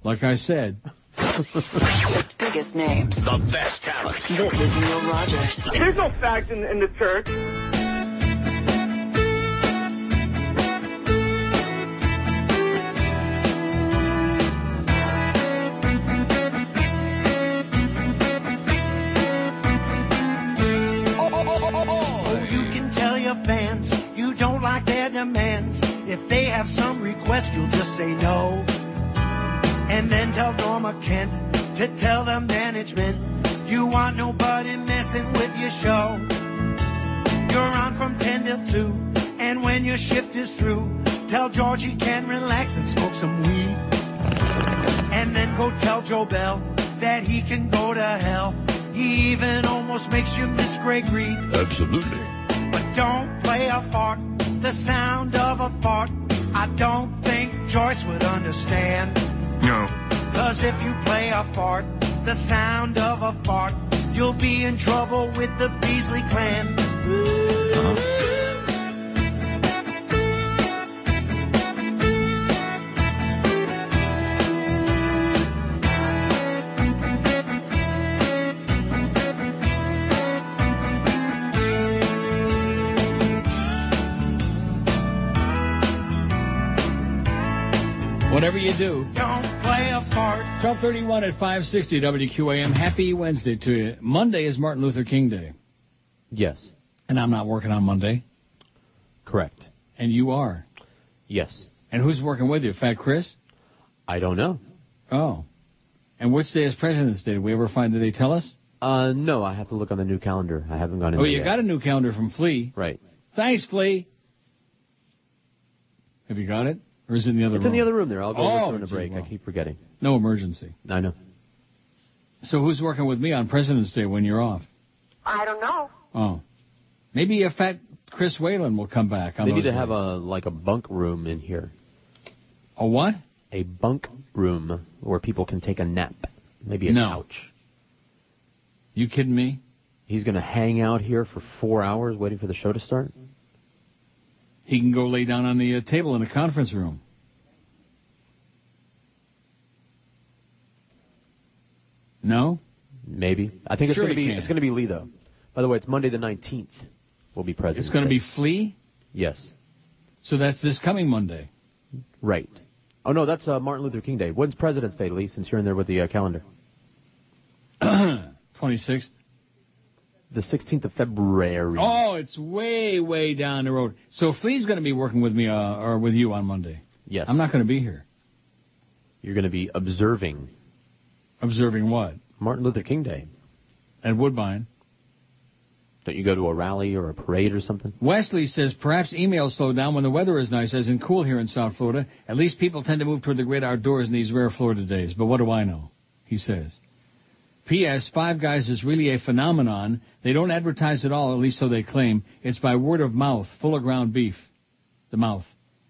Like I said. The biggest names. The best talent. This is Neil Rogers. There's no fact in the church. Fans, you don't like their demands. If they have some request, you'll just say no. And then tell Norma Kent to tell the management you want nobody messing with your show. You're on from 10 till 2, and when your shift is through, tell George he can relax and smoke some weed. And then go tell Joe Bell that he can go to hell. He even almost makes you miss Gregory. Absolutely. But don't play a fart, the sound of a fart. I don't think Joyce would understand. No. 'Cause if you play a fart, the sound of a fart, you'll be in trouble with the Beasley clan. Whatever you do. Don't play a part. 12:31 at 560 WQAM. Happy Wednesday to you. Monday is Martin Luther King Day. Yes. And I'm not working on Monday. Correct. And you are? Yes. And who's working with you? Fat Chris? I don't know. Oh. And which day is President's Day? Did we ever find, did they tell us? No, I have to look on the new calendar. I haven't gone in Oh, there you yet. got a new calendar from Flea. Right. Thanks, Flea. Have you got it? Or is it in the other room? It's in the other room there. I'll go over during a gee, break. well. I keep forgetting. No emergency. I know. So who's working with me on President's Day when you're off? I don't know. Oh. Maybe a fat Chris Whalen will come back on They need those to have days. a bunk room in here. A what? A bunk room where people can take a nap. Maybe a No. couch. You kidding me? He's going to hang out here for 4 hours waiting for the show to start? He can go lay down on the table in the conference room. No? Maybe. I think Sure it's he can. going to be Lee, though. By the way, it's Monday the 19th. Will be President's It's going to Day. be Flea? Yes. So that's this coming Monday. Right. Oh, no, that's Martin Luther King Day. When's President's Day, Lee, since you're in there with the calendar? 26th. The 16th of February. Oh, it's way, way down the road. So Flea's going to be working with me or with you on Monday. Yes. I'm not going to be here. You're going to be observing. Observing what? Martin Luther King Day. At Woodbine. Don't you go to a rally or a parade or something? Wesley says perhaps emails slow down when the weather is nice, as in cool here in South Florida. At least people tend to move toward the great outdoors in these rare Florida days. But what do I know? He says. P.S. Five Guys is really a phenomenon. They don't advertise at all, at least so they claim. It's by word of mouth, full of ground beef. The mouth.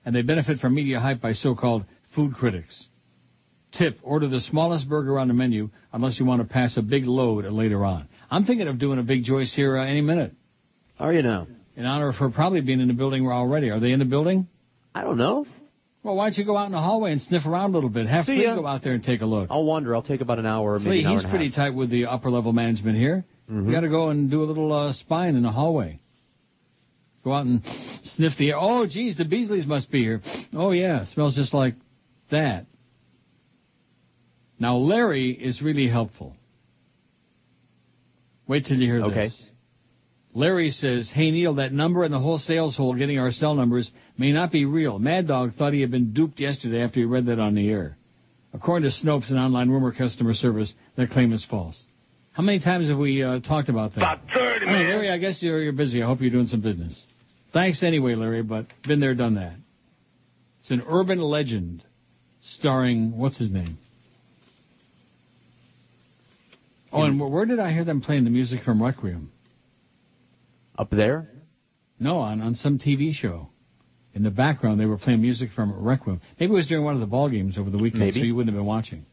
And they benefit from media hype by so-called food critics. Tip, order the smallest burger on the menu unless you want to pass a big load later on. I'm thinking of doing a Big Joyce here any minute. Are you now? In honor of her probably being in the building already. Are they in the building? I don't know. Well, why don't you go out in the hallway and sniff around a little bit? Have Flea go out there and take a look. I'll wander. I'll take about an hour, maybe an hour and a half. He's pretty tight with the upper-level management here. You got to go and do a little spying in the hallway. Go out and sniff the air. Oh, geez, the Beasleys must be here. Oh, yeah, it smells just like that. Now, Larry is really helpful. Wait till you hear this. Larry says, hey, Neil, that number in the whole sales hole getting our cell numbers may not be real. Mad Dog thought he had been duped yesterday after he read that on the air. According to Snopes, an online rumor customer service, that claim is false. How many times have we talked about that? About 30, man. Larry, I guess you're busy. I hope you're doing some business. Thanks anyway, Larry, but been there, done that. It's an urban legend starring, what's his name? Oh, and where did I hear them playing the music from Requiem? Up there? No, on some TV show. In the background, they were playing music from Requiem. Maybe it was during one of the ball games over the weekend, so you wouldn't have been watching.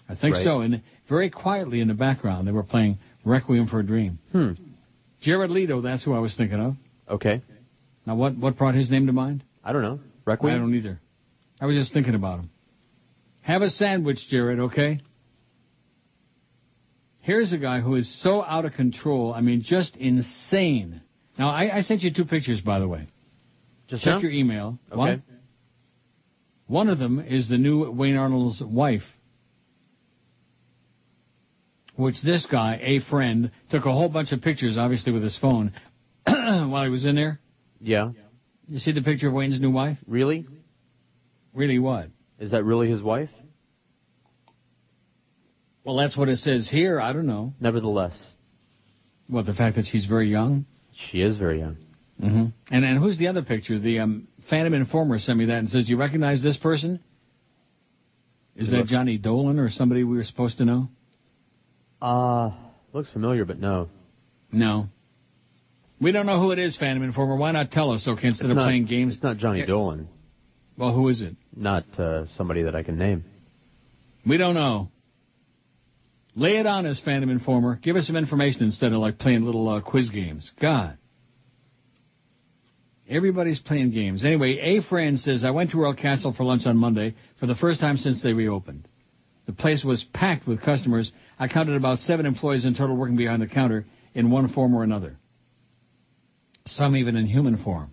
I think so. And very quietly in the background, they were playing Requiem for a Dream. Jared Leto, that's who I was thinking of. Okay. Now, what brought his name to mind? I don't know. Requiem? I don't either. I was just thinking about him. Have a sandwich, Jared, okay? Here's a guy who is so out of control, I mean, just insane. Now, I sent you two pictures, by the way. Just check your email. Okay. One of them is the new Wayne Arnold's wife, which this guy, a friend, took a whole bunch of pictures, obviously with his phone, while he was in there. Yeah. You see the picture of Wayne's new wife? Really? Really what? Is that really his wife? Well, that's what it says here. I don't know. Nevertheless. What, the fact that she's very young? She is very young. Mm-hmm. And who's the other picture? The Phantom Informer sent me that and says, you recognize this person? Is that Johnny Dolan or somebody we were supposed to know? Looks familiar, but no. No. We don't know who it is, Phantom Informer. Why not tell us, okay, instead of playing games? It's not Johnny Dolan. Well, who is it? Not somebody that I can name. We don't know. Lay it on us, Phantom Informer. Give us some information instead of like playing little quiz games. God. Everybody's playing games. Anyway, a friend says, I went to Royal Castle for lunch on Monday for the first time since they reopened. The place was packed with customers. I counted about 7 employees in total working behind the counter in one form or another. Some even in human form.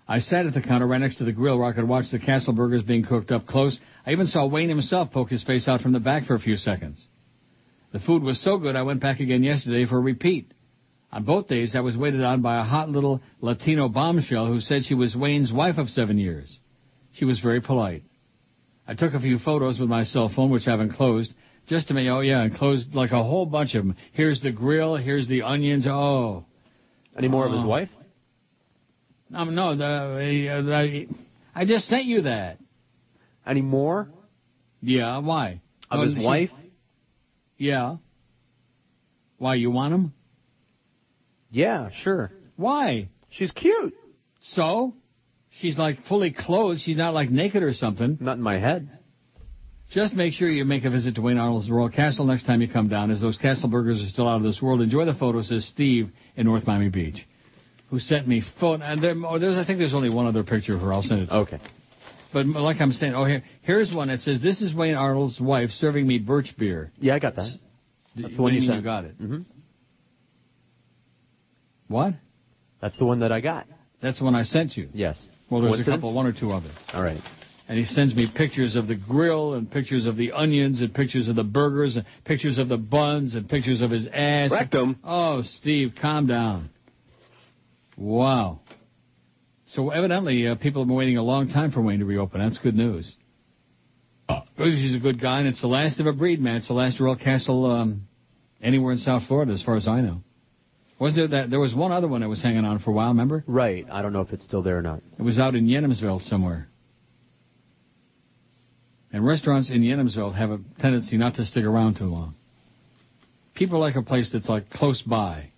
I sat at the counter right next to the grill where I could watch the castle burgers being cooked up close. I even saw Wayne himself poke his face out from the back for a few seconds. The food was so good I went back again yesterday for a repeat. On both days, I was waited on by a hot little Latino bombshell who said she was Wayne's wife of 7 years. She was very polite. I took a few photos with my cell phone, which I have enclosed, just to make, enclosed like a whole bunch of them. Here's the grill, here's the onions, Any more of his wife? No, I just sent you that. Any more? Yeah, why? Of his wife? Yeah. Why, you want him? Yeah, sure. Why? She's cute. So? She's like fully clothed. She's not like naked or something. Not in my head. Just make sure you make a visit to Wayne Arnold's Royal Castle next time you come down, as those castle burgers are still out of this world. Enjoy the photos, says Steve in North Miami Beach, who sent me photo. And I think there's only one other picture of her. I'll send it. Okay. But like I'm saying, here's one that says, this is Wayne Arnold's wife serving me birch beer. Yeah, I got that. That's the one you sent. You got it. Mm-hmm. What? That's the one that I got. That's the one I sent you? Yes. Well, there's one or two others. All right. And he sends me pictures of the grill and pictures of the onions and pictures of the burgers and pictures of the buns and pictures of his ass. Rectum. Oh, Steve, calm down. Wow. So evidently people have been waiting a long time for Wayne to reopen. That's good news. Because he's a good guy, and it's the last of a breed, man. It's the last Royal Castle anywhere in South Florida, as far as I know. Wasn't there was one other one that was hanging on for a while, remember? Right. I don't know if it's still there or not. It was out in Yenamsville somewhere. And restaurants in Yenamsville have a tendency not to stick around too long. People like a place that's like close by,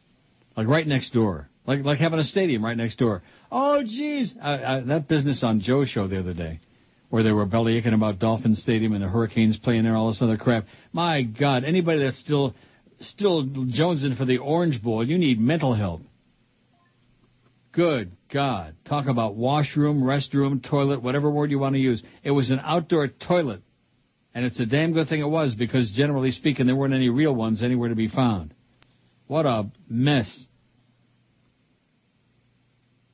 like right next door, like having a stadium right next door. Oh, geez. That business on Joe's show the other day, where they were bellyaching about Dolphin Stadium and the Hurricanes playing there, all this other crap. My God, anybody that's still jonesing for the Orange Bowl, you need mental help. Good God. Talk about washroom, restroom, toilet, whatever word you want to use. It was an outdoor toilet. And it's a damn good thing it was, because generally speaking, there weren't any real ones anywhere to be found. What a mess.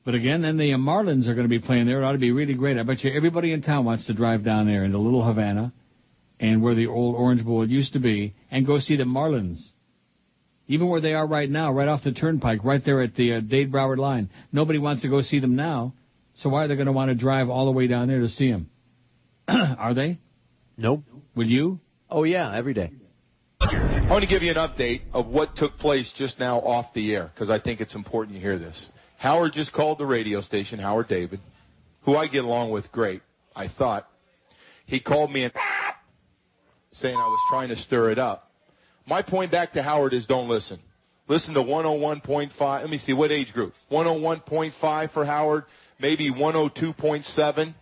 But again, then the Marlins are going to be playing there. It ought to be really great. I bet you everybody in town wants to drive down there into Little Havana and where the old Orange Bowl used to be and go see the Marlins. Even where they are right now, right off the turnpike, right there at the Dade-Broward line. Nobody wants to go see them now, so why are they going to want to drive all the way down there to see them? Are they? Nope. Will you? Oh, yeah, every day. I want to give you an update of what took place just now off the air, because I think it's important you hear this. Howard just called the radio station, Howard David, who I get along with great, I thought. He called me and saying I was trying to stir it up. My point back to Howard is don't listen. Listen to 101.5. Let me see, what age group? 101.5 for Howard, maybe 102.7.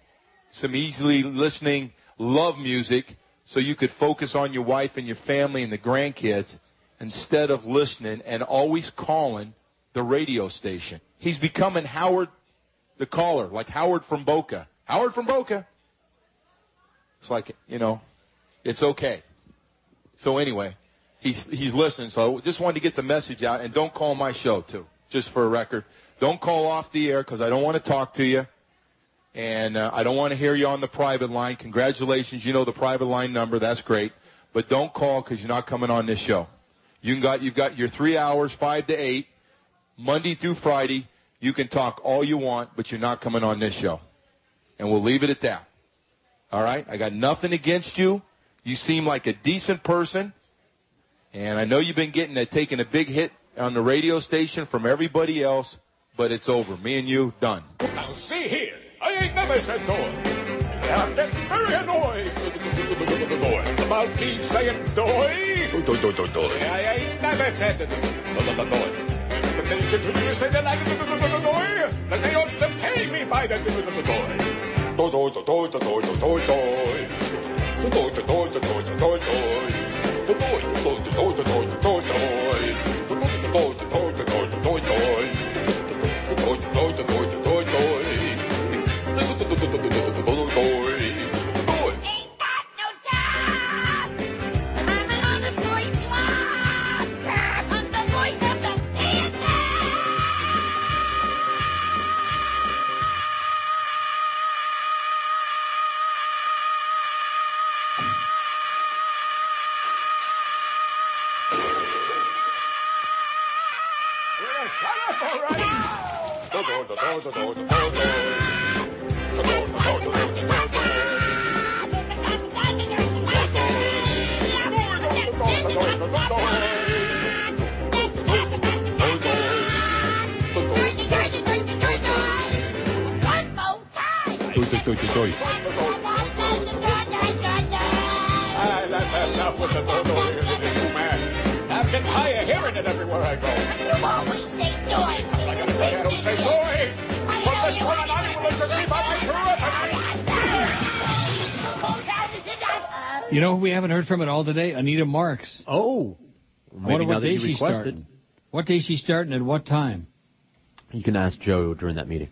Some easily listening love music so you could focus on your wife and your family and the grandkids instead of listening and always calling the radio station. He's becoming Howard the caller, like Howard from Boca. Howard from Boca. It's like, it's okay. So anyway, he's listening. So I just wanted to get the message out, and don't call my show, too, just for a record. Don't call off the air because I don't want to talk to you, and I don't want to hear you on the private line. Congratulations, you know the private line number. That's great. But don't call because you're not coming on this show. You've got your 3 hours, 5 to 8, Monday through Friday. You can talk all you want, but you're not coming on this show. And we'll leave it at that. All right? I got nothing against you. You seem like a decent person. And I know you've been taking a big hit on the radio station from everybody else, but it's over. Me and you, done. Now see here, I ain't never said no. I'm getting very annoyed about me saying doy. I ain't never said doy. You say that I doy, then they ought to pay me by the I'm getting higher hearing it everywhere I go. You always say doy. I don't say doy. From this point on, you will just see by my terrific. You know who we haven't heard from at all today? Anita Marks. Oh. I wonder what day she's requested. starting. What day she's starting and what time? You can ask Joe during that meeting.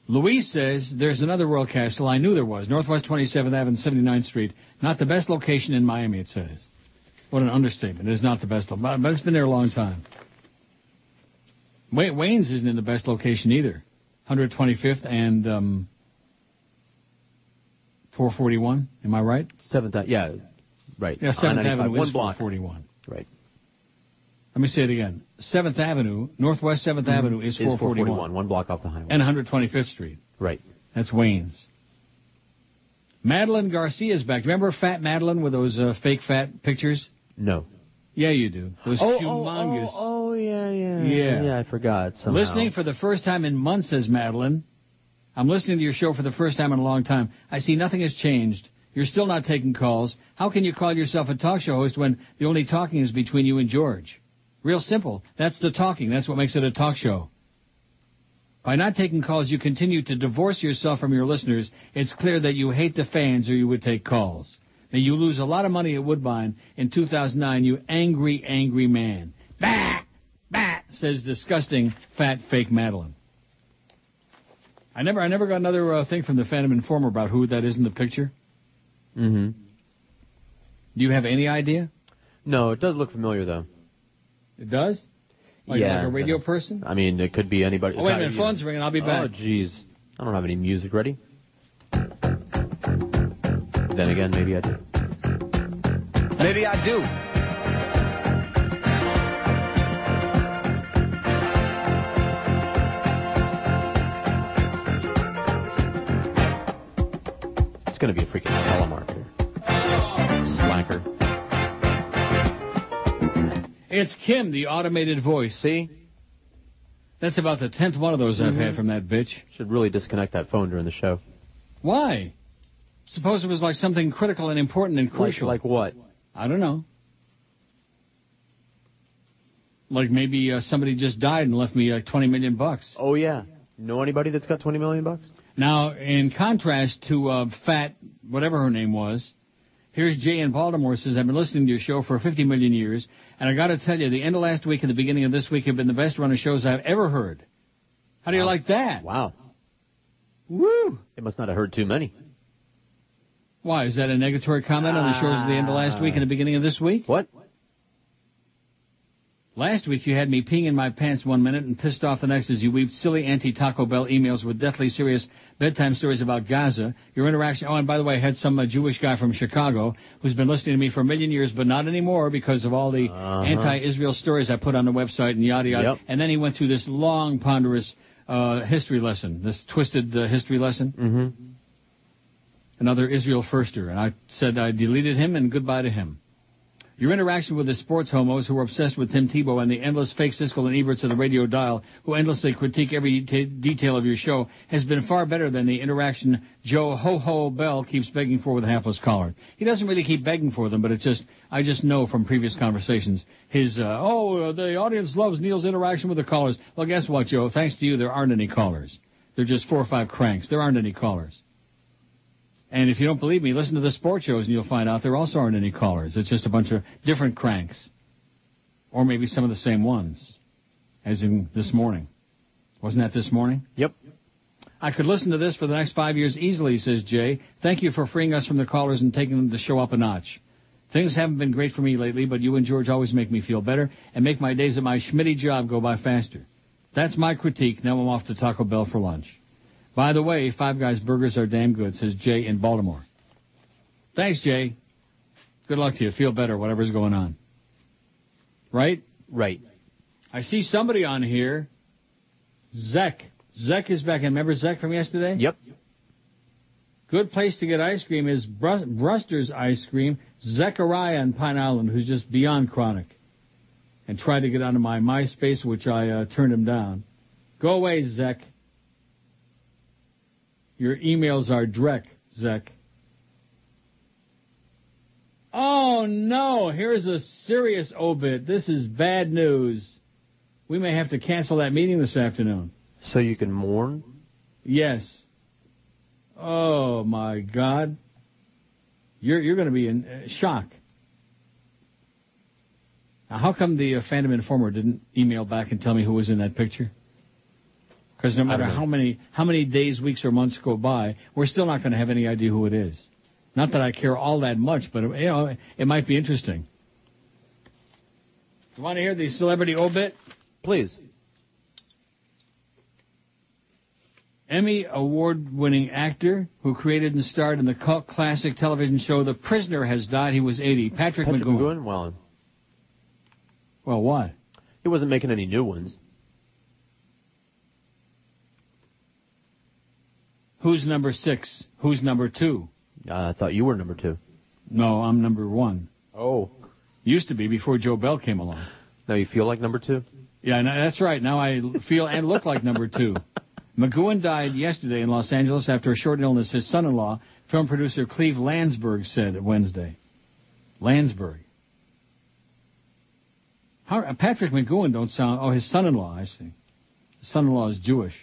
Louise says there's another Royal Castle. I knew there was. Northwest 27th Avenue, 79th Street. Not the best location in Miami, it says. What an understatement. It is not the best, but it's been there a long time. Wayne's isn't in the best location either. 125th and 441. Am I right? 7th, yeah, right. Yeah, 7th Avenue one is block. 441. Right. Let me say it again. 7th Avenue, Northwest 7th Avenue is 441. 1 block off the highway. And 125th Street. Right. That's Wayne's. Madeline Garcia's back. Remember Fat Madeline with those fake fat pictures? No. Yeah, you do. It was humongous. Yeah, I forgot somehow. Listening for the first time in months, says Madeline. I'm listening to your show for the first time in a long time. I see nothing has changed. You're still not taking calls. How can you call yourself a talk show host when the only talking is between you and George? Real simple. That's the talking. That's what makes it a talk show. By not taking calls, you continue to divorce yourself from your listeners. It's clear that you hate the fans or you would take calls. Now, you lose a lot of money at Woodbine in 2009, you angry, angry man. Bah! Bah! Says disgusting, fat, fake Madeline. I never got another thing from the Phantom Informer about who that is in the picture. Mm-hmm. Do you have any idea? No, it does look familiar, though. It does? Like a radio person? I mean, it could be anybody. Oh, wait a minute, phone's ringing. I'll be back. Oh, jeez. I don't have any music ready. Then again, maybe I do. Maybe I do. It's going to be a freaking telemarketer. Slacker. It's Kim, the automated voice. See? That's about the 10th one of those I've had from that bitch. Should really disconnect that phone during the show. Why? Suppose it was like something critical and important and crucial. Like what? I don't know. Like maybe somebody just died and left me like $20 million. Oh, yeah. Know anybody that's got $20 million? Now, in contrast to Fat, whatever her name was, here's Jay in Baltimore says, I've been listening to your show for 50 million years, and I got to tell you, the end of last week and the beginning of this week have been the best run of shows I've ever heard. How do you like that? Wow. Woo! They must not have heard too many. Why, is that a negatory comment on the shows at the end of last week and the beginning of this week? What? Last week you had me peeing in my pants 1 minute and pissed off the next as you weaved silly anti-Taco Bell emails with deathly serious bedtime stories about Gaza. Your interaction... Oh, and by the way, I had some Jewish guy from Chicago who's been listening to me for a million years, but not anymore because of all the anti-Israel stories I put on the website and yada yada. Yep. And then he went through this long, ponderous history lesson, this twisted history lesson. Mm-hmm. Another Israel firster. And I said I deleted him and goodbye to him. Your interaction with the sports homos who are obsessed with Tim Tebow and the endless fake Siskel and Eberts of the radio dial who endlessly critique every detail of your show has been far better than the interaction Joe Ho-Ho Bell keeps begging for with a hapless caller. He doesn't really keep begging for them, but I just know from previous conversations his, the audience loves Neil's interaction with the callers. Well, guess what, Joe? Thanks to you, there aren't any callers. They're just 4 or 5 cranks. There aren't any callers. And if you don't believe me, listen to the sports shows and you'll find out there also aren't any callers. It's just a bunch of different cranks. Or maybe some of the same ones. As in this morning. Wasn't that this morning? Yep. I could listen to this for the next 5 years easily, says Jay. Thank you for freeing us from the callers and taking the show up a notch. Things haven't been great for me lately, but you and George always make me feel better and make my days at my Schmitty job go by faster. That's my critique. Now I'm off to Taco Bell for lunch. By the way, Five Guys burgers are damn good, says Jay in Baltimore. Thanks, Jay. Good luck to you. Feel better, whatever's going on. Right? Right. I see somebody on here. Zek. Zek is back. Remember Zek from yesterday? Yep. Good place to get ice cream is Bruster's Ice Cream. Zechariah in Pine Island, who's just beyond chronic. And tried to get onto my MySpace, which I turned him down. Go away, Zek. Your emails are Drek, Zek. Oh, no. Here's a serious obit. This is bad news. We may have to cancel that meeting this afternoon. So you can mourn? Yes. Oh, my God. You're going to be in shock. Now, how come the Phantom Informer didn't email back and tell me who was in that picture? Because no matter how many days, weeks, or months go by, we're still not going to have any idea who it is. Not that I care all that much, but it might be interesting. You want to hear the celebrity obit? Please. Emmy award-winning actor who created and starred in the cult classic television show The Prisoner has died. He was 80. Patrick McGowan. Well, what? He wasn't making any new ones. Who's number 6? Who's number 2? I thought you were number 2. No, I'm number 1. Oh. Used to be before Joe Bell came along. Now you feel like number 2? Yeah, that's right. Now I feel and look like number 2. McGowan died yesterday in Los Angeles after a short illness. His son-in-law, film producer Cleve Landsberg, said Wednesday. Landsberg. Patrick McGowan don't sound... Oh, his son-in-law, I see. His son-in-law is Jewish.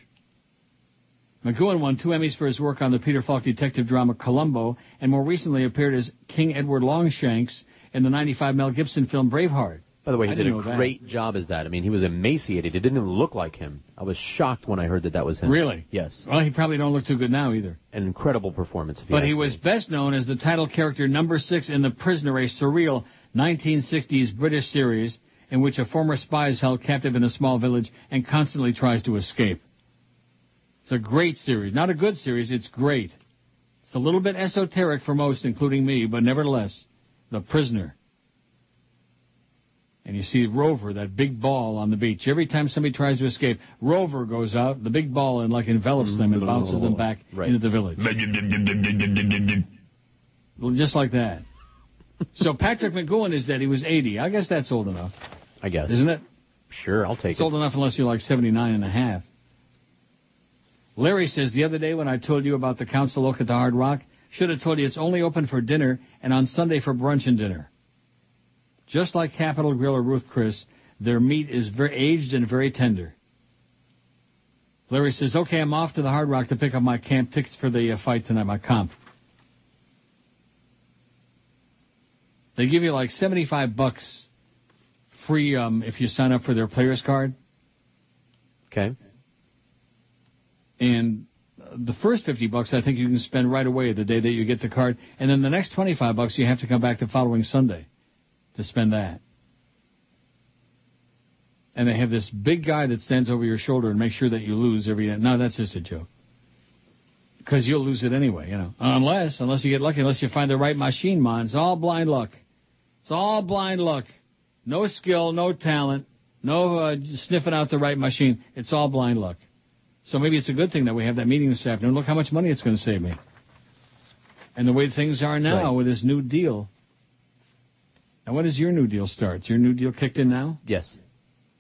McGowan won 2 Emmys for his work on the Peter Falk detective drama Columbo, and more recently appeared as King Edward Longshanks in the 95 Mel Gibson film Braveheart. By the way, he did a great job as that. I mean, he was emaciated. It didn't even look like him. I was shocked when I heard that was him. Really? Yes. Well, he probably don't look too good now either. An incredible performance. But he was best known as the title character number 6 in The Prisoner, a surreal 1960s British series in which a former spy is held captive in a small village and constantly tries to escape. It's a great series. Not a good series, it's great. It's a little bit esoteric for most, including me, but nevertheless, The Prisoner. And you see Rover, that big ball on the beach. Every time somebody tries to escape, Rover goes out, the big ball, and like envelops them and bounces them back into the village. Just like that. So Patrick McGowan is dead. He was 80. I guess that's old enough. I guess. Isn't it? Sure, I'll take it. It's old enough unless you're like 79 and a half. Larry says, the other day when I told you about the Council Oak at the Hard Rock, should have told you it's only open for dinner and on Sunday for brunch and dinner. Just like Capitol Grill or Ruth Chris, their meat is very aged and very tender. Larry says, okay, I'm off to the Hard Rock to pick up my camp tickets for the fight tonight, my comp. They give you like $75 free if you sign up for their players card. Okay. And the first $50 I think you can spend right away the day that you get the card. And then the next $25 you have to come back the following Sunday to spend that. And they have this big guy that stands over your shoulder and makes sure that you lose every day. No, that's just a joke. Because you'll lose it anyway, you know. Unless you get lucky, unless you find the right machine, man. It's all blind luck. It's all blind luck. No skill, no talent, no sniffing out the right machine. It's all blind luck. So maybe it's a good thing that we have that meeting this afternoon. Look how much money it's going to save me. And the way things are now with this new deal. Now, when does your new deal start? Is your new deal kicked in now? Yes.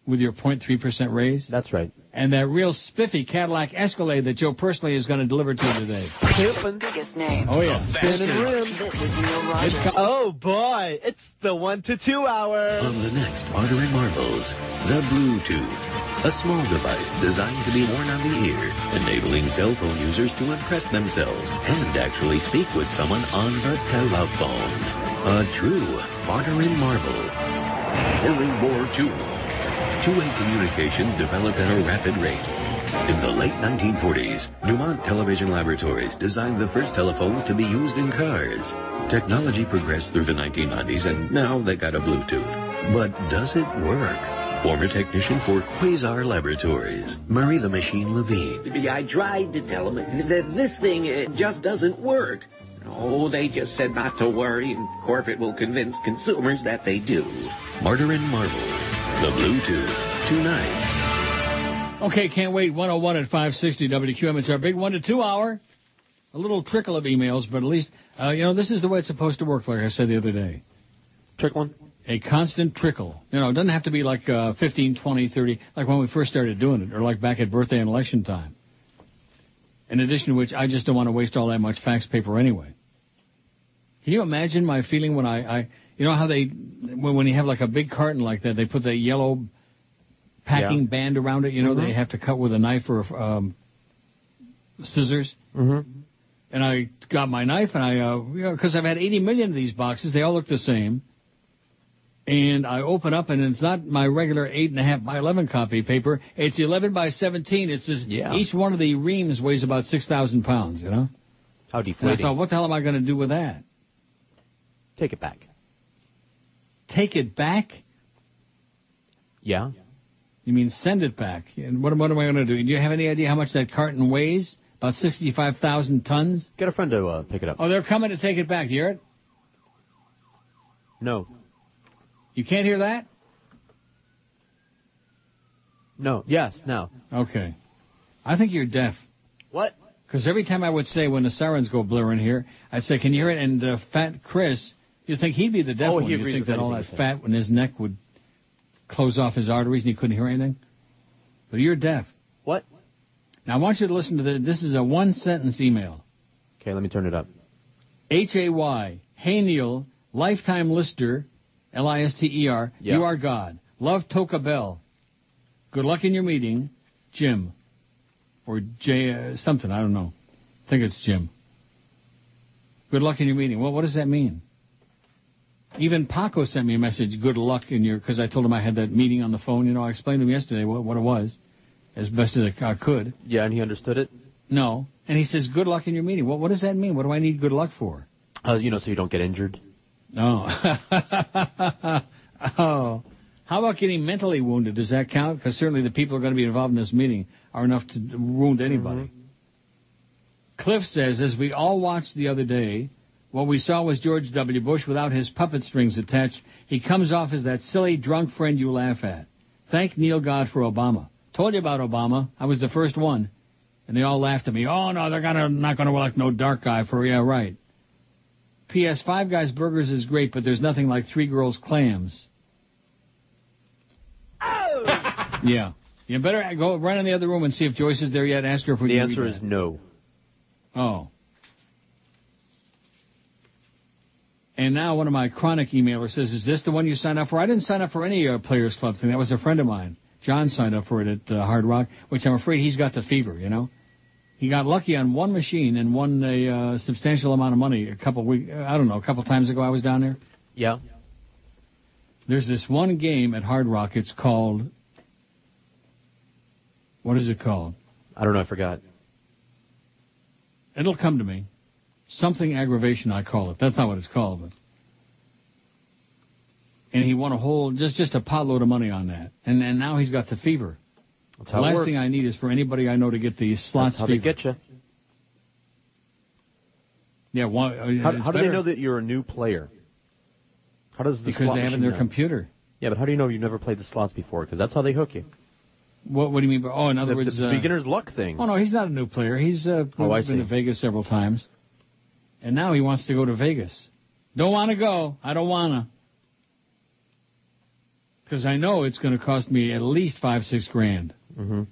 With your 0.3% raise? That's right. And that real spiffy Cadillac Escalade that Joe personally is going to deliver to you today. Biggest name. Oh, yeah. Spinning rim. This is Neil Rogers. Oh, boy. It's the 1 to 2 hour. On the next Barter and Marbles, the Bluetooth. A small device designed to be worn on the ear, enabling cell phone users to impress themselves and actually speak with someone on the telephone. A true Barter and Marble. World War II. Two-way communications developed at a rapid rate. In the late 1940s, DuMont Television Laboratories designed the first telephones to be used in cars. Technology progressed through the 1990s, and now they got a Bluetooth. But does it work? Former technician for Quasar Laboratories, Murray the Machine Levine. I tried to tell them that this thing just doesn't work. Oh, they just said not to worry, and corporate will convince consumers that they do. Barter and Marvel, the Bluetooth, tonight. Okay, can't wait. 101 at 560 WQM. It's our big 1 to 2 hour. A little trickle of emails, but at least, this is the way it's supposed to work, like I said the other day. Trickling? A constant trickle. It doesn't have to be like 15, 20, 30, like when we first started doing it, or like back at birthday and election time. In addition to which, I just don't want to waste all that much fax paper anyway. Can you imagine my feeling when I you know how when you have like a big carton like that, they put the yellow packing band around it, they have to cut with a knife or scissors. Mm-hmm. And I got my knife and because I've had 80 million of these boxes, they all look the same. And I open up, and it's not my regular 8.5 by 11 copy paper. It's 11 by 17. It's just, each one of the reams weighs about 6,000 pounds, How deflating. And I thought, what the hell am I going to do with that? Take it back. Take it back? Yeah. You mean send it back? And what am I going to do? Do you have any idea how much that carton weighs? About 65,000 tons? Get a friend to pick it up. Oh, they're coming to take it back. Do you hear it? No. You can't hear that? No. Yes. No. Okay. I think you're deaf. What? Because every time I would say when the sirens go blaring here, I'd say, can you hear it? And Fat Chris, You think he'd be the deaf one? He agrees You think with that all anything that you say. fat in his neck would close off his arteries and he couldn't hear anything? But you're deaf. What? Now I want you to listen to this is a one-sentence email. Okay, let me turn it up. H-A-Y, hey Neil, lifetime lister, L-I-S-T-E-R, Yeah. you are God. Love Toka Bell. Good luck in your meeting, Jim. Or J, something, I don't know. I think it's Jim. Good luck in your meeting. Well, what does that mean? Even Paco sent me a message, good luck in your, because I told him I had that meeting on the phone. You know, I explained to him yesterday what it was, as best as I could. Yeah, and he understood it? No. And he says, good luck in your meeting. Well, what does that mean? What do I need good luck for? So you don't get injured? No. Oh. How about getting mentally wounded? Does that count? Because certainly the people who are going to be involved in this meeting are enough to wound anybody. Mm-hmm. Cliff says, as we all watched the other day, what we saw was George W. Bush without his puppet strings attached. He comes off as that silly drunk friend you laugh at. Thank Neil God for Obama. Told you about Obama. I was the first one. And they all laughed at me. Oh, no, they're not going to elect no dark guy for, yeah, right. P.S. Five Guys Burgers is great, but there's nothing like Three Girls Clams. Oh! Yeah. You better go run in the other room and see if Joyce is there yet. Ask her if we can The read answer that. is no. Oh. And now one of my chronic emailers says, is this the one you signed up for? I didn't sign up for any Players Club thing. That was a friend of mine. John signed up for it at Hard Rock, which I'm afraid he's got the fever, you know. He got lucky on one machine and won a substantial amount of money a couple times ago I was down there. Yeah. There's this one game at Hard Rock. It's called, what is it called? I don't know. I forgot. It'll come to me. Something aggravation, I call it. That's not what it's called. But. And he won a whole, just a potload of money on that. And now he's got the fever. That's The how it last works. thing I need is for anybody I know to get the slots That's how fever. they get you. Yeah, How do they know that you're a new player? How does the because slot they have it in machine their know? computer. Yeah, but how do you know you've never played the slots before? Because that's how they hook you. What do you mean by, in other words... It's the beginner's luck thing. Oh, no, he's not a new player. He's I been see. to Vegas several times. And now he wants to go to Vegas. Don't want to go. I don't want to. Because I know it's going to cost me at least $5-6 grand. Mm-hmm.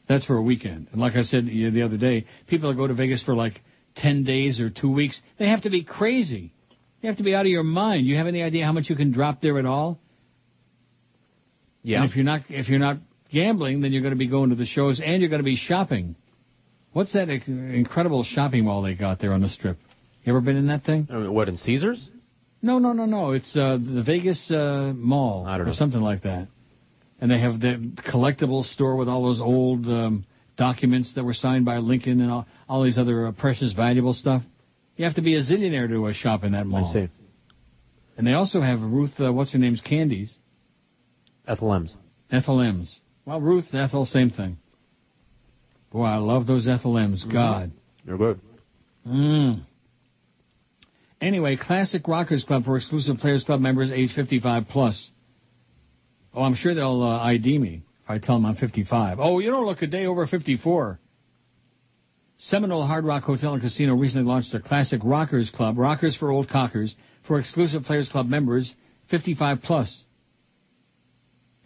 That's for a weekend. And like I said the other day, people that go to Vegas for like 10 days or 2 weeks, they have to be crazy. You have to be out of your mind. You have any idea how much you can drop there at all? Yeah. And if you're not gambling, then you're going to be going to the shows and you're going to be shopping. What's that incredible shopping mall they got there on the Strip? You ever been in that thing? What, in Caesars? No. It's the Vegas Mall I don't know. or something like that. And they have the collectible store with all those old documents that were signed by Lincoln and all these other precious, valuable stuff. You have to be a zillionaire to shop in that mall. I see. And they also have Ruth, what's-her-name's candies. Ethel M's. Ethel M's. Well, Ruth, Ethel, same thing. Boy, I love those Ethel M's. God. You're good. Anyway, Classic Rockers Club for exclusive Players Club members age 55 plus. Oh, I'm sure they'll ID me if I tell them I'm 55. Oh, you don't look a day over 54. Seminole Hard Rock Hotel and Casino recently launched a Classic Rockers Club, Rockers for Old Cockers, for exclusive Players Club members 55 plus.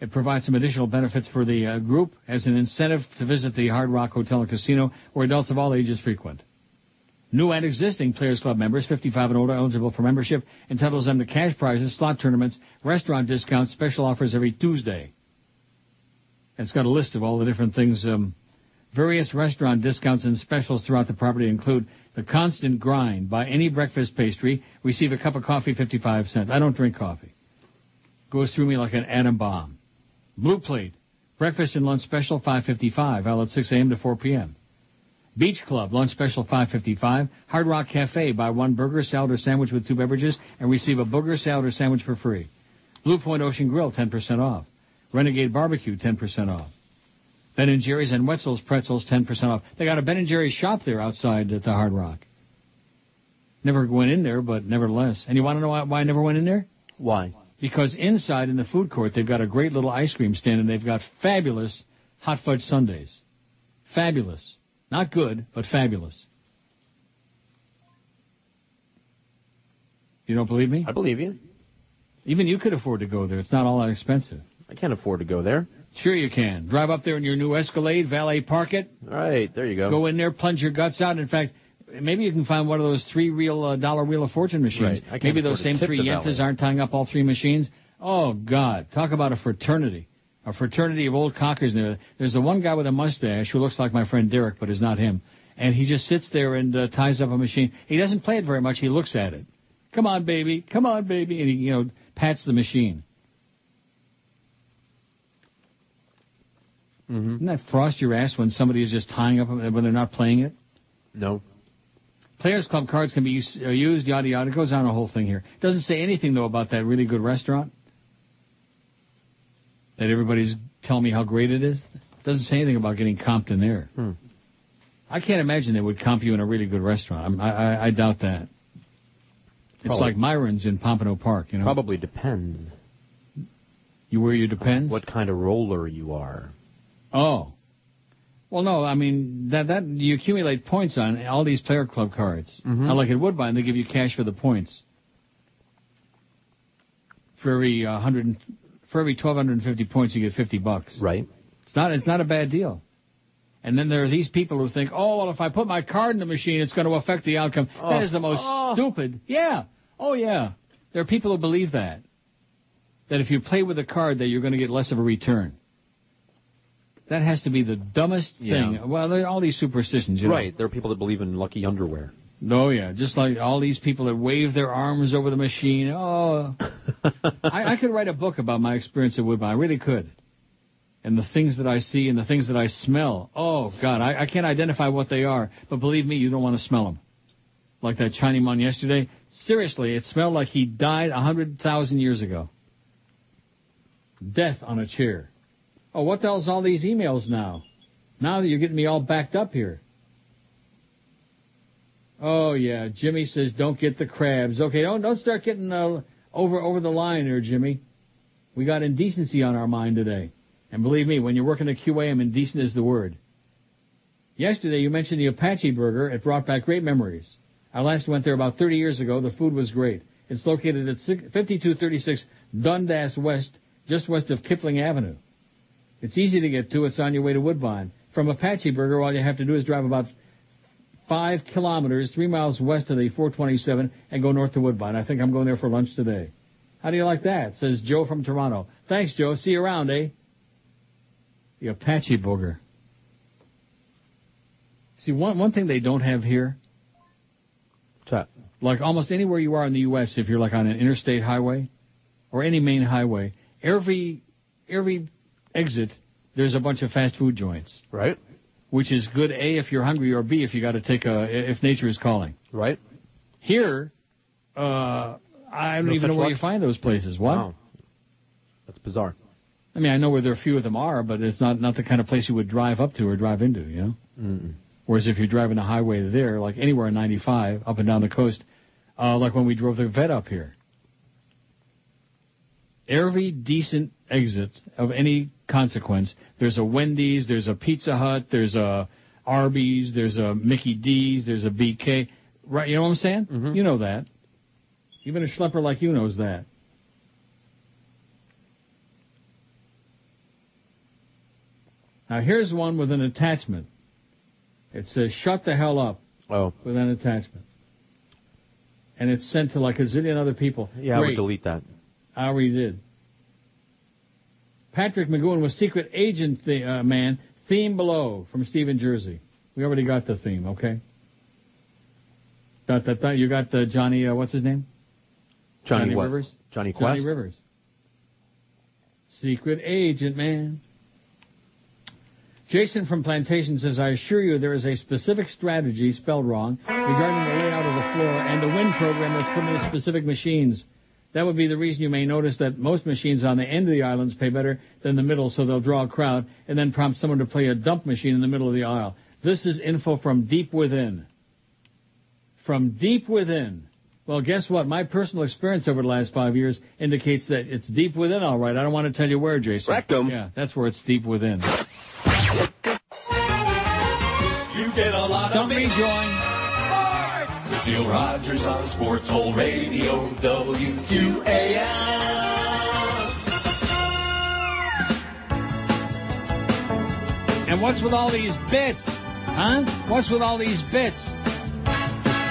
It provides some additional benefits for the group as an incentive to visit the Hard Rock Hotel and Casino, where adults of all ages frequent. New and existing Players Club members, 55 and older, eligible for membership, entitles them to cash prizes, slot tournaments, restaurant discounts, special offers every Tuesday. It's got a list of all the different things. Various restaurant discounts and specials throughout the property include the Constant Grind. Buy any breakfast pastry, receive a cup of coffee, 55 cents. I don't drink coffee. Goes through me like an atom bomb. Blue Plate. Breakfast and lunch special, $5.55. Valid 6 a.m. to 4 p.m. Beach Club, lunch special, $5.55. Hard Rock Cafe, buy one burger, salad, or sandwich with 2 beverages and receive a booger, salad, or sandwich for free. Blue Point Ocean Grill, 10% off. Renegade Barbecue, 10% off. Ben & Jerry's and Wetzel's Pretzels, 10% off. They got a Ben & Jerry's shop there outside at the Hard Rock. Never went in there, but nevertheless. And you want to know why I never went in there? Why? Because inside in the food court, they've got a great little ice cream stand, and they've got fabulous hot fudge sundaes. Fabulous. Not good, but fabulous. You don't believe me? I believe you. Even you could afford to go there. It's not all that expensive. I can't afford to go there. Sure you can. Drive up there in your new Escalade, valet park it. All right, there you go. Go in there, plunge your guts out. In fact, maybe you can find one of those $3 dollar Wheel of Fortune machines. Right. Maybe those same 3 yentas aren't tying up all 3 machines. Oh, God. Talk about a fraternity. A fraternity of old cockers. There's the one guy with a mustache who looks like my friend Derek, but is not him. And he just sits there and ties up a machine. He doesn't play it very much. He looks at it. Come on, baby. Come on, baby. And he, pats the machine. Mm-hmm. Doesn't that frost your ass when somebody is just tying up when they're not playing it? No. Players Club cards can be used, yada, yada. It goes on a whole thing here. It doesn't say anything, though, about that really good restaurant that everybody's telling me how great it is. It doesn't say anything about getting comped in there. I can't imagine they would comp you in a really good restaurant. I doubt that. It's like Myron's in Pompano Park, Probably depends. Where you depends? What kind of roller you are. Oh. Well, no, I mean, that you accumulate points on all these Player Club cards. Mm-hmm. Now, like at Woodbine, they give you cash for the points. For every 1,250 points, you get $50. Right. It's not a bad deal. And then there are these people who think, oh, well, if I put my card in the machine, it's going to affect the outcome. That is the most stupid. Yeah. Oh, yeah. There are people who believe that. That if you play with a card, that you're going to get less of a return. That has to be the dumbest thing. Well, there are all these superstitions, Right. There are people that believe in lucky underwear. Oh, yeah. Just like all these people that wave their arms over the machine. Oh. I could write a book about my experience at Woodbine. I really could. And the things that I see and the things that I smell. Oh, God. I can't identify what they are. But believe me, you don't want to smell them. Like that Chinese yesterday. Seriously, it smelled like he died 100,000 years ago. Death on a chair. Oh, what the hell's all these emails now? Now that you're getting me all backed up here. Oh, yeah. Jimmy says don't get the crabs. Okay, don't start getting over the line there, Jimmy. We got indecency on our mind today. And believe me, when you're working at QAM, indecent is the word. Yesterday, you mentioned the Apache Burger. It brought back great memories. I last went there about 30 years ago. The food was great. It's located at 5236 Dundas West, just west of Kipling Avenue. It's easy to get to. It's on your way to Woodbine. From Apache Burger, all you have to do is drive about 5 kilometers, 3 miles west of the 427, and go north to Woodbine. I think I'm going there for lunch today. How do you like that? Says Joe from Toronto. Thanks, Joe. See you around, eh? The Apache Burger. See, one thing they don't have here. What's that? Like almost anywhere you are in the U.S., if you're like on an interstate highway or any main highway, every exit, there's a bunch of fast food joints. Right. Which is good, A, if you're hungry, or B, if you got to if nature is calling. Right. Here, I don't even know where you find those places. What? Wow. That's bizarre. I mean, I know where there are a few of them are, but it's not the kind of place you would drive up to or drive into, Mm-mm. Whereas if you're driving a highway there, like anywhere on 95, up and down the coast, like when we drove the vet up here, every decent exit of any consequence, there's a Wendy's, there's a Pizza Hut, there's a Arby's, there's a Mickey D's, there's a BK. Right? You know what I'm saying? Mm-hmm. You know that. Even a schlepper like you knows that. Now, here's one with an attachment. It says, shut the hell up. Oh. With an attachment. And it's sent to like a zillion other people. Yeah, Great. I would delete that. I already did. Patrick McGowan was secret agent man. Theme below from Steve in Jersey. We already got the theme, okay? You got Johnny, what's his name? Johnny what? Rivers? Johnny Quest? Johnny Rivers. Secret agent man. Jason from Plantation says, I assure you there is a specific strategy spelled wrong regarding the layout of the floor and the wind program that's put into specific machines. That would be the reason you may notice that most machines on the end of the islands pay better than the middle, so they'll draw a crowd and then prompt someone to play a dump machine in the middle of the aisle. This is info from deep within. From deep within. Well, guess what? My personal experience over the last 5 years indicates that it's deep within, all right. I don't want to tell you where, Jason. Rectum. Yeah, that's where it's deep within. You get a lot Don't of rejoin. Sports! with Neil Rogers on Sports Hole Radio, WQAM. And what's with all these bits? Huh? What's with all these bits?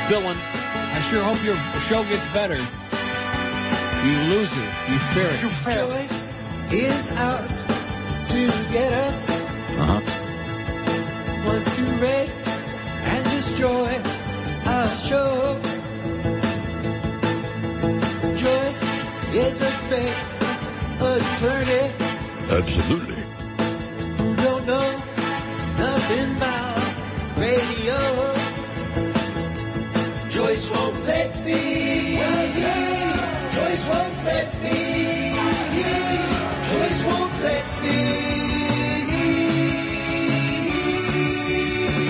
Dylan. I sure hope your show gets better. You loser. You ferret. Joyce is out to get us. Wants to rape and destroy our show. Joyce is a fake attorney. Absolutely. Who don't know nothing about radio. Joyce won't let me. Joyce won't let me. Joyce won't let me.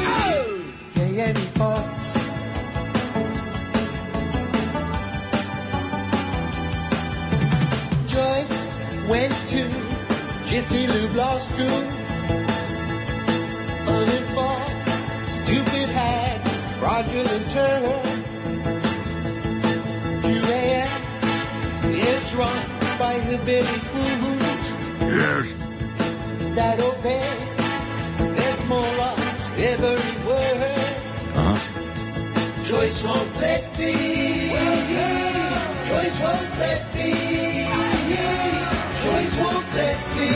Oh! Play any parts. Joyce went to Jiffy Lube Law School. Uninformed, stupid hag, fraudulent turner. It's run by the Billy Fools. Yes. That obey there's morons every word. Joyce won't let me. Joyce won't let me. Joyce won't let me.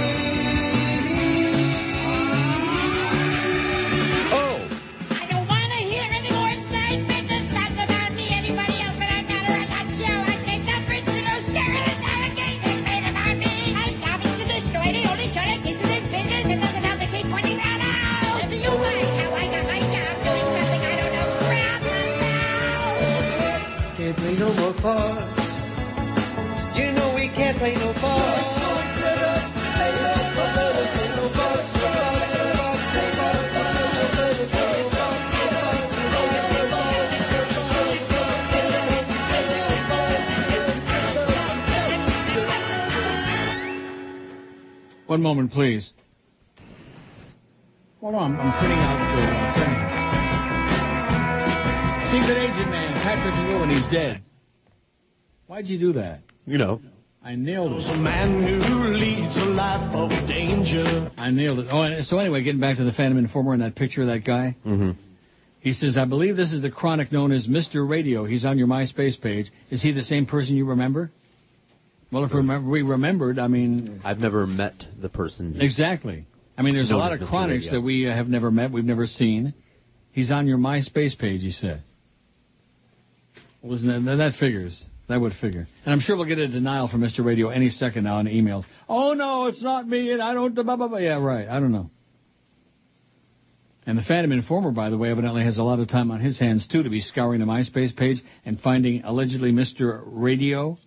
I don't want to hear any more inside business stuff about me, anybody else, but I'm not on that show. I take umbrage to those scurrilous allegations made about me. I'm coming to destroy the only show that keeps us in business and doesn't have to keep pointing that out. And do you like how I got my job doing something I don't know crap about? Can't play no more parts. You know we can't play no parts. One moment, please. Hold on, I'm printing out the thing. Secret agent man, Patrick Lewin, he's dead. Why'd you do that? You know. I nailed it. A man who leads a life of danger. I nailed it. Oh, and so anyway, getting back to the Phantom Informer and that picture of that guy. Mm-hmm. He says, I believe this is the chronic known as Mr. Radio. He's on your MySpace page. Is he the same person you remember? Well, if we remembered, I mean... I've never met the person. Exactly. I mean, there's a lot of Mr. chronics Radio. that we have never met, we've never seen. He's on your MySpace page, he said. Wasn't that figures. That would figure. And I'm sure we'll get a denial from Mr. Radio any second now in emails. Oh, no, it's not me, and I don't... Blah, blah, blah. Yeah, right. I don't know. And the Phantom Informer, by the way, evidently has a lot of time on his hands, too, to be scouring the MySpace page and finding allegedly Mr. Radio.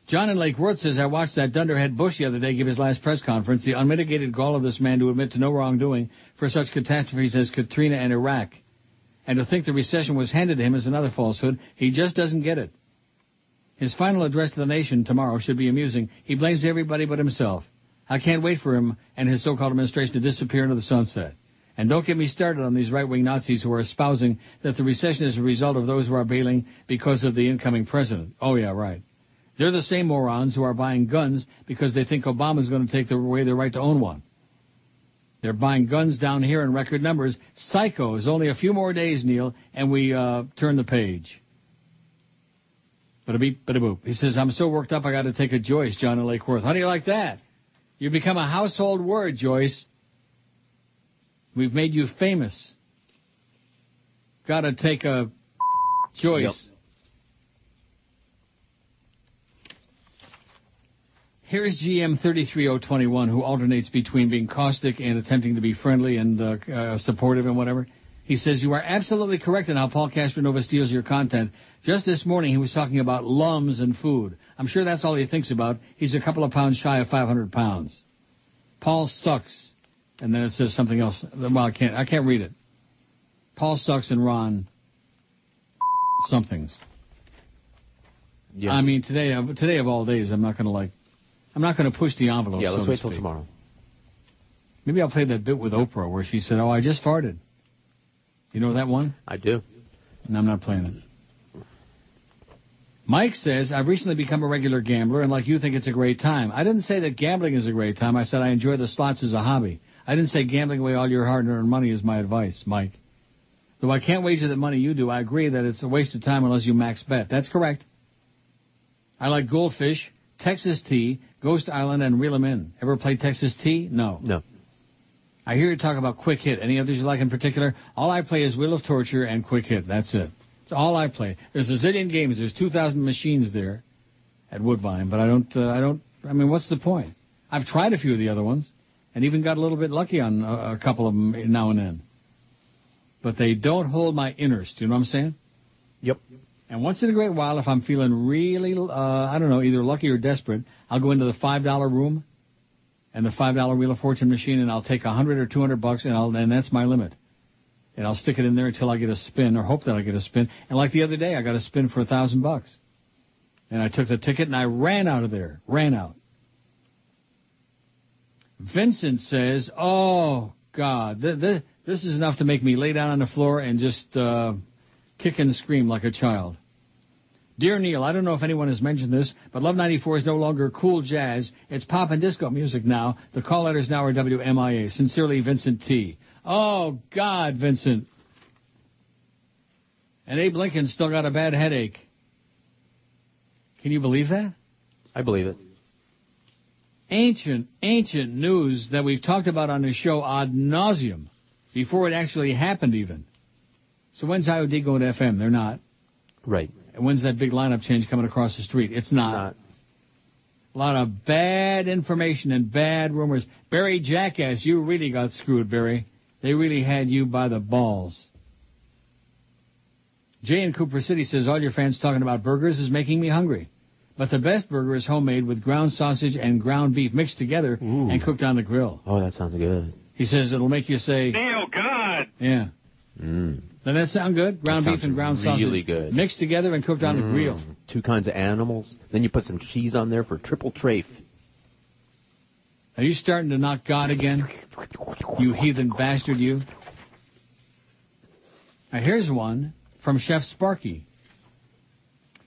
John in Lake Worth says, I watched that dunderhead Bush the other day give his last press conference. The unmitigated gall of this man to admit to no wrongdoing for such catastrophes as Katrina and Iraq. And to think the recession was handed to him is another falsehood. He just doesn't get it. His final address to the nation tomorrow should be amusing. He blames everybody but himself. I can't wait for him and his so-called administration to disappear into the sunset. And don't get me started on these right-wing Nazis who are espousing that the recession is a result of those who are bailing because of the incoming president. Oh, yeah, right. They're the same morons who are buying guns because they think Obama's going to take away their right to own one. They're buying guns down here in record numbers. Psychos. Only a few more days, Neil, and we turn the page. Bada-beep, bada-boop. He says, I'm so worked up I got to take a Joyce, John in Lake Worth. How do you like that? You become a household word, Joyce. We've made you famous. Got to take a Joyce. Yep. Here's GM 33021, who alternates between being caustic and attempting to be friendly and supportive and whatever. He says, you are absolutely correct in how Paul Castronova steals your content. Just this morning, he was talking about lums and food. I'm sure that's all he thinks about. He's a couple of pounds shy of 500 pounds. Paul sucks. And then it says something else. Well, I can't read it. Paul sucks and Ron somethings. Yes. I mean, today of all days, I'm not going to push the envelope. Yeah, let's wait till tomorrow. Maybe I'll play that bit with Oprah where she said, oh, I just farted. You know that one? I do. And I'm not playing it. Mike says, I've recently become a regular gambler, and like you think it's a great time. I didn't say that gambling is a great time. I said I enjoy the slots as a hobby. I didn't say gambling away all your hard-earned money is my advice, Mike. Though I can't wager the money you do, I agree that it's a waste of time unless you max bet. That's correct. I like Goldfish, Texas Tea, Ghost Island, and Reel 'em In. Ever play Texas Tea? No. No. I hear you talk about Quick Hit. Any others you like in particular? All I play is Wheel of Torture and Quick Hit. That's it. It's all I play. There's a zillion games. There's 2,000 machines there at Woodbine, but I mean, what's the point? I've tried a few of the other ones and even got a little bit lucky on a couple of them now and then. But they don't hold my interest. You know what I'm saying? Yep. And once in a great while, if I'm feeling really, either lucky or desperate, I'll go into the $5 room and the $5 Wheel of Fortune machine, and I'll take $100 or $200, and that's my limit. And I'll stick it in there until I get a spin, or hope that I get a spin. And like the other day, I got a spin for $1,000. And I took the ticket, and I ran out of there. Ran out. Vincent says, oh, God, this is enough to make me lay down on the floor and just kick and scream like a child. Dear Neil, I don't know if anyone has mentioned this, but Love 94 is no longer cool jazz. It's pop and disco music now. The call letters now are WMIA. Sincerely, Vincent T. Oh, God, Vincent. And Abe Lincoln still got a bad headache. Can you believe that? I believe it. Ancient news that we've talked about on the show ad nauseum before it actually happened even. So when's IOD going to FM? They're not. Right. And when's that big lineup change coming across the street? It's not. A lot of bad information and bad rumors. Barry Jackass, you really got screwed, Barry. They really had you by the balls. Jay in Cooper City says, all your fans talking about burgers is making me hungry. But the best burger is homemade with ground sausage and ground beef mixed together and cooked on the grill. Oh, that sounds good. He says it'll make you say, Neil, God. Yeah. Doesn't that sound good? Ground beef and ground sausage. Really good. Mixed together and cooked on the grill. 2 kinds of animals. Then you put some cheese on there for triple trafe. Are you starting to knock God again? You heathen bastard, you. Now, here's one from Chef Sparky.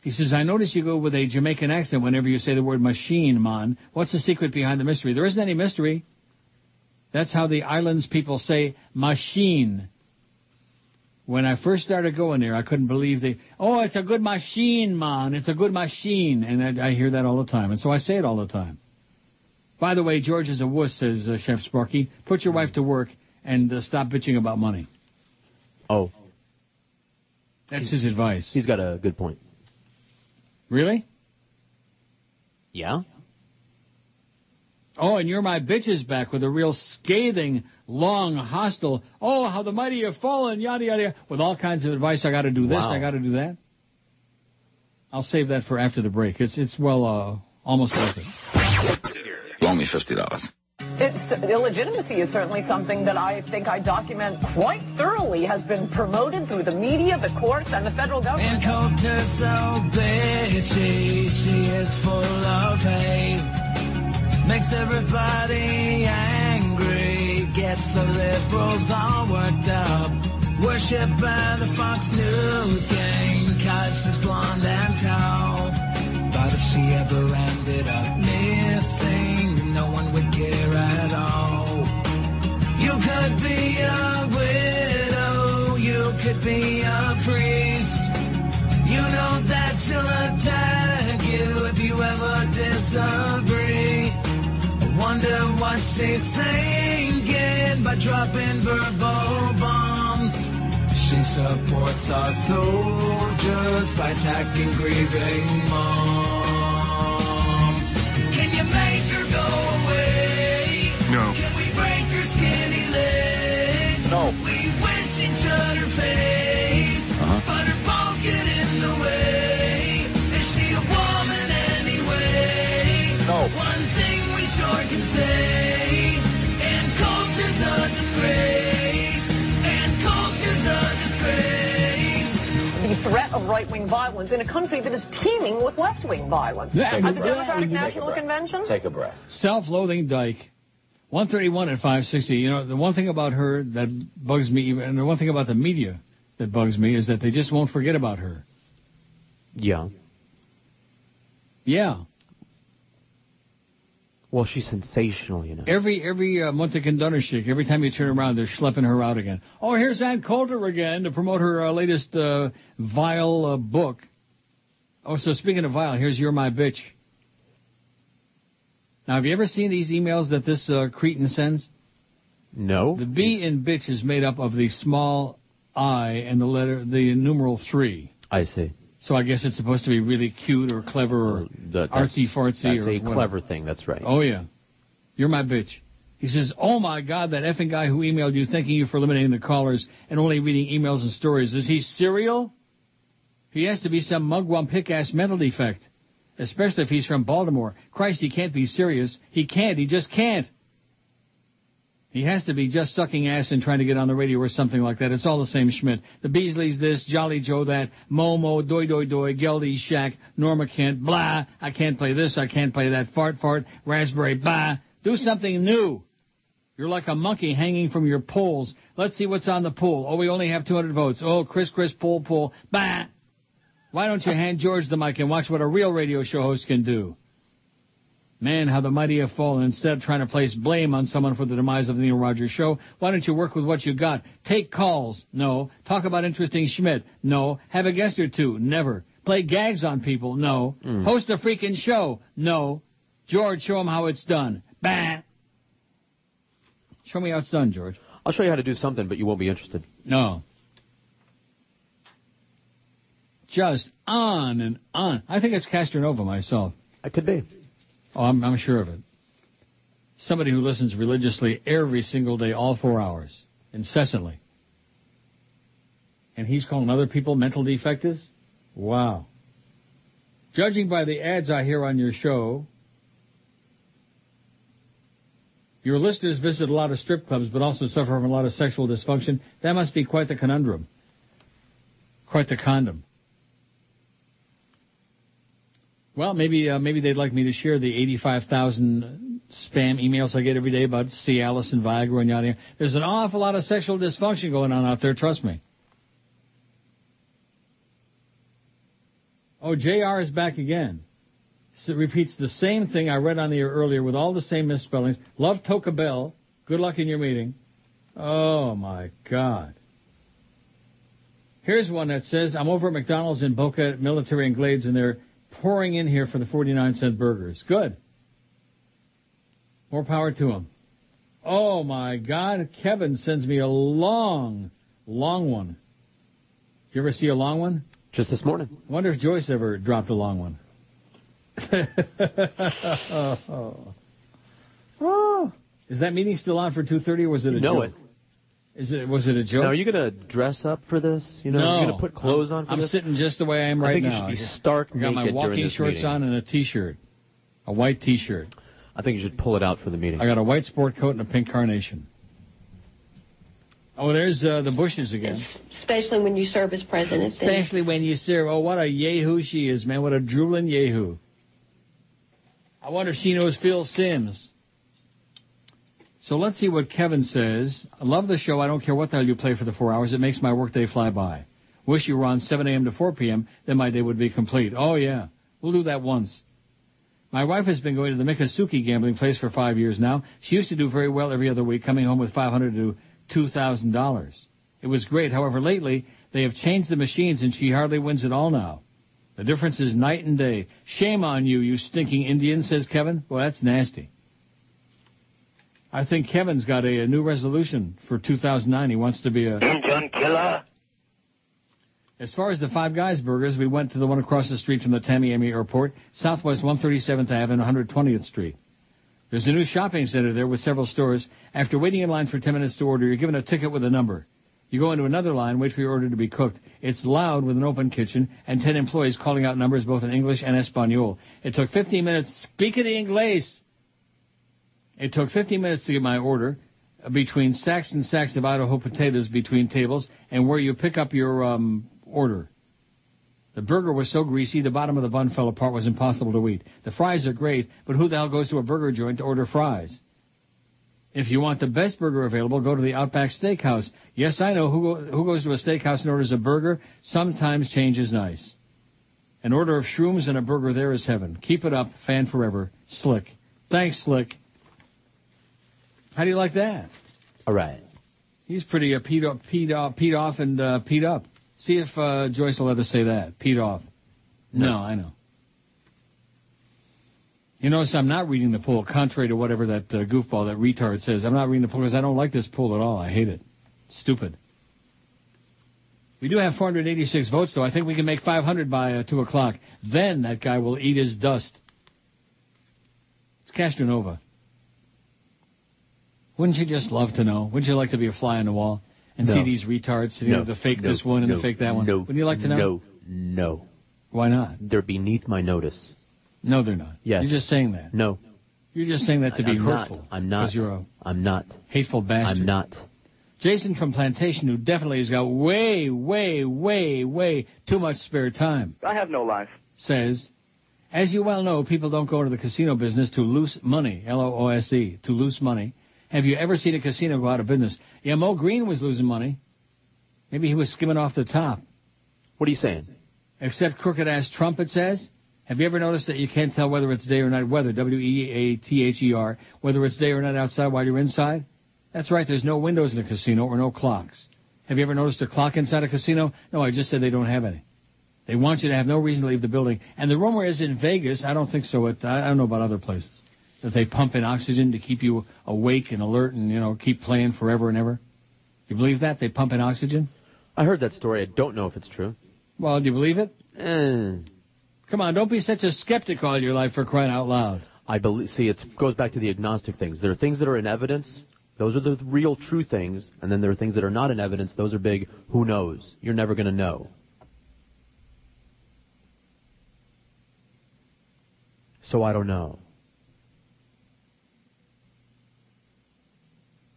He says, I notice you go with a Jamaican accent whenever you say the word machine, man. What's the secret behind the mystery? There isn't any mystery. That's how the islands people say machine. When I first started going there, I couldn't believe it's a good machine, man. It's a good machine. And I hear that all the time. And so I say it all the time. By the way, George is a wuss, says Chef Sparky. Put your wife to work and stop bitching about money. Oh. That's his advice. He's got a good point. Really? Yeah. Oh, and You're My Bitches back with a real scathing, long, hostile, how the mighty have fallen, yada, yada, yada, with all kinds of advice. I got to do this, I got to do that. I'll save that for after the break. It's almost worth it. Loan me $50. Illegitimacy is certainly something that I think I document quite thoroughly, has been promoted through the media, the courts, and the federal government. And Coulter's so bitchy, she is full of hate. Makes everybody angry, gets the liberals all worked up. Worshipped by the Fox News gang, cause she's blonde and tall. But if she ever ended up missing, no one would care at all. You could be a widow, you could be a priest. You know that she'll attack you if you ever disagree. I wonder what she's thinking by dropping verbal bombs. She supports our soldiers by attacking grieving moms. Can you make her go away? No. Can we break her skinny legs? No. We wish she'd shut her face, but her balls get in the way. Is she a woman anyway? No. One thing we sure can say, and culture's a disgrace. And culture's a disgrace. The threat of right-wing violence in a country that is teeming with left-wing violence. At the Democratic National Convention? Take a breath. Self-loathing dyke. 131 at 560. You know, the one thing about her that bugs me, and the one thing about the media that bugs me, is that they just won't forget about her. Yeah. Yeah. Well, she's sensational, you know. Every Montecan Donnershik, every time you turn around, they're schlepping her out again. Oh, here's Ann Coulter again to promote her latest vile book. Oh, so speaking of vile, here's You're My Bitch. Now, have you ever seen these emails that this cretin sends? No. The B in bitch is made up of the small I and the numeral 3. I see. So I guess it's supposed to be really cute or clever or artsy-fartsy. That's or a whatever. clever thing, that's right. Oh, yeah. You're my bitch. He says, oh, my God, that effing guy who emailed you thanking you for eliminating the callers and only reading emails and stories. Is he serial? He has to be some mugwump pick-ass mental defect, especially if he's from Baltimore. Christ, he can't be serious. He can't. He just can't. He has to be just sucking ass and trying to get on the radio or something like that. It's all the same Schmidt. The Beasleys this, Jolly Joe that, Momo, Doi Doi Doi, Geldy Shack, Norma Kent, blah, I can't play this, I can't play that, fart, raspberry, blah. Do something new. You're like a monkey hanging from your poles. Let's see what's on the pool. Oh, we only have 200 votes. Oh, Chris, pull, bah. Why don't you hand George the mic and watch what a real radio show host can do? Man, how the mighty have fallen. Instead of trying to place blame on someone for the demise of the Neil Rogers Show, why don't you work with what you got? Take calls? No. Talk about interesting Schmidt? No. Have a guest or two? Never. Play gags on people? No. Host a freaking show? No. George, show him how it's done. Bah. Show me how it's done, George. I'll show you how to do something, but you won't be interested. No. Just on and on. I think it's Castronova myself. It could be. Oh, I'm sure of it. Somebody who listens religiously every single day, all 4 hours, incessantly. And he's calling other people mental defectives? Wow. Judging by the ads I hear on your show, your listeners visit a lot of strip clubs but also suffer from a lot of sexual dysfunction. That must be quite the conundrum. Quite the condom. Well, maybe they'd like me to share the 85,000 spam emails I get every day about Cialis and Viagra and yada yada. There's an awful lot of sexual dysfunction going on out there, trust me. Oh, JR is back again. So it repeats the same thing I read on the air earlier with all the same misspellings. Love Toca Bell. Good luck in your meeting. Oh, my God. Here's one that says, I'm over at McDonald's in Boca Military and Glades, and they're pouring in here for the 49-cent burgers. Good. More power to them. Oh, my God. Kevin sends me a long one. Did you ever see a long one? Just this morning. I wonder if Joyce ever dropped a long one. Oh. Is that meeting still on for 2:30, or was it a joke? Was it a joke? Now, are you going to dress up for this? You know, no. Are you going to put clothes on for this? I'm sitting just the way I am right now. I think you should be stark naked I got my walking shorts meeting. on and a T-shirt. A white T-shirt. I think you should pull it out for the meeting. I got a white sport coat and a pink carnation. Oh, there's the Bushes again. Especially when you serve as president. Especially when you serve. Oh, what a yahoo she is, man. What a drooling yahoo. I wonder if she knows Phil Simms. So let's see what Kevin says. I love the show. I don't care what the hell you play for the 4 hours. It makes my workday fly by. Wish you were on 7 a.m. to 4 p.m. Then my day would be complete. Oh, yeah. We'll do that once. My wife has been going to the Miccosukee gambling place for 5 years now. She used to do very well every other week, coming home with $500 to $2,000. It was great. However, lately, they have changed the machines, and she hardly wins at all now. The difference is night and day. Shame on you, you stinking Indian, says Kevin. Well, that's nasty. I think Kevin's got a new resolution for 2009. He wants to be a Indian killer. As far as the Five Guys burgers, we went to the one across the street from the Tamiami Airport, Southwest 137th Ave and 120th Street. There's a new shopping center there with several stores. After waiting in line for 10 minutes to order, you're given a ticket with a number. You go into another line, wait for your order to be cooked. It's loud with an open kitchen and 10 employees calling out numbers both in English and Espanol. It took 15 minutes. Speak the Inglés. It took 15 minutes to get my order between sacks and sacks of Idaho potatoes between tables and where you pick up your order. The burger was so greasy, the bottom of the bun fell apart, was impossible to eat. The fries are great, but who the hell goes to a burger joint to order fries? If you want the best burger available, go to the Outback Steakhouse. Yes, I know who goes to a steakhouse and orders a burger. Sometimes change is nice. An order of shrooms and a burger there is heaven. Keep it up, fan forever. Slick. Thanks, Slick. How do you like that? All right. He's pretty peed off and peed up. See if Joyce will let us say that. Peed off. No, I know. You notice I'm not reading the poll, contrary to whatever that goofball, that retard says. I'm not reading the poll because I don't like this poll at all. I hate it. Stupid. We do have 486 votes, though. I think we can make 500 by 2 o'clock. Then that guy will eat his dust. It's Castronova. Wouldn't you just love to know? Wouldn't you like to be a fly on the wall and see these retards, the fake this one and the fake that one? No. Wouldn't you like to know? No. Why not? They're beneath my notice. No, they're not. Yes. You're just saying that. No. You're just saying that to be hurtful. I'm not. I'm not. Hateful bastard. I'm not. Jason from Plantation, who definitely has got way too much spare time. I have no life. Says, as you well know, people don't go into the casino business to loose money, L-O-O-S-E, to loose money. Have you ever seen a casino go out of business? Yeah, Mo Green was losing money. Maybe he was skimming off the top. What are you saying? Except crooked-ass Trump, it says. Have you ever noticed that you can't tell whether it's day or night weather, W-E-A-T-H-E-R, whether it's day or night outside while you're inside? That's right, there's no windows in a casino or no clocks. Have you ever noticed a clock inside a casino? No, I just said they don't have any. They want you to have no reason to leave the building. And the rumor is in Vegas, I don't think so, I don't know about other places, that they pump in oxygen to keep you awake and alert and, keep playing forever and ever. You believe that? They pump in oxygen? I heard that story. I don't know if it's true. Well, do you believe it? Come on, don't be such a skeptic all your life, for crying out loud. I believe. See, it goes back to the agnostic things. There are things that are in evidence. Those are the real, true things. And then there are things that are not in evidence. Those are big, who knows? You're never going to know. So I don't know.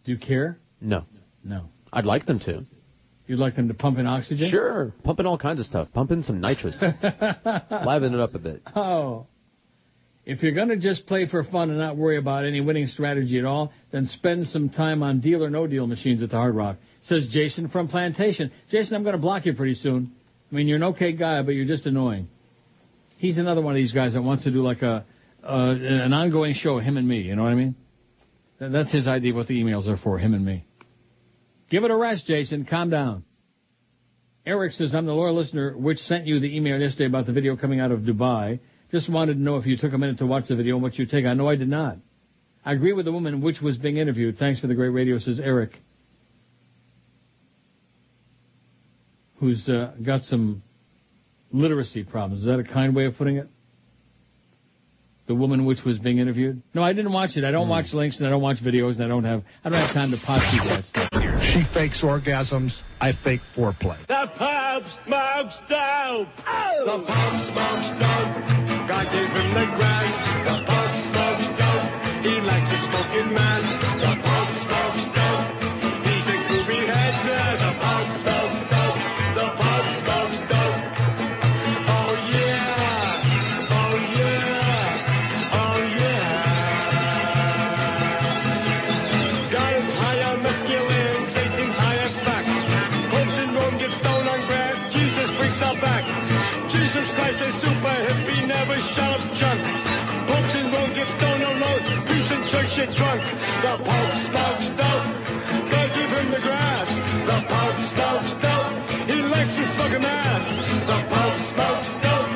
Do you care? No. No. I'd like them to. You'd like them to pump in oxygen? Sure. Pump in all kinds of stuff. Pump in some nitrous. Liven it up a bit. Oh. If you're going to just play for fun and not worry about any winning strategy at all, then spend some time on deal or no deal machines at the Hard Rock. Says Jason from Plantation. Jason, I'm going to block you pretty soon. I mean, you're an okay guy, but you're just annoying. He's another one of these guys that wants to do like an ongoing show, him and me. You know what I mean? That's his idea of what the emails are for, him and me. Give it a rest, Jason. Calm down. Eric says, I'm the loyal listener which sent you the email yesterday about the video coming out of Dubai. Just wanted to know if you took a minute to watch the video and what you take. I know I did not. I agree with the woman which was being interviewed. Thanks for the great radio, says Eric, who's got some literacy problems. Is that a kind way of putting it? The woman which was being interviewed? No, I didn't watch it. I don't watch links, and I don't watch videos, and I don't have time to pot feed that stuff. She fakes orgasms. I fake foreplay. The pub smokes dope. Oh! The pub smokes dope. God gave him the grass. The pub smokes dope. He likes to smoke in mass. The pub smokes dope. He's a groovy head. The pub smokes dope. The pub smokes dope. Oh yeah. Oh yeah. Oh yeah. Got him higher masculine, taking higher back. Hopes in Rome get stoned on grass. Jesus freaks out back. Jesus Christ is super hippie, never shut up junk. Popes in Rome get stoned alone. Priest in church get drunk. The Pope smokes dope. They give him the grass. The Pope smokes dope. He likes to smoke a ass. The Pope smokes dope.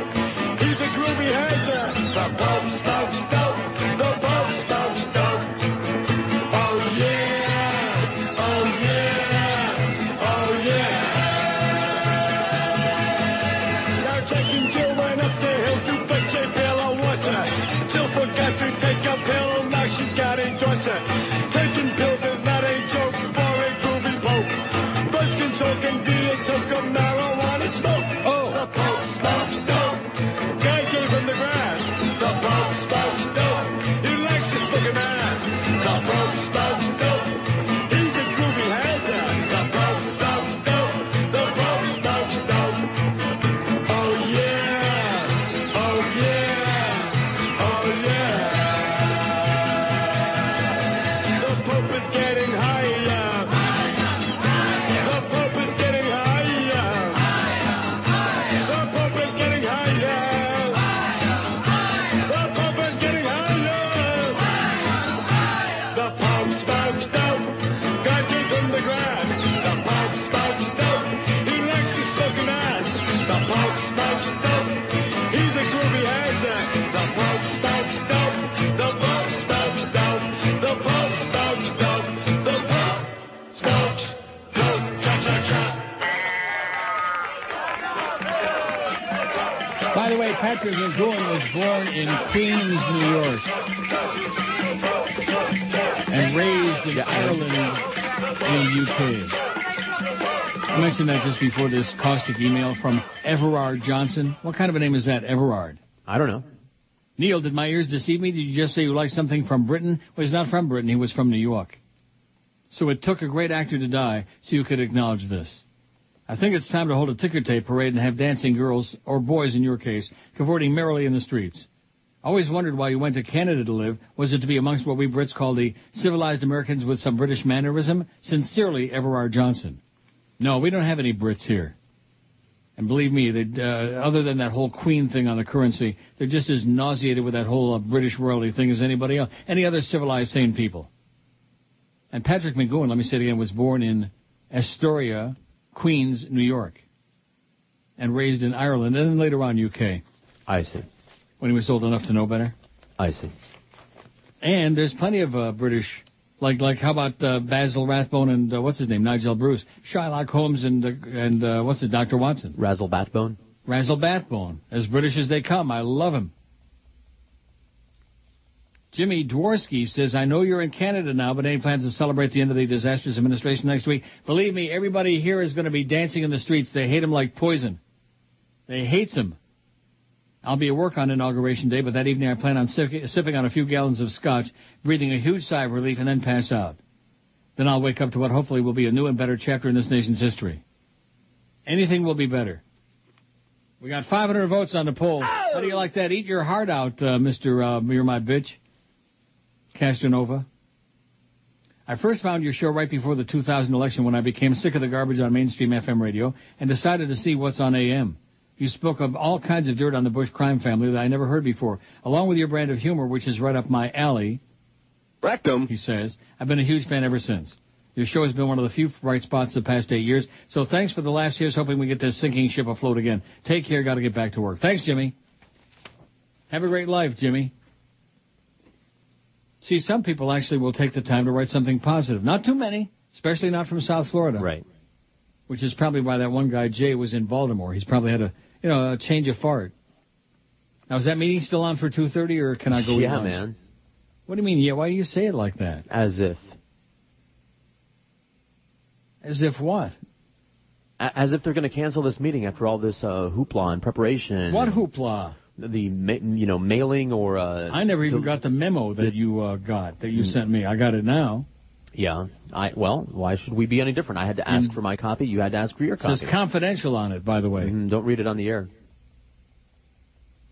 He's a groovy head. The Pope smokes dope. The Pope smokes dope. Oh yeah. Oh yeah. Oh yeah. Now taking Jill went up the hill to fetch a pail of water. Jill forgot to take a pill. Now she's got a daughter. Taking pills is not a joke for a groovy pope. Birth control can be a toke of marijuana smoke. Oh, the Pope smokes dope. Guy gave him the grass. The Pope smokes dope. He likes to smoke an ass. The Pope smokes dope. He's a groovy head. The Pope smokes dope. The Pope smokes dope. Oh yeah. Oh yeah. Oh yeah. The Pope By the way, Patrick McGowan was born in Queens, New York, and raised in Ireland, in the UK. I mentioned that just before this caustic email from Everard Johnson. What kind of a name is that, Everard? I don't know. Neil, did my ears deceive me? Did you just say you like something from Britain? Well, he's not from Britain. He was from New York. So it took a great actor to die so you could acknowledge this. I think it's time to hold a ticker tape parade and have dancing girls, or boys in your case, cavorting merrily in the streets. I always wondered why you went to Canada to live. Was it to be amongst what we Brits call the civilized Americans with some British mannerism? Sincerely, Everard Johnson. No, we don't have any Brits here. And believe me, other than that whole Queen thing on the currency, they're just as nauseated with that whole British royalty thing as anybody else, any other civilized, sane people. And Patrick McGowan, let me say it again, was born in Astoria, Queens, New York, and raised in Ireland, and then later on UK. I see. When he was old enough to know better. I see. And there's plenty of British, like how about Basil Rathbone and what's his name, Nigel Bruce, Sherlock Holmes and what's it, Dr. Watson? Razzle Bathbone. Razzle Bathbone, as British as they come. I love him. Jimmy Dworsky says, I know you're in Canada now, but any plans to celebrate the end of the disastrous administration next week? Believe me, everybody here is going to be dancing in the streets. They hate him like poison. They hate him. I'll be at work on Inauguration Day, but that evening I plan on sipping on a few gallons of scotch, breathing a huge sigh of relief, and then pass out. Then I'll wake up to what hopefully will be a new and better chapter in this nation's history. Anything will be better. We got 500 votes on the poll. How do you like that? Eat your heart out, Mr. You're My Bitch. Castronova. I first found your show right before the 2000 election when I became sick of the garbage on mainstream FM radio and decided to see what's on AM. You spoke of all kinds of dirt on the Bush crime family that I never heard before, along with your brand of humor, which is right up my alley. Rectum, he says. I've been a huge fan ever since. Your show has been one of the few bright spots the past 8 years, so thanks for the last years, hoping we get this sinking ship afloat again. Take care, got to get back to work. Thanks, Jimmy. Have a great life, Jimmy. See, some people actually will take the time to write something positive. Not too many, especially not from South Florida. Right. Which is probably why that one guy, Jay, was in Baltimore. He's probably had a change of heart. Now, is that meeting still on for 2:30, or can I go eat lunch? Man. What do you mean, yeah? Why do you say it like that? As if. As if what? As if they're going to cancel this meeting after all this hoopla and preparation. What hoopla? The mailing or I never even got the memo that you sent me. I got it now. Yeah. Well, why should we be any different? I had to ask for my copy. You had to ask for your copy. It says confidential on it, by the way. Don't read it on the air.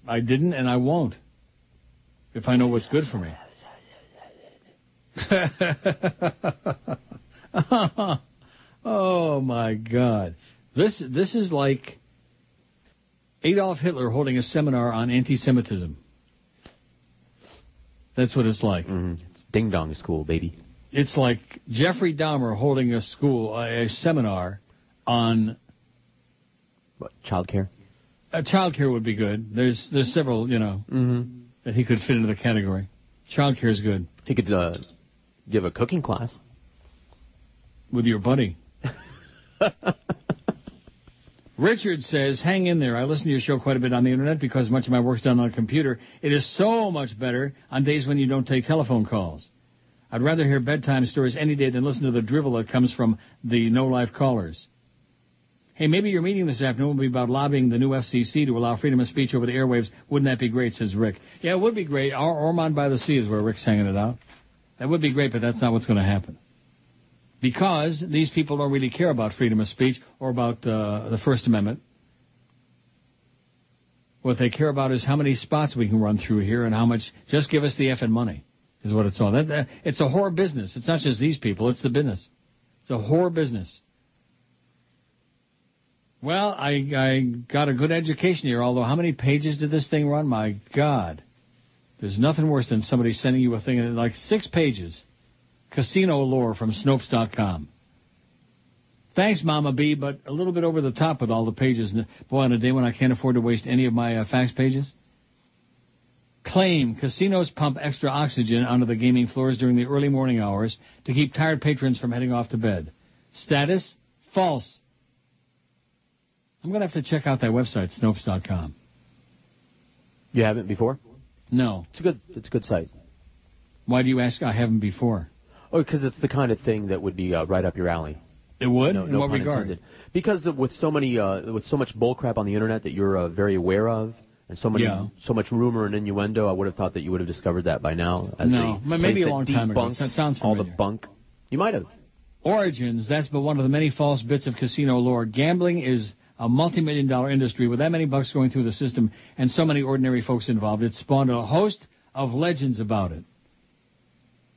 I didn't, and I won't. If I know what's good for me. Oh my God! This is like Adolf Hitler holding a seminar on anti-Semitism. That's what it's like. It's ding dong school, baby. It's like Jeffrey Dahmer holding a seminar on what, child care. Child care would be good. There's several, that he could fit into the category. Child care is good. He could give a cooking class with your buddy. Richard says, hang in there. I listen to your show quite a bit on the Internet because much of my work's done on a computer. It is so much better on days when you don't take telephone calls. I'd rather hear bedtime stories any day than listen to the drivel that comes from the no-life callers. Hey, maybe your meeting this afternoon will be about lobbying the new FCC to allow freedom of speech over the airwaves. Wouldn't that be great, says Rick. Yeah, it would be great. Ormond by the Sea is where Rick's hanging it out. That would be great, but that's not what's going to happen. Because these people don't really care about freedom of speech or about the First Amendment. What they care about is how many spots we can run through here and how much. Just give us the effing money is what it's all. It's a whore business. It's not just these people. It's the business. It's a whore business. Well, I got a good education here, although how many pages did this thing run? My God. There's nothing worse than somebody sending you a thing in like 6 pages. Casino lore from Snopes.com. Thanks, Mama B, but a little bit over the top with all the pages. Boy, on a day when I can't afford to waste any of my fax pages. Claim casinos pump extra oxygen onto the gaming floors during the early morning hours to keep tired patrons from heading off to bed. Status, false. I'm going to have to check out that website, Snopes.com. You haven't before? No. It's a good site. Why do you ask? I haven't before. Oh, because it's the kind of thing that would be right up your alley. It would? No In what pun regard? intended. Because with so much bullcrap on the internet that you're very aware of, and so much rumor and innuendo, I would have thought that you would have discovered that by now. Maybe a long time ago. That sounds familiar. All the bunk. You might have. Origins, that's but one of the many false bits of casino lore. Gambling is a multi-million-dollar industry with that many bucks going through the system and so many ordinary folks involved. It spawned a host of legends about it.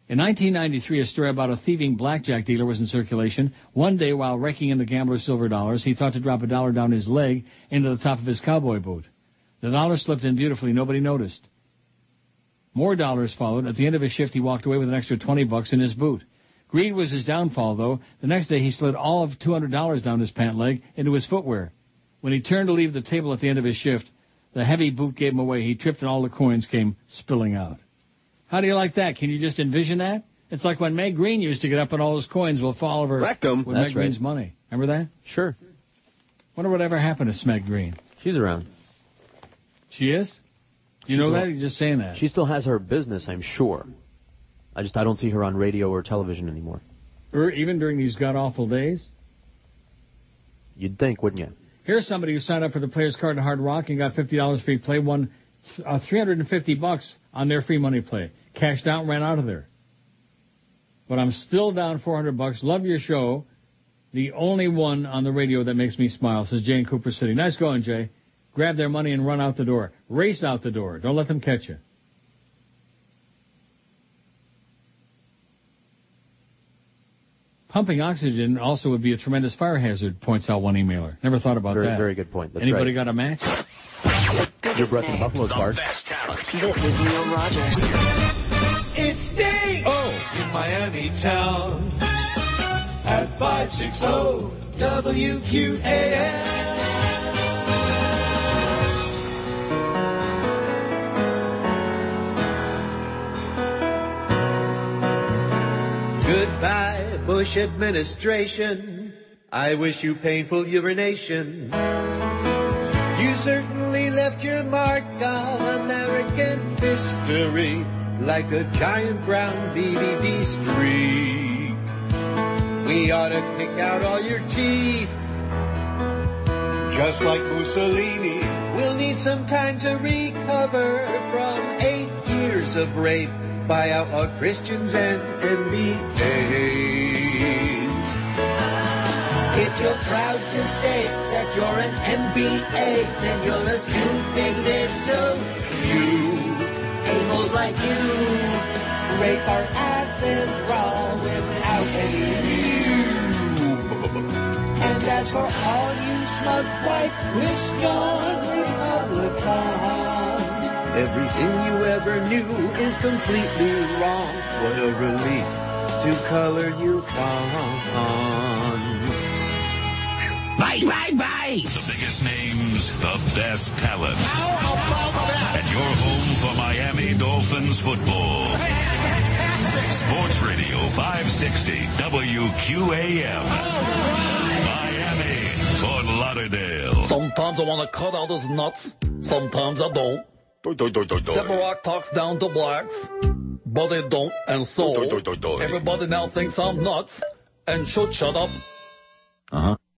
In 1993, a story about a thieving blackjack dealer was in circulation. One day, while raking in the gambler's silver dollars, he thought to drop a dollar down his leg into the top of his cowboy boot. The dollar slipped in beautifully. Nobody noticed. More dollars followed. At the end of his shift, he walked away with an extra $20 in his boot. Greed was his downfall, though. The next day, he slid all of $200 down his pant leg into his footwear. When he turned to leave the table at the end of his shift, the heavy boot gave him away. He tripped and all the coins came spilling out. How do you like that? Can you just envision that? It's like when Meg Green used to get up and all those coins will fall over with Meg Green's money. Remember that? Sure. Wonder what ever happened to Smeg Green. She's around. She is? You know that? Or you're just saying that? She still has her business, I'm sure. I don't see her on radio or television anymore. Or even during these god-awful days? You'd think, wouldn't you? Here's somebody who signed up for the Players Card to Hard Rock and got $50 free play, won $350 on their free money play. Cashed out and ran out of there. But I'm still down $400. Love your show. The only one on the radio that makes me smile, says Jay in Cooper City. Nice going, Jay. Grab their money and run out the door. Race out the door. Don't let them catch you. Pumping oxygen also would be a tremendous fire hazard, points out one emailer. Never thought about that. Very good point. That's Anybody right. got a match? Your breath in Buffalo Clark. This is Neil Rogers. It's day in Miami town at 560 WQAM. Goodbye, Bush administration. I wish you painful urination. You certainly left your mark on American history like a giant brown DVD streak. We ought to pick out all your teeth, just like Mussolini. We'll need some time to recover from 8 years of rape by outlaw Christians and MBAs. If you're proud to say that you're an MBA, then you're a stupid little you. A-holes like you rape our asses raw without any lube. And as for all you smug white Christian Republicans, everything you ever knew is completely wrong. What a relief to color you con. Bye, bye, bye! The biggest names, the best talent. And your home for Miami Dolphins football. Sports Radio 560 WQAM. Miami, Fort Lauderdale. Sometimes I want to cut out his nuts. Sometimes I don't. Rock talks down to blacks, but they don't, and so everybody now thinks I'm nuts and should shut up. Uh-huh.